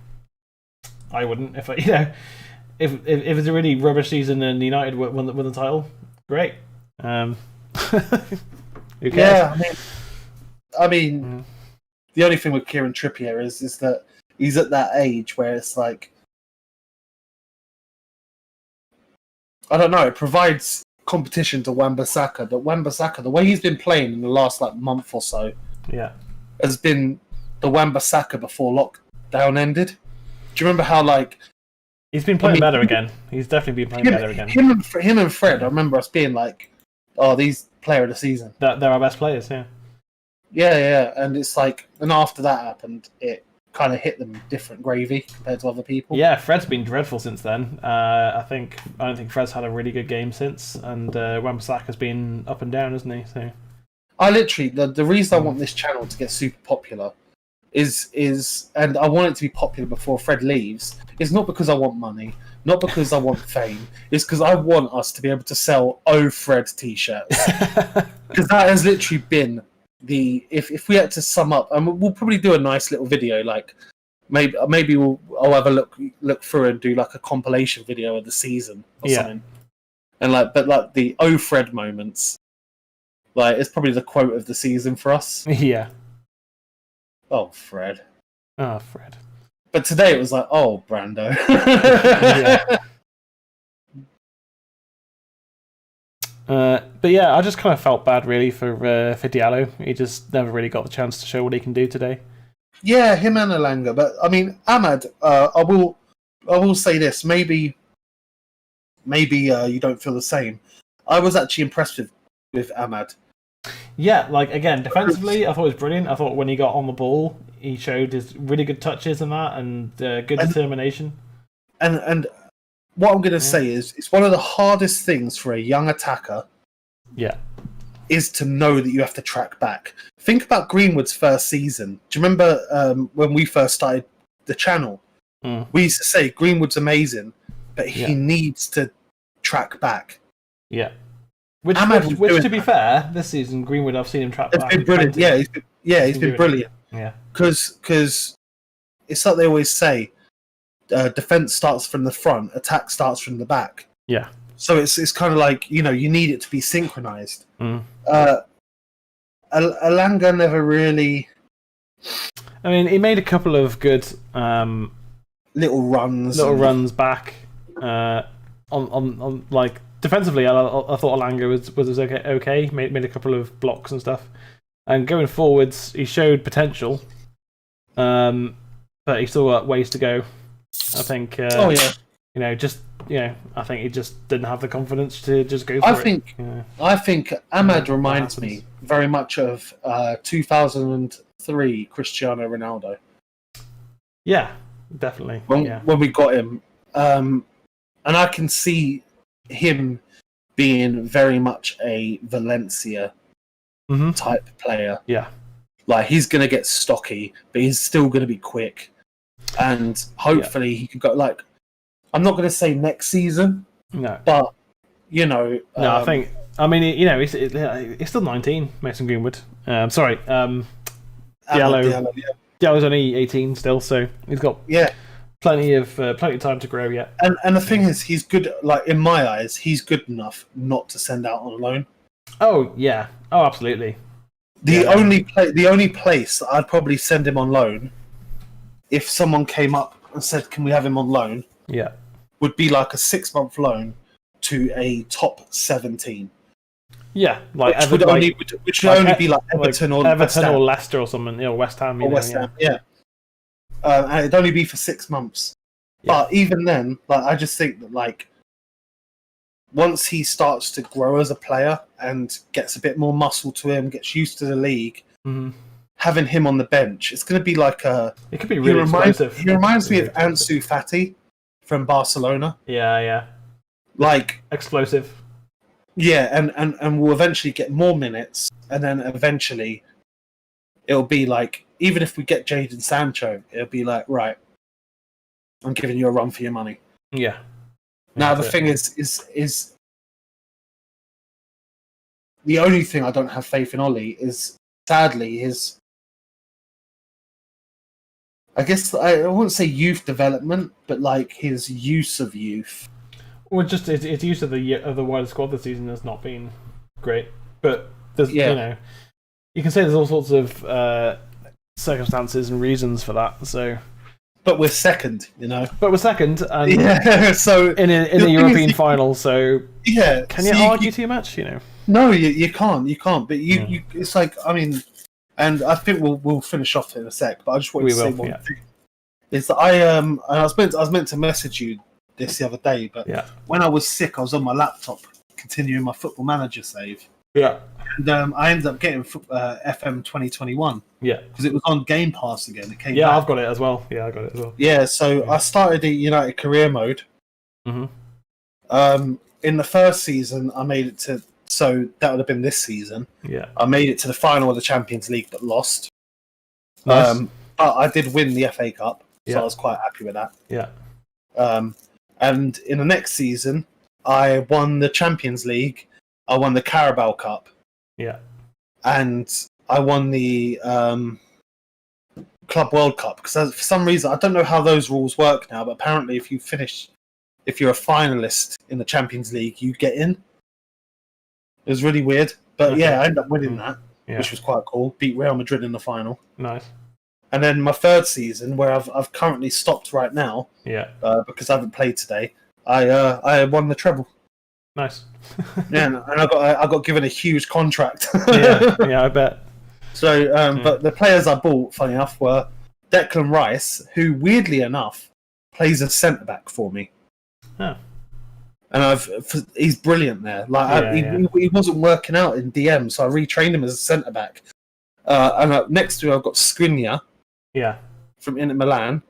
I wouldn't if if it's a really rubbish season and United won the title. Great. Who cares? Yeah, I mean, the only thing with Kieran Trippier is that he's at that age where it's like, I don't know, it provides competition to Wan-Bissaka, but Wan-Bissaka, the way he's been playing in the last month or so, has been the Wan-Bissaka before lockdown ended. Do you remember how he's been playing better again? He's definitely been playing better again. Him and Fred, I remember us being like, "Oh, these player of the season." They're our best players, yeah. Yeah, and it's like, and after that happened, it kind of hit them different gravy compared to other people. Yeah, Fred's been dreadful since then. I don't think Fred's had a really good game since, and Wan-Bissaka's been up and down, hasn't he? So, I literally the reason I want this channel to get super popular is and I want it to be popular before Fred leaves. Is not because I want money, not because I want fame. It's because I want us to be able to sell Fred t-shirts, because that has literally been. If we had to sum up, and we'll probably do a nice little video, like maybe I'll have a look through and do like a compilation video of the season or something, and but the Fred moments, it's probably the quote of the season for us. Yeah. Oh, Fred. Oh, Fred. But today it was like, oh, Brando. Yeah. But yeah, I just kind of felt bad really for Diallo. He just never really got the chance to show what he can do today. Yeah, him and Elanga. But I mean, Ahmad, I will say this. Maybe you don't feel the same. I was actually impressed with Ahmad. Yeah, like again, defensively, I thought it was brilliant. I thought when he got on the ball, he showed his really good touches and that, and good determination. And what I'm going to say is, it's one of the hardest things for a young attacker. Yeah. Is to know that you have to track back. Think about Greenwood's first season. Do you remember when we first started the channel? We used to say Greenwood's amazing, but he needs to track back. Yeah. Which to be fair, this season Greenwood, I've seen him track back. It's been brilliant. He's been brilliant. Yeah. Because it's like they always say, defense starts from the front, attack starts from the back. Yeah. So it's kind of like, you need it to be synchronized. Alanga never really. I mean, he made a couple of good little runs back. On like defensively, I thought Alanga was okay. Made a couple of blocks and stuff. And going forwards, he showed potential, but he still got ways to go. I think. I think he just didn't have the confidence to just go for it. I think Ahmad reminds me very much of 2003 Cristiano Ronaldo. Yeah, definitely. When we got him, and I can see him being very much a Valencia type player. Yeah, like he's going to get stocky, but he's still going to be quick, and hopefully he could go like. I'm not going to say next season. No. But, No, I think... I mean, he's still 19, Mason Greenwood. Sorry. Diallo's only 18 still, so he's got plenty of time to grow yet. And the thing is, he's good... Like, in my eyes, he's good enough not to send out on loan. Oh, yeah. Oh, absolutely. The only place I'd probably send him on loan, if someone came up and said, can we have him on loan... Yeah, would be like a 6-month loan to a top 17. Yeah, like which would only be like Everton or Leicester or something, West Ham. West Ham, and it'd only be for 6 months. Yeah. But even then, like I just think that like once he starts to grow as a player and gets a bit more muscle to him, gets used to the league. Having him on the bench, it's going to be like a. It could be really explosive. He reminds me of Ansu Fati from Barcelona. Yeah. Like explosive. Yeah, and we'll eventually get more minutes, and then eventually it'll be like, even if we get Jadon Sancho, it'll be like, right, I'm giving you a run for your money. Yeah. Now the thing is the only thing I don't have faith in Ollie is sadly his. I guess I wouldn't say youth development, but like his use of youth. Well, just his use of the wider squad this season has not been great. But there's you can say there's all sorts of circumstances and reasons for that. So, but we're second, and so in a European final. So can you argue too much? No, you can't. But you it's like and I think we'll finish off in a sec. But I just want to say one thing. Is that I was meant to message you this the other day, but when I was sick, I was on my laptop continuing my Football Manager save. Yeah, and I ended up getting FM 2021. Yeah, because it was on Game Pass again. It came. Yeah, back. I've got it as well. Yeah, I got it as well. Yeah, so I started the United career mode. Mm-hmm. In the first season, I made it to. So that would have been this season. Yeah, I made it to the final of the Champions League, but lost. Nice. But I did win the FA Cup, so Yeah. I was quite happy with that. Yeah. And in the next season, I won the Champions League. I won the Carabao Cup. Yeah. And I won the Club World Cup because for some reason I don't know how those rules work now, but apparently if you're a finalist in the Champions League, you get in. It was really weird, but I ended up winning that, which was quite cool. Beat Real Madrid in the final. Nice. And then my third season, where I've currently stopped right now, because I haven't played today, I won the treble. Nice. And I got given a huge contract. yeah, I bet. So, but the players I bought, funny enough, were Declan Rice, who weirdly enough plays as centre back for me. Huh. and he's brilliant there. Like he wasn't working out in DM, so I retrained him as a centre back. And next to him, I've got Skriniar. Yeah. From Inter Milan.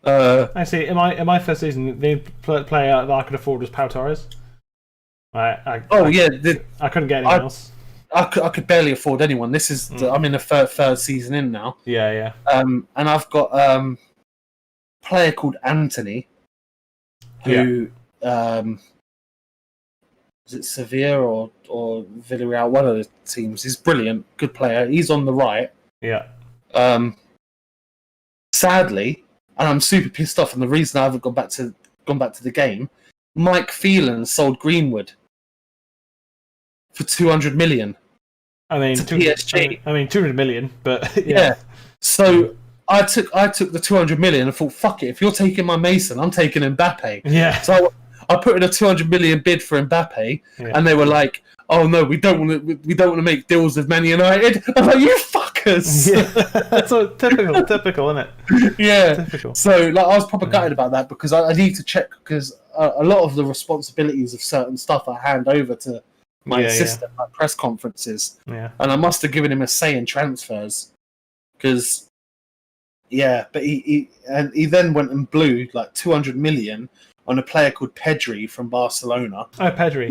I see. In my first season, the player that I could afford was Pau Torres. I couldn't get anyone else. I could barely afford anyone. This is I'm in the third season in now. Yeah. And I've got a player called Anthony, who is it Sevilla or Villarreal? One of the teams. He's brilliant, good player. He's on the right. Yeah. Sadly, and I'm super pissed off, and the reason I haven't gone back to the game, Mike Phelan sold Greenwood for 200 million. I mean, PSG. 200 million, but yeah. So I took the 200 million and thought, fuck it. If you're taking my Mason, I'm taking Mbappe. Yeah. So I put in a 200 million bid for Mbappe, and they were like, "Oh no, we don't want to make deals with Man United." I'm like, "You fuckers!" Yeah, that's so typical, isn't it? Yeah. Typical. So like, I was proper gutted about that because I need to check because a lot of the responsibilities of certain stuff I hand over to my assistant, like press conferences. Yeah. And I must have given him a say in transfers because, but he then went and blew like 200 million on a player called Pedri from Barcelona. Oh, Pedri,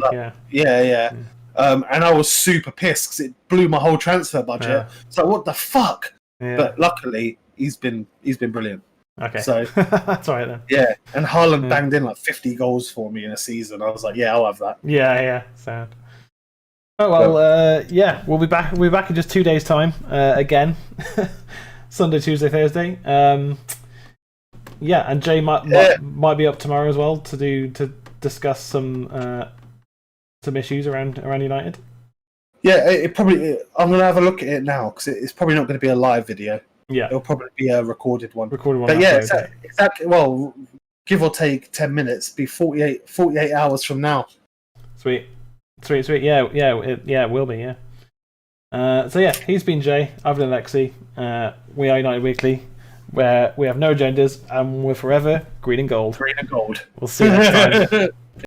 Yeah. And I was super pissed because it blew my whole transfer budget. Yeah. So what the fuck? Yeah. But luckily, he's been brilliant. Okay. So that's all right then. Yeah, and Haaland banged in like 50 goals for me in a season. I was like, yeah, I'll have that. Yeah, sound. Oh well, we'll be back. We'll be back in just 2 days' time again. Sunday, Tuesday, Thursday. And Jay might be up tomorrow as well to discuss some issues around United. Yeah, I'm gonna have a look at it now because it's probably not going to be a live video. Yeah, it'll probably be a recorded one. But yeah, exactly. Well, give or take 10 minutes, be 48 hours from now. Sweet. Yeah, it will be. Yeah. So yeah, he's been Jay. I've been Alexi. We are United Weekly, where we have no agendas and we're forever green and gold. Green and gold. We'll see you next time.